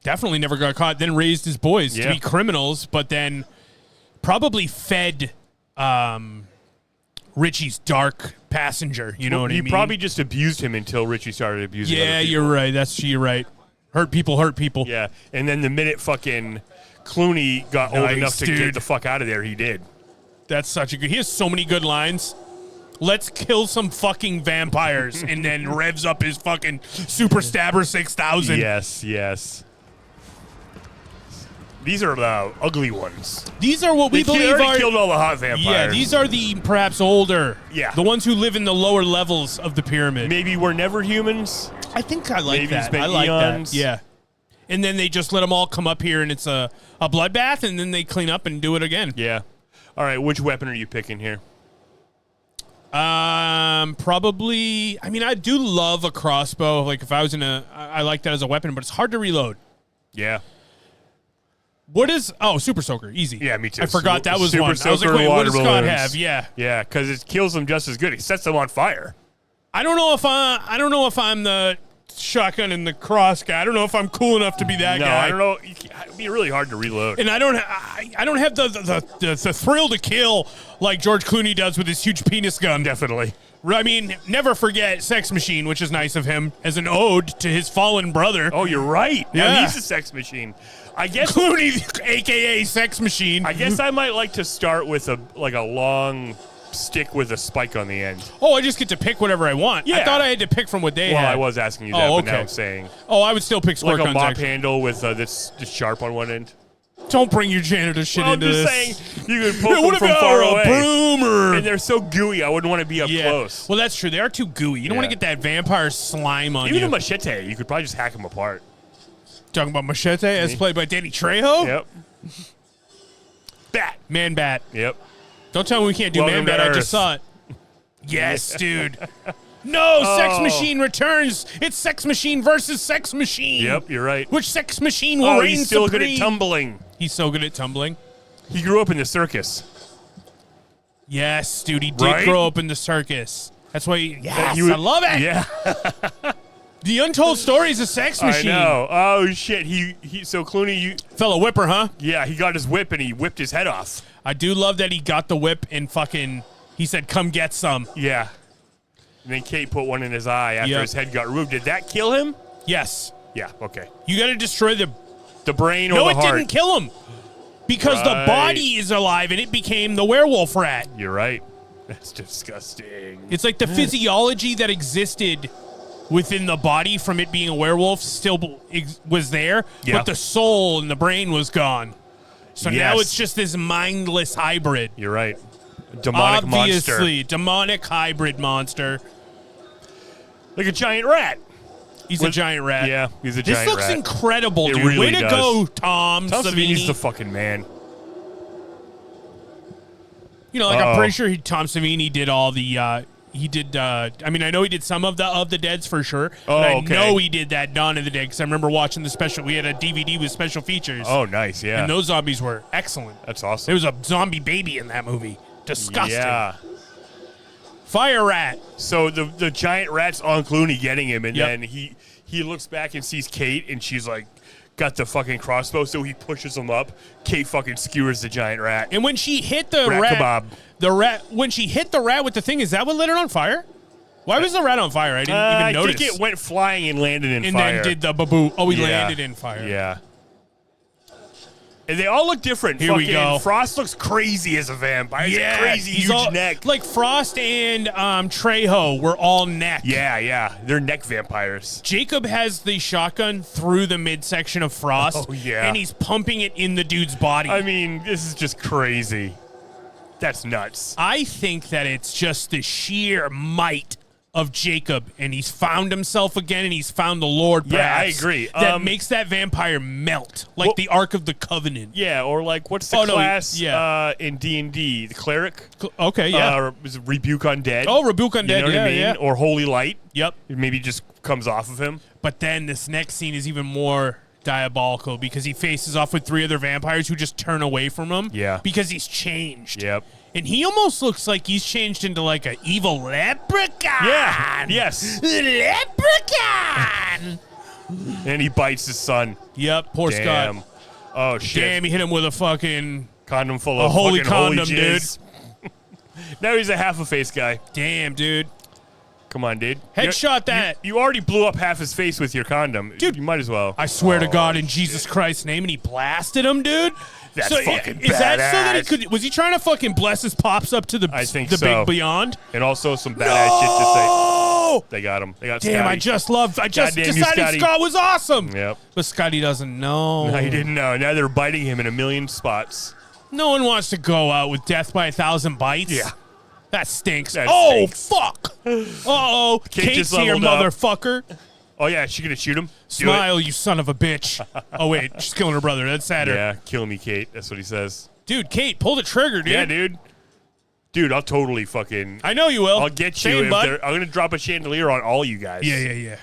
Definitely never got caught, then raised his boys to Yeah. be criminals, but then probably fed Richie's dark passenger, you know what I mean? He probably just abused him until Richie started abusing other Yeah, people. you're right. You're right. Hurt people. Yeah, and then the minute fucking Clooney got old Nice, enough to dude. get the fuck out of there, he did. That's such a good... He has so many good lines. Let's kill some fucking vampires, and then revs up his fucking Super Stabber 6000. Yes. These are the ugly ones. These are what we They believe already are... killed all the hot vampires. Yeah, these are the perhaps older. Yeah. The ones who live in the lower levels of the pyramid. Maybe we're never humans. I think I like Maybe that. it's been I like eons. that. Yeah. And then they just let them all come up here, and it's a bloodbath, and then they clean up and do it again. Yeah. All right, which weapon are you picking here? Probably. I mean, I do love a crossbow. Like if I was I like that as a weapon, but it's hard to reload. Yeah. What is? Oh, Super Soaker, easy. Yeah, me too. I forgot that was Super one. I was like, Soaker, wait, what does water Scott balloons. have? Yeah. Yeah, because it kills them just as good. He sets them on fire. I don't know if I'm the shotgun and the cross guy. I don't know if I'm cool enough to be that guy. No, I don't know. It'd be really hard to reload. And I don't have the thrill to kill like George Clooney does with his huge penis gun. Definitely. I mean, never forget Sex Machine, which is nice of him as an ode to his fallen brother. Oh, you're right. Yeah. He's a sex machine. I guess Clooney, a.k.a. Sex Machine. I guess I might like to start with a long stick with a spike on the end. Oh, I just get to pick whatever I want. Yeah. I thought I had to pick from what they Well, had. I was asking you that, Oh, but now okay. I'm saying. Oh, I would still pick squirt Like a guns. mop actually. handle with this sharp on one end. Don't bring your janitor shit Well, into I'm just this. saying you could poke What them from about far a away. broom or- And they're so gooey, I wouldn't want to be up close. Well, that's true. They are too gooey. You don't want to get that vampire slime on Even you. a machete, you could probably just hack them apart. Talking about Machete as played by Danny Trejo? Yep. Bat. Man Bat. Yep. Don't tell me we can't do Welcome Man Bat. to I Earth. just saw it. Yes, dude. No, Sex Oh. Machine returns. It's Sex Machine versus Sex Machine. Yep, you're right. Which Sex Machine will reign he's still supreme? good at tumbling. He's so good at tumbling. He grew up in the circus. Yes, dude. He did Right? grow up in the circus. That's why. Yes, You- I love it. Yeah. The untold stories of Sex Machine. I know. Oh shit. So Clooney, Fellow whipper, huh? Yeah, he got his whip and he whipped his head off. I do love that he got the whip and fucking. He said, "Come get some." Yeah. And then Kate put one in his eye after Yep. his head got removed. Did that kill him? Yes. Yeah. Okay. You got to destroy the brain or No, the it heart. didn't kill him because the Right. body is alive and it became the werewolf rat. You're right. That's disgusting. It's like the physiology that existed within the body from it being a werewolf still was there, Yeah. but the soul and the brain was gone. So now Yes. it's just this mindless hybrid. You're right. Demonic Obviously, monster. demonic hybrid monster. Like a giant rat. He's a giant rat. Yeah, he's a This giant rat. looks incredible, It dude. really Way to does. go, Tom Tom Savini. Savini's the fucking man. You know, like I'm pretty sure Tom Savini did all the. He did. I mean, I know he did some of the Deads for sure. But I know he did that Dawn of the Dead because I remember watching the special. We had a DVD with special features. Oh, nice, yeah. And those zombies were excellent. That's awesome. There was a zombie baby in that movie. Disgusting. Yeah. Fire rat. So the giant rat's on Clooney getting him, and then he looks back and sees Kate, and she's like, got the fucking crossbow, so he pushes him up. Kate fucking skewers the giant rat. And when she hit the rat, when she hit the rat with the thing, is that what lit it on fire? Why was the rat on fire? I didn't even notice. I think it went flying and landed in fire. And then did the baboo. Oh, he landed in fire. Yeah. And they all look different. Here we go. Frost looks crazy as a vampire. He's a crazy huge neck. Like Frost and Trejo were all neck. Yeah. They're neck vampires. Jacob has the shotgun through the midsection of Frost. Oh, yeah. And he's pumping it in the dude's body. I mean, this is just crazy. That's nuts. I think that it's just the sheer might of Jacob, and he's found himself again, and he's found the Lord, perhaps. I agree. That makes that vampire melt, like the Ark of the Covenant. Yeah, or like, what's the class in D&D? The Cleric? Okay, yeah. Or was it Rebuke Undead? Oh, Rebuke Undead, you know what I mean? Yeah. Or Holy Light. Yep. It maybe just comes off of him. But then this next scene is even more diabolical because he faces off with 3 other vampires who just turn away from him. Yeah. Because he's changed. Yep. And he almost looks like he's changed into like an evil leprechaun. Yeah. Yes. Leprechaun. And he bites his son. Yep. Poor Scott. Oh shit. Damn. He hit him with a fucking condom full of a holy fucking condom, holy jizz. dude. Now he's a half a face guy. Damn, dude. Come on, dude. Headshot that. You already blew up half his face with your condom. Dude, you might as well. I swear to God in Jesus Christ's name, and he blasted him, dude. That's fucking Is that so that he badass. could? Was he trying to fucking bless his pops up to the big beyond? And also some badass shit to say. They got him. They got Damn, Scotty. I just decided Scott was awesome. Yep. But Scotty doesn't know. No, he didn't know. Now they're biting him in a million spots. No one wants to go out with death by 1,000 bites. Yeah. That stinks. That stinks. Fuck. Uh-oh. Kate Kate's here, motherfucker. Oh, yeah. Is she going to shoot him? Smile, you son of a bitch. Oh, wait. She's killing her brother. That's sadder. Yeah. Kill me, Kate. That's what he says. Dude, Kate, pull the trigger, dude. Yeah, dude. Dude, I'll totally fucking... I know you will. I'll get you. I'm going to drop a chandelier on all you guys. Yeah.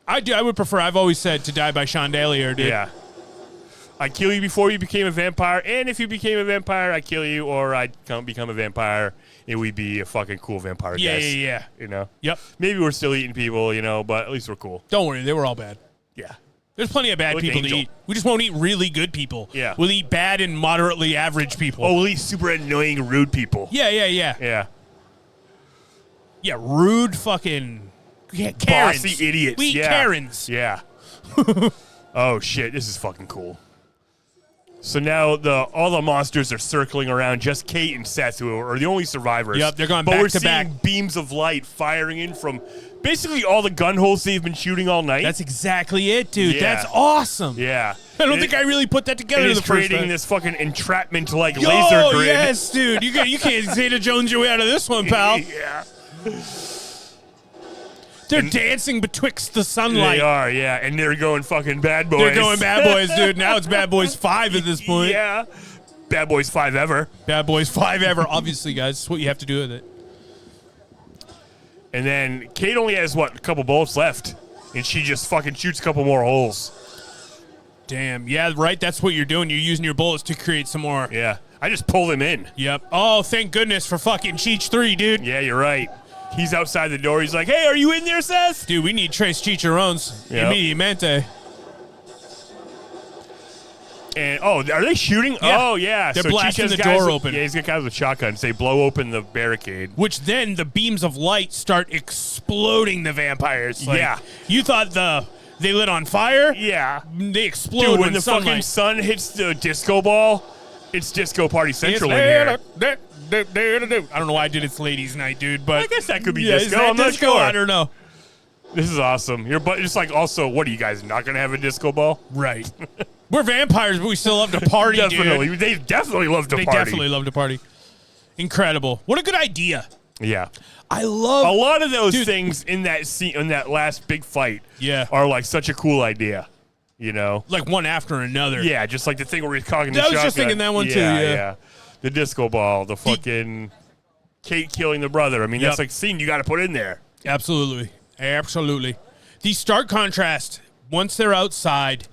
I would prefer, I've always said, to die by chandelier, dude. Yeah. I'd kill you before you became a vampire, and if you became a vampire, I'd kill you, or I'd become a vampire. It would be a fucking cool vampire. Yeah. You know? Yep. Maybe we're still eating people, you know, but at least we're cool. Don't worry, they were all bad. Yeah. There's plenty of bad people to eat. We just won't eat really good people. Yeah. We'll eat bad and moderately average people. Oh, we'll eat super annoying, rude people. Yeah. Yeah. Yeah, rude fucking Karens. Bossy idiots. We eat Karens. Yeah. Oh, shit. This is fucking cool. So now all the monsters are circling around just Kate and Seth, who are the only survivors. Yep, they're going but back we're to back. seeing beams of light firing in from basically all the gun holes they've been shooting all night. That's exactly it, dude. Yeah. That's awesome. Yeah. I don't think I really put that together. It's the first creating time. this fucking entrapment-like laser grid. Yes, dude. You can't Zeta Jones your way out of this one, pal. Yeah. They're dancing betwixt the sunlight. They are, yeah. And they're going fucking Bad Boys. They're going Bad Boys, dude. Now it's Bad Boys 5 at this point. Yeah. Bad Boys 5 ever. Bad Boys 5 ever. Obviously, guys. That's what you have to do with it. And then Kate only has, a couple bullets left. And she just fucking shoots a couple more holes. Damn. Yeah, right. That's what you're doing. You're using your bullets to create some more. Yeah. I just pull them in. Yep. Oh, thank goodness for fucking Cheech 3, dude. Yeah, you're right. He's outside the door. He's like, hey, are you in there, Seth? Dude, we need Tres Chicharrones. Yep. Immediatamente. And, are they shooting? Yeah. Oh, yeah. They're so blasting Cheech has the guys door with, open. Yeah, he's got guys with shotguns. They blow open the barricade. Which then the beams of light start exploding the vampires. Like, yeah. You thought they lit on fire? Yeah. They explode Dude, when with the sunlight. fucking sun hits the disco ball, it's Disco Party Central in here. I don't know why I did It's Ladies Night, dude, but I guess that could be yeah, disco. Is that I'm not disco? sure. I don't know. This is awesome. Just like also, what are you guys not going to have a disco ball? Right. We're vampires, but we still love to party, Definitely. dude. They definitely love to party. They definitely love to party. Incredible. What a good idea. Yeah. I love a lot of those things in that scene, in that last big fight. Yeah. Are like such a cool idea. You know, like one after another. Yeah, just like the thing where he's cocking the shotgun. shotgun. I was just thinking that one too. Yeah. The disco ball, the fucking Kate killing the brother. I mean, that's like a scene you got to put in there. Absolutely. The stark contrast, once they're outside,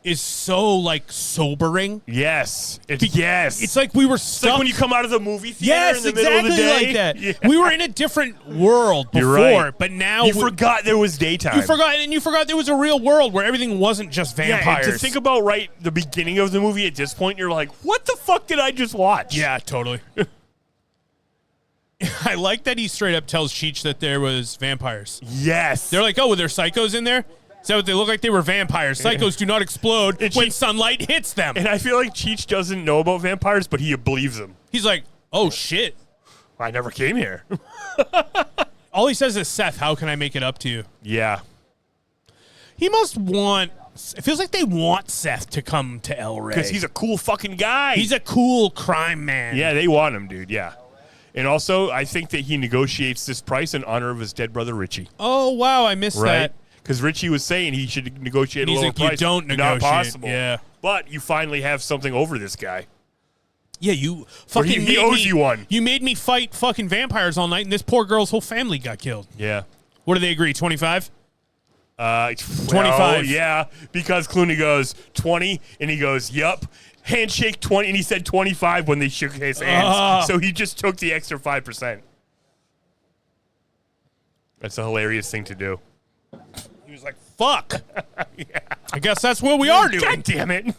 is so, like, sobering. Yes. It's like we were stuck. It's like when you come out of the movie theater in the middle of the day. Like that. Yeah. We were in a different world before, right. but now... You forgot there was daytime. You forgot there was a real world where everything wasn't just vampires. Yeah, to think about the beginning of the movie at this point, you're like, what the fuck did I just watch? Yeah, totally. I like that he straight up tells Cheech that there was vampires. Yes. They're like, oh, were there psychos in there? Is that what they look like? They were vampires. Psychos do not explode when sunlight hits them. And I feel like Cheech doesn't know about vampires, but he believes them. He's like, oh, shit. I never came here. All he says is, Seth, how can I make it up to you? Yeah. He must want... It feels like they want Seth to come to El Rey. Because he's a cool fucking guy. He's a cool crime man. Yeah, they want him, dude. Yeah. And also, I think that he negotiates this price in honor of his dead brother, Richie. Oh, wow. I missed that. Because Richie was saying he should negotiate a lower price. You don't negotiate. Not possible. Yeah. But you finally have something over this guy. Yeah, you fucking he owes you one. You made me fight fucking vampires all night, and this poor girl's whole family got killed. Yeah. What do they agree, 25? 25. Yeah, because Clooney goes 20, and he goes, yup. Handshake 20, and he said 25 when they shook his hands. So he just took the extra 5%. That's a hilarious thing to do. He was like, fuck. Yeah. I guess that's what we are doing. God damn it.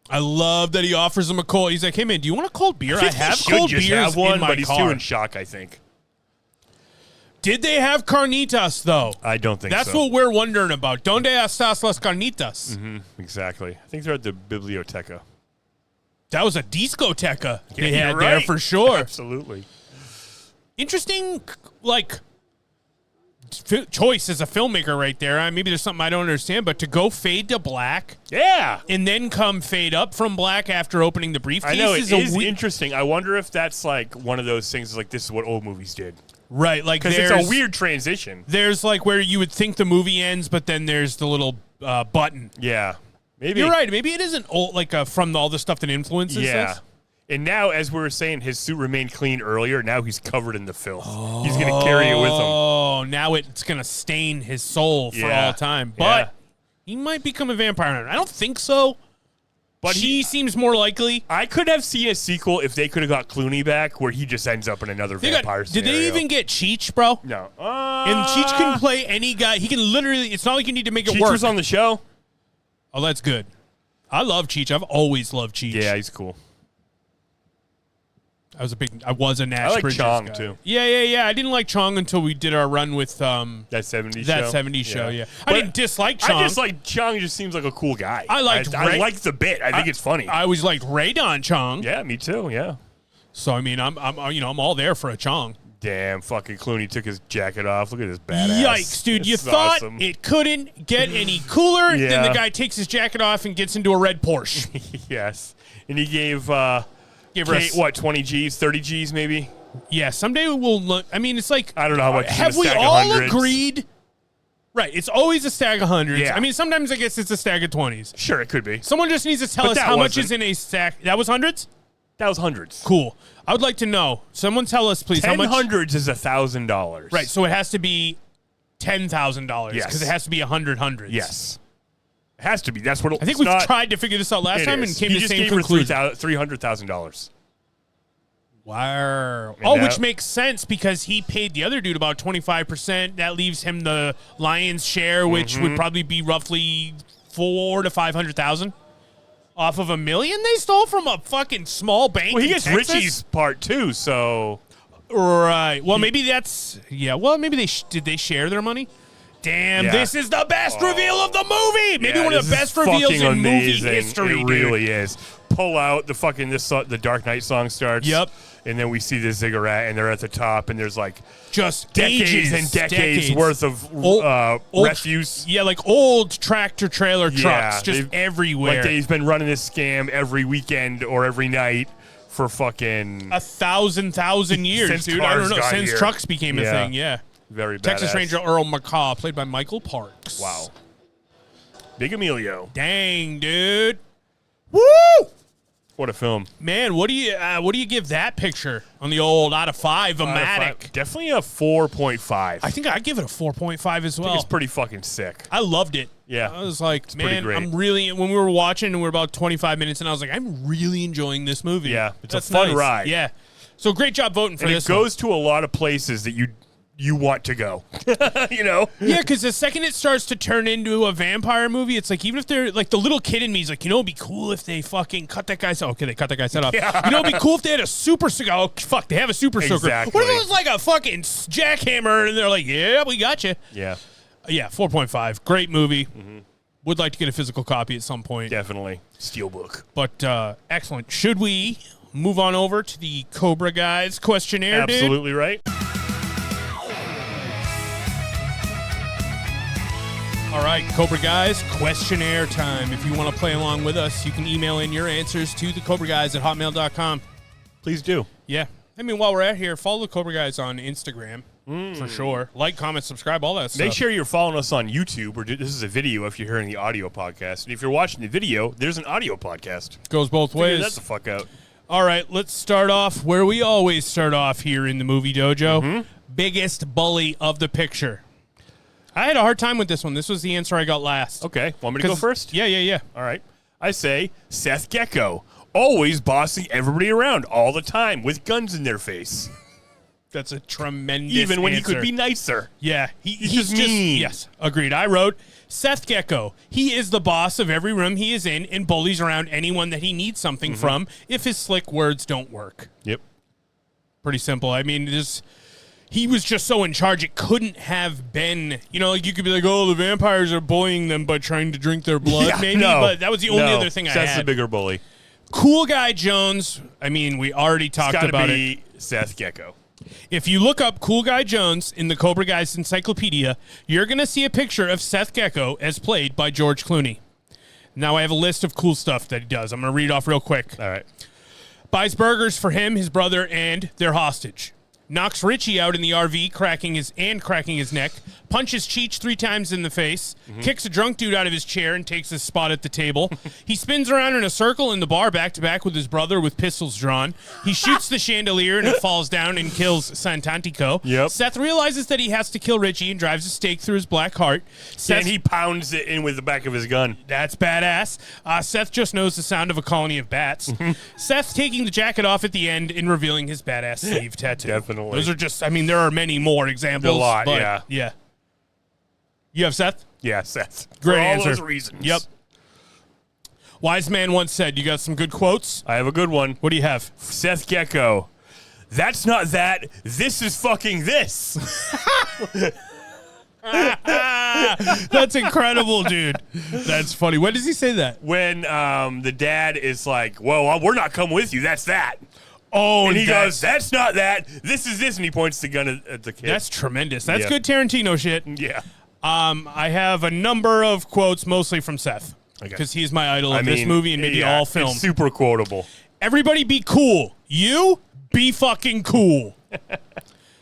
I love that he offers him a cold. He's like, hey, man, do you want a cold beer? I have cold beers have one, in my but he's car. too in shock, I think. Did they have carnitas, though? I don't think so. That's what we're wondering about. ¿Dónde estás las carnitas? Mm-hmm, exactly. I think they're at the biblioteca. That was a discoteca they Yeah, had you're there right. for sure. Absolutely. Interesting, like, choice as a filmmaker right there. Maybe there's something I don't understand, but to go fade to black, and then come fade up from black after opening the briefcase. I know, it is interesting. I wonder if that's like one of those things. Like this is what old movies did, right? Like because it's a weird transition. There's like where you would think the movie ends, but then there's the little button. Yeah, maybe you're right. Maybe it isn't old, like from all the stuff that influences this. And now, as we were saying, his suit remained clean earlier. Now he's covered in the filth. He's going to carry it with him. Oh, now it's going to stain his soul for all time. But he might become a vampire. I don't think so. But he seems more likely. I could have seen a sequel if they could have got Clooney back, where he just ends up in another vampire scenario. Did they even get Cheech, bro? No. And Cheech can play any guy. He can literally. It's not like you need to make it work. Cheech was on the show. Oh, that's good. I love Cheech. I've always loved Cheech. Yeah, he's cool. I was a Nash I like Bridges Chong, guy. too. Yeah. I didn't like Chong until we did our run with that 70s show. That 70s show, yeah. I didn't dislike Chong. I just like Chong. Just seems like a cool guy. I liked the bit. I think it's funny. I always liked Radon Chong. Yeah, me too. Yeah. So I mean, I'm all there for a Chong. Damn, fucking Clooney took his jacket off. Look at this badass. Yikes, dude. You thought it couldn't get any cooler. Yeah. Then the guy takes his jacket off and gets into a red Porsche. Yes. And he gave Give her Kate, 20 G's, 30 G's maybe? Yeah, someday we'll look. I mean, it's like, I don't know how much. Have we all agreed? Right, it's always a stag of hundreds. Yeah. I mean, sometimes I guess it's a stag of 20s. Sure, it could be. Someone just needs to tell us how much is in a stack. That was hundreds? That was hundreds. Cool. I would like to know. Someone tell us, please, 10 how much. hundreds is $1,000. Right, so it has to be $10,000. Yes. Because it has to be 100 hundreds. Yes. It has to be. That's what I think we tried to figure this out last time and came to the same conclusion. $300,000. Wow. Which makes sense because he paid the other dude about 25%. That leaves him the lion's share, which would probably be roughly $400,000 to $500,000 off of $1 million they stole from a fucking small bank. Well, he in gets Texas? Richie's part too, so right. Well, maybe that's Well, maybe did they share their money? Damn, this is the best reveal of the movie. Maybe one of the best reveals in movie history. It really is. Pull out the fucking the Dark Knight song starts. Yep. And then we see the ziggurat, and they're at the top, and there's like just decades and decades worth of old refuse. Yeah, like old tractor trailer trucks just everywhere. Like he's been running this scam every weekend or every night for fucking 1,000 years, since dude. I don't know. cars got Since here. trucks became a thing, yeah. Very badass. Texas Ranger Earl McCaw, played by Michael Parks. Wow. Big Emilio. Dang, dude. Woo! What a film. Man, what do you give that picture on the old out of 5-o-matic? Definitely a 4.5. I think I'd give it a 4.5 as well. It's pretty fucking sick. I loved it. Yeah. I was like, it's man, I'm really, when we were watching and we were about 25 minutes and I was like, I'm really enjoying this movie. Yeah. It's That's a fun nice. ride. Yeah. So great job voting for and this it goes to a lot of places that you want to go. You know? Yeah, because the second it starts to turn into a vampire movie, it's like, even if they're like, the little kid in me is like, it'd be cool if they fucking cut that guy's head. Okay, they cut that guy's head off. Yeah. It'd be cool if they had a super soaker. Oh, fuck, they have a super soaker. Exactly. What if it was like a fucking jackhammer and they're like, yeah, we got you. Yeah. Yeah, 4.5. Great movie. Mm-hmm. Would like to get a physical copy at some point. Definitely. Steelbook. But excellent. Should we move on over to the Cobra Guys questionnaire, Absolutely right. All right, Cobra Guys, questionnaire time. If you want to play along with us, you can email in your answers to thecobraguys@hotmail.com. Please do. Yeah. I mean, while we're out here, follow the Cobra Guys on Instagram, for sure. Like, comment, subscribe, all that stuff. Make sure you're following us on YouTube, or this is a video if you're hearing the audio podcast. And if you're watching the video, there's an audio podcast. Goes both ways. Figure that the fuck out. All right, let's start off where we always start off here in the Movie Dojo. Mm-hmm. Biggest bully of the picture. I had a hard time with this one. This was the answer I got last. Okay. Want me to go first? Yeah. All right. I say Seth Gecko. Always bossing everybody around all the time with guns in their face. That's a tremendous Even when answer. he could be nicer. Yeah. He's just mean. Yes, agreed. I wrote, Seth Gecko. He is the boss of every room he is in and bullies around anyone that he needs something from if his slick words don't work. Yep. Pretty simple. I mean, he was just so in charge, it couldn't have been, like you could be like, oh, the vampires are bullying them by trying to drink their blood, maybe, but that was the only other thing I had. Seth's the bigger bully. Cool Guy Jones, I mean, we already talked about it. It's gotta be Seth Gecko. If you look up Cool Guy Jones in the Cobra Guys Encyclopedia, you're going to see a picture of Seth Gecko as played by George Clooney. Now I have a list of cool stuff that he does. I'm going to read off real quick. All right. Buys burgers for him, his brother, and their hostage. Knocks Richie out in the RV, cracking his neck. Punches Cheech 3 times in the face. Kicks a drunk dude out of his chair and takes his spot at the table. He spins around in a circle in the bar back to back with his brother with pistols drawn. He shoots the chandelier and it falls down and kills Santantico. Yep. Seth realizes that he has to kill Richie and drives a stake through his black heart. And he pounds it in with the back of his gun. That's badass. Seth just knows the sound of a colony of bats. Seth taking the jacket off at the end and revealing his badass sleeve tattoo. Definitely. Those are just, there are many more examples. A lot, but yeah. You have Seth? Yeah, Seth. Great For all answer. those reasons. Yep. Wise man once said, you got some good quotes? I have a good one. What do you have? Seth Gecko. That's not that. This is fucking this. That's incredible, dude. That's funny. When does he say that? When the dad is like, well, we're not coming with you. That's that. Oh, and he goes, that's not that. This is this. And he points the gun at the kid. That's tremendous. That's good Tarantino shit. Yeah. I have a number of quotes, mostly from Seth. Because he's my idol of this movie and maybe all film. It's super quotable. Everybody be cool. You be fucking cool. This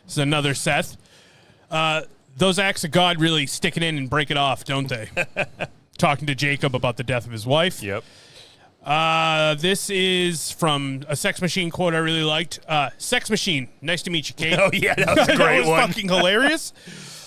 is another Seth. Those acts of God really stick it in and break it off, don't they? Talking to Jacob about the death of his wife. Yep. This is from a Sex Machine quote I really liked. Sex Machine, nice to meet you, Kate. Oh, yeah, that was a great that was one. fucking hilarious.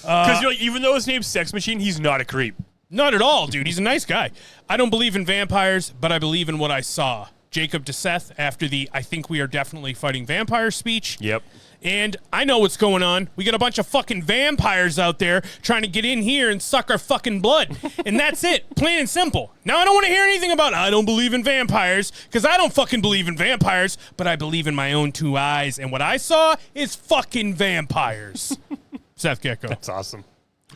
Because even though his name's Sex Machine, he's not a creep. Not at all, dude. He's a nice guy. I don't believe in vampires, but I believe in what I saw. Jacob to Seth after the I think we are definitely fighting vampires speech. Yep. And I know what's going on. We got a bunch of fucking vampires out there trying to get in here and suck our fucking blood. And that's it. Plain and simple. Now, I don't want to hear anything about I don't believe in vampires, because I don't fucking believe in vampires, but I believe in my own 2 eyes. And what I saw is fucking vampires. Seth Gecko. That's awesome.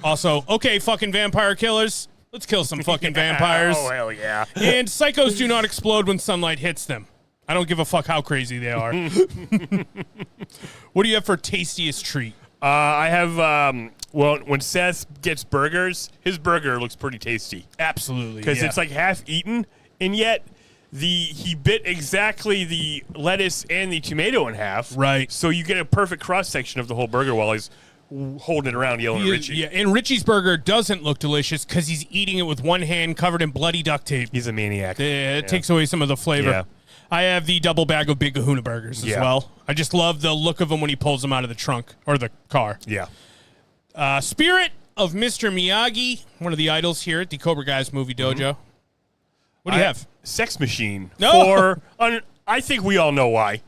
Also, okay, fucking vampire killers. Let's kill some fucking vampires. Oh, hell yeah. And psychos do not explode when sunlight hits them. I don't give a fuck how crazy they are. What do you have for tastiest treat? I have, when Seth gets burgers, his burger looks pretty tasty. Absolutely. Because it's like half eaten, and yet he bit exactly the lettuce and the tomato in half. Right. So you get a perfect cross section of the whole burger while he's holding it around yelling at Richie. Yeah, and Richie's burger doesn't look delicious because he's eating it with one hand covered in bloody duct tape. He's a maniac. It takes away some of the flavor. Yeah. I have the double bag of Big Kahuna burgers as well. I just love the look of them when he pulls them out of the trunk or the car. Yeah. Spirit of Mr. Miyagi, one of the idols here at the Cobra Guys Movie Dojo. What do you have? Sex Machine. No. I think we all know why.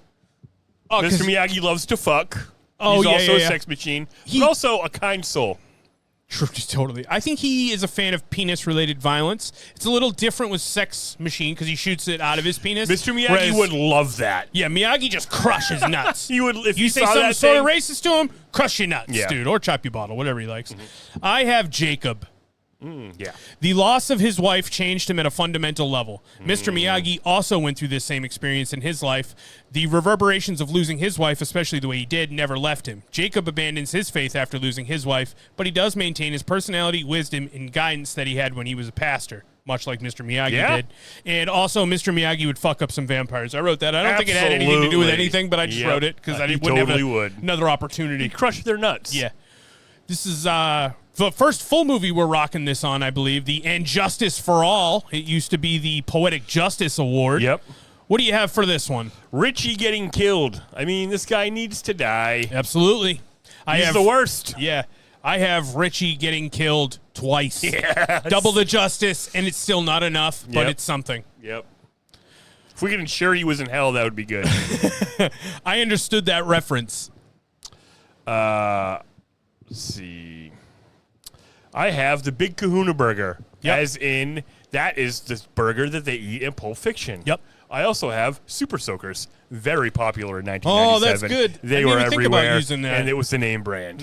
Oh, Mr. Miyagi loves to fuck. Oh, He's yeah, also yeah, a yeah. sex machine, but also a kind soul. True, totally. I think he is a fan of penis-related violence. It's a little different with Sex Machine because he shoots it out of his penis. Mr. Miyagi would love that. Yeah, Miyagi just crushes nuts. He would. If you say saw something that sort of thing- racist to him, crush your nuts, Yeah. dude, or chop your bottle, whatever he likes. I have Jacob. Yeah. The loss of his wife changed him at a fundamental level. Mr. Miyagi also went through this same experience in his life. The reverberations of losing his wife, especially the way he did, never left him. Jacob abandons his faith after losing his wife, but he does maintain his personality, wisdom, and guidance that he had when he was a pastor, much like Mr. Miyagi did. And also, Mr. Miyagi would fuck up some vampires. I wrote that. I don't think it had anything to do with Absolutely. anything, but I just wrote it because I He wouldn't have totally would. another opportunity. He'd crush their nuts. Yeah. This is the first full movie we're rocking this on, I believe. The And Justice for All. It used to be the Poetic Justice Award. Yep. What do you have for this one? Richie getting killed. I mean, this guy needs to die. Absolutely. He's the worst. Yeah. I have Richie getting killed twice. Yes. Double the justice, and it's still not enough, but it's something. Yep. If we could ensure he was in hell, that would be good. I understood that reference. Let's see. I have the Big Kahuna Burger, as in that is the burger that they eat in Pulp Fiction. Yep. I also have Super Soakers, very popular in 1997. Oh, that's good. They I didn't were even think about everywhere, using that. and it was the name brand.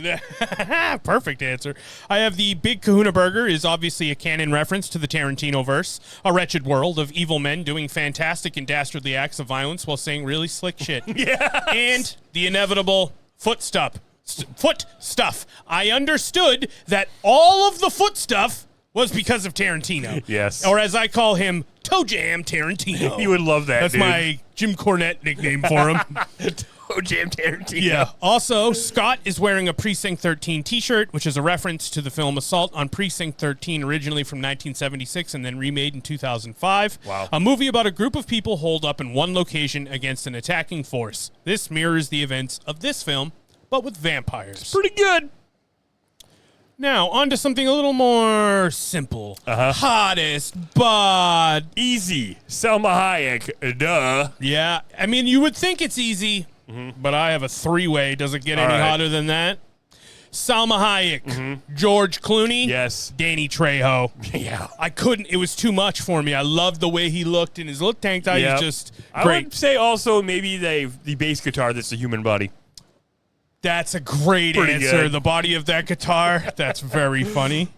Perfect answer. I have the Big Kahuna Burger is obviously a canon reference to the Tarantino verse, a wretched world of evil men doing fantastic and dastardly acts of violence while saying really slick shit. And the inevitable foot stuff. I understood that all of the foot stuff was because of Tarantino. Yes. Or as I call him, Toe Jam Tarantino. You would love that, That's dude. my Jim Cornette nickname for him. Toe Jam Tarantino. Yeah. Also, Scott is wearing a Precinct 13 t-shirt, which is a reference to the film Assault on Precinct 13, originally from 1976 and then remade in 2005. Wow. A movie about a group of people holed up in one location against an attacking force. This mirrors the events of this film, but with vampires. It's pretty good. Now, on to something a little more simple. Hottest, but... Easy. Selma Hayek. Duh. Yeah. I mean, you would think it's easy, but I have a three-way. Does it get any hotter than that? Salma Hayek, George Clooney, yes, Danny Trejo. Yeah. I couldn't. It was too much for me. I loved the way he looked in his little tank top. Yep. He's just I great. would say also maybe the bass guitar that's the human body. That's a great Pretty answer. good. The body of that guitar. That's very funny.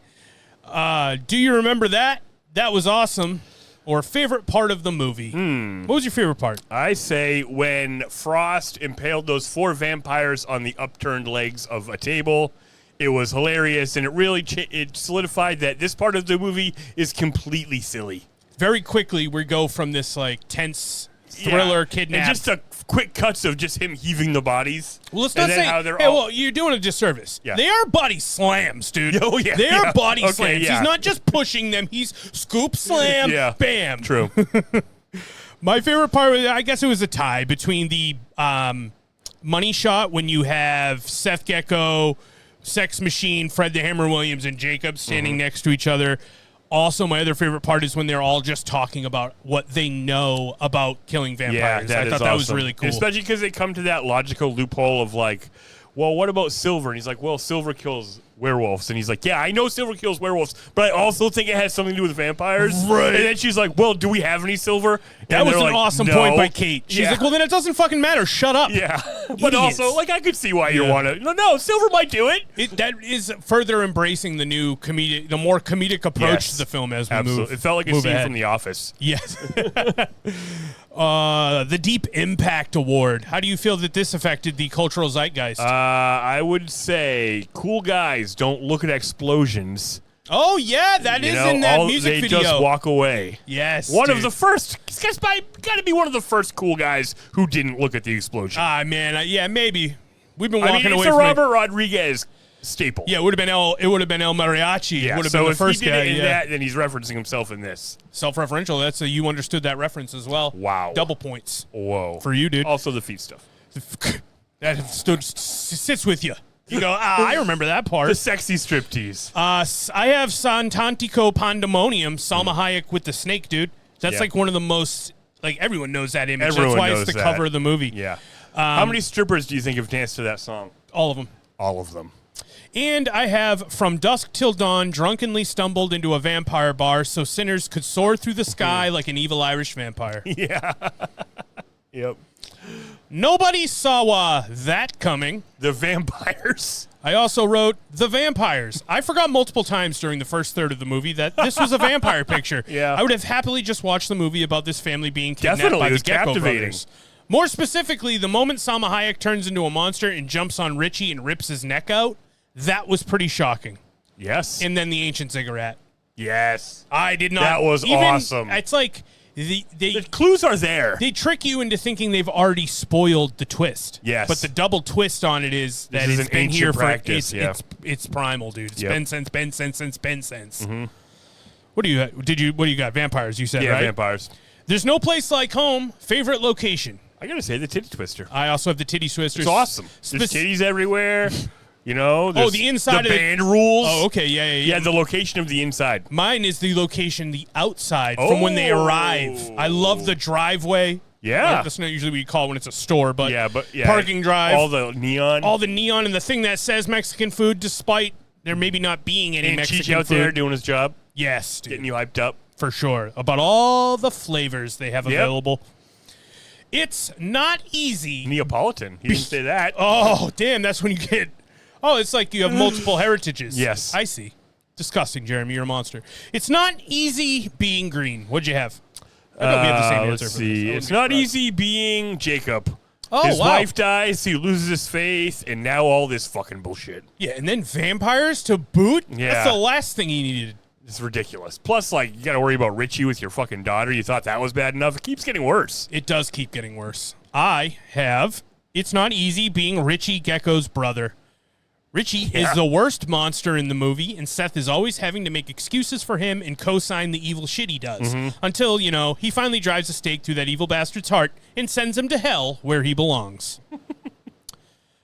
Do you remember that? That was awesome. Or favorite part of the movie? What was your favorite part? I say when Frost impaled those 4 vampires on the upturned legs of a table. It was hilarious, and it really it solidified that this part of the movie is completely silly. Very quickly, we go from this like tense thriller kidnap. And just a quick cuts of just him heaving the bodies. Well, let's and not then say. how they're Hey, all, well, you're doing a disservice. Yeah. They are body slams, dude. Oh, yeah, They are yeah. body Okay, slams. yeah. He's not just pushing them. He's scoop, slam, Yeah. bam. True. My favorite part, I guess it was a tie between the money shot when you have Seth Gecko, Sex Machine, Fred the Hammer Williams, and Jacob standing next to each other. Also, my other favorite part is when they're all just talking about what they know about killing vampires. I thought that was really cool. Especially because they come to that logical loophole of like, well, what about Silver? And he's like, well, Silver kills werewolves. And he's like, yeah, I know Silver kills werewolves, but I also think it has something to do with vampires. Right. And then she's like, well, do we have any Silver? That And was they're an like, awesome "No." point by Kate. She's Yeah. like, well, then it doesn't fucking matter. Shut up. Yeah. But Idiots. also, like, I could see why you Yeah. want to. No, Silver might do it. That is further embracing the new the more comedic approach Yes. to the film as we Absolutely. move. It felt like a move scene ahead. from The Office. Yes. The Deep Impact Award. How do you feel that this affected the cultural zeitgeist? I would say cool guys don't look at explosions. Oh, yeah, that is in that music they video. just walk away. Yes, One of dude. the first. This guy's got to be one of the first cool guys who didn't look at the explosion. Ah, man, yeah, maybe. We've been I walking mean, away it's a from Robert Rodriguez staple. Yeah, it would have been El Mariachi. Yeah, It would have so been the if first he did guy. it in Yeah. that, then he's referencing himself in this. Self-referential. That's you understood that reference as well. Wow. Double points. Whoa. For you, dude. Also the feet stuff. That sits with you. You go, I remember that part. The sexy striptease. I have Santantico Pandemonium, Salma Hayek with the snake, dude. That's like one of the most, like, everyone knows that image. Everyone That's why knows it's the that. cover of the movie. Yeah. How many strippers do you think have danced to that song? All of them. All of them. And I have From Dusk Till Dawn, drunkenly stumbled into a vampire bar so sinners could soar through the sky like an evil Irish vampire. Yeah. Yep. Nobody saw that coming. The vampires. I also wrote The Vampires. I forgot multiple times during the first third of the movie that this was a vampire picture. Yeah. I would have happily just watched the movie about this family being kidnapped Definitely, by it the was Gecko captivating. brothers. More specifically, the moment Salma Hayek turns into a monster and jumps on Richie and rips his neck out, that was pretty shocking. Yes. And then the ancient cigarette. Yes. I did not. That was awesome. It's like the clues are there. They trick you into thinking they've already spoiled the twist. Yes. But the double twist on it is that This is it's an been ancient here practice, for yeah. it's primal, dude. It's Yep. been since. Mm-hmm. What do you got? Vampires, you said, Yeah, right? vampires. There's no place like home. Favorite location. I gotta say the titty twister. I also have the titty twisters. It's awesome. There's titties everywhere. You know. Oh, the inside the of band rules. Oh, okay, yeah. Yeah, the location of the inside. Mine is the location, the outside, from when they arrive. I love the driveway. Yeah. Like, that's not usually what you call it when it's a store, but Yeah, parking drive. All the neon. All the neon and the thing that says Mexican food, despite there maybe not being any and Mexican Cheech out food. there doing his job. Yes, dude. Getting you hyped up. For sure. About all the flavors they have available. It's not easy. Neapolitan. He didn't say that. Oh, damn. That's when you get... Oh, it's like you have multiple heritages. Yes. I see. Disgusting, Jeremy. You're a monster. It's not easy being green. What'd you have? I bet we have the same answer. Let's for see. this. It's not easy being Jacob. Oh, his wow. wife dies, he loses his faith, and now all this fucking bullshit. Yeah, and then vampires to boot? Yeah. That's the last thing he needed. It's ridiculous. Plus, like, you got to worry about Richie with your fucking daughter. You thought that was bad enough. It keeps getting worse. It does keep getting worse. I have It's Not Easy Being Richie Gecko's brother. Richie is the worst monster in the movie, and Seth is always having to make excuses for him and co-sign the evil shit he does. Until, you know, he finally drives a stake through that evil bastard's heart and sends him to hell where he belongs.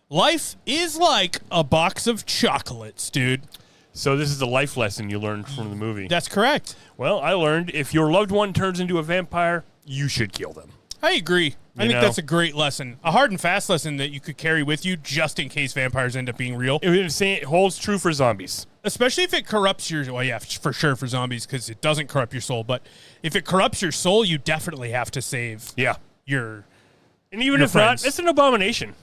Life is like a box of chocolates, dude. So this is the life lesson you learned from the movie. That's correct. Well, I learned if your loved one turns into a vampire, you should kill them. I agree. I think that's a great lesson. A hard and fast lesson that you could carry with you just in case vampires end up being real. It holds true for zombies. Especially if it corrupts your... Well, yeah, for sure for zombies because it doesn't corrupt your soul. But if it corrupts your soul, you definitely have to save your And even your if friends. not, it's an abomination.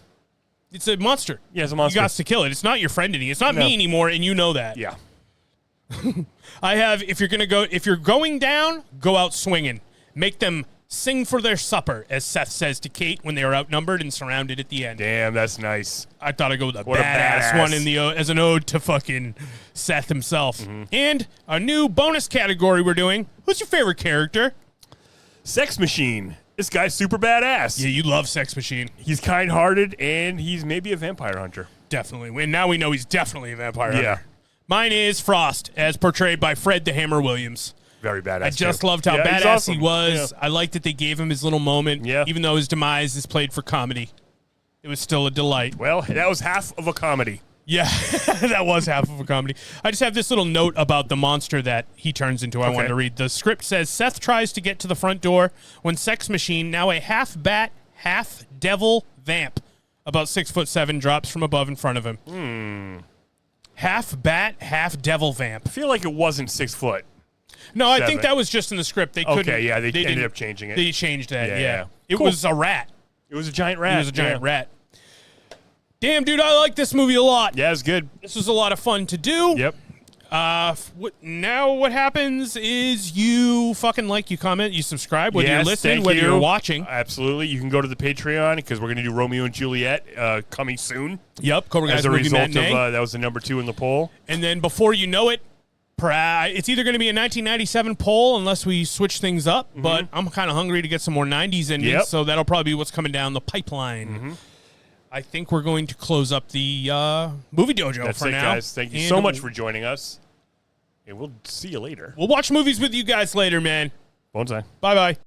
It's a monster. Yeah, it's a monster. You got to kill it. It's not your friend anymore. It's not me anymore, and you know that. Yeah. I have, if you're going down, go out swinging. Make them sing for their supper, as Seth says to Kate when they are outnumbered and surrounded at the end. Damn, that's nice. I thought I'd go with a What a badass badass. one in the as an ode to fucking Seth himself. And a new bonus category we're doing. Who's your favorite character? Sex Machine. This guy's super badass. Yeah, you love Sex Machine. He's kind-hearted, and he's maybe a vampire hunter. Definitely. And now we know he's definitely a vampire Yeah. hunter. Mine is Frost, as portrayed by Fred the Hammer Williams. Very badass. I just too. loved how Yeah, he's badass awesome. he was. Yeah. I liked that they gave him his little moment, even though his demise is played for comedy. It was still a delight. Well, that was half of a comedy. Yeah, that was half of a comedy. I just have this little note about the monster that he turns into I wanted to read. The script says, Seth tries to get to the front door when Sex Machine, now a half-bat, half-devil vamp, about 6'7", drops from above in front of him. Half-bat, half-devil vamp. I feel like it wasn't 6 foot. No, I think that was just in the script. They couldn't. Okay, yeah, they ended didn't- up changing it. They changed that, Yeah, yeah. yeah. It Cool. was a rat. It was a giant rat. It was a giant rat. Damn, dude, I like this movie a lot. Yeah, it's good. This was a lot of fun to do. Yep. Now what happens is you fucking like, you comment, you subscribe, whether you're Yes, listening, thank whether you. you're watching. Absolutely. You can go to the Patreon because we're going to do Romeo and Juliet coming soon. Yep, Cobra Guy's As a Movie result Matinee. of that was the number 2 in the poll. And then before you know it, it's either going to be a 1997 poll unless we switch things up, but I'm kind of hungry to get some more 90s in me, Yep. so that'll probably be what's coming down the pipeline. I think we're going to close up the movie dojo That's for it, now. guys. Thank you so much for joining us. And we'll see you later. We'll watch movies with you guys later, man. Bonsai. Bye-bye.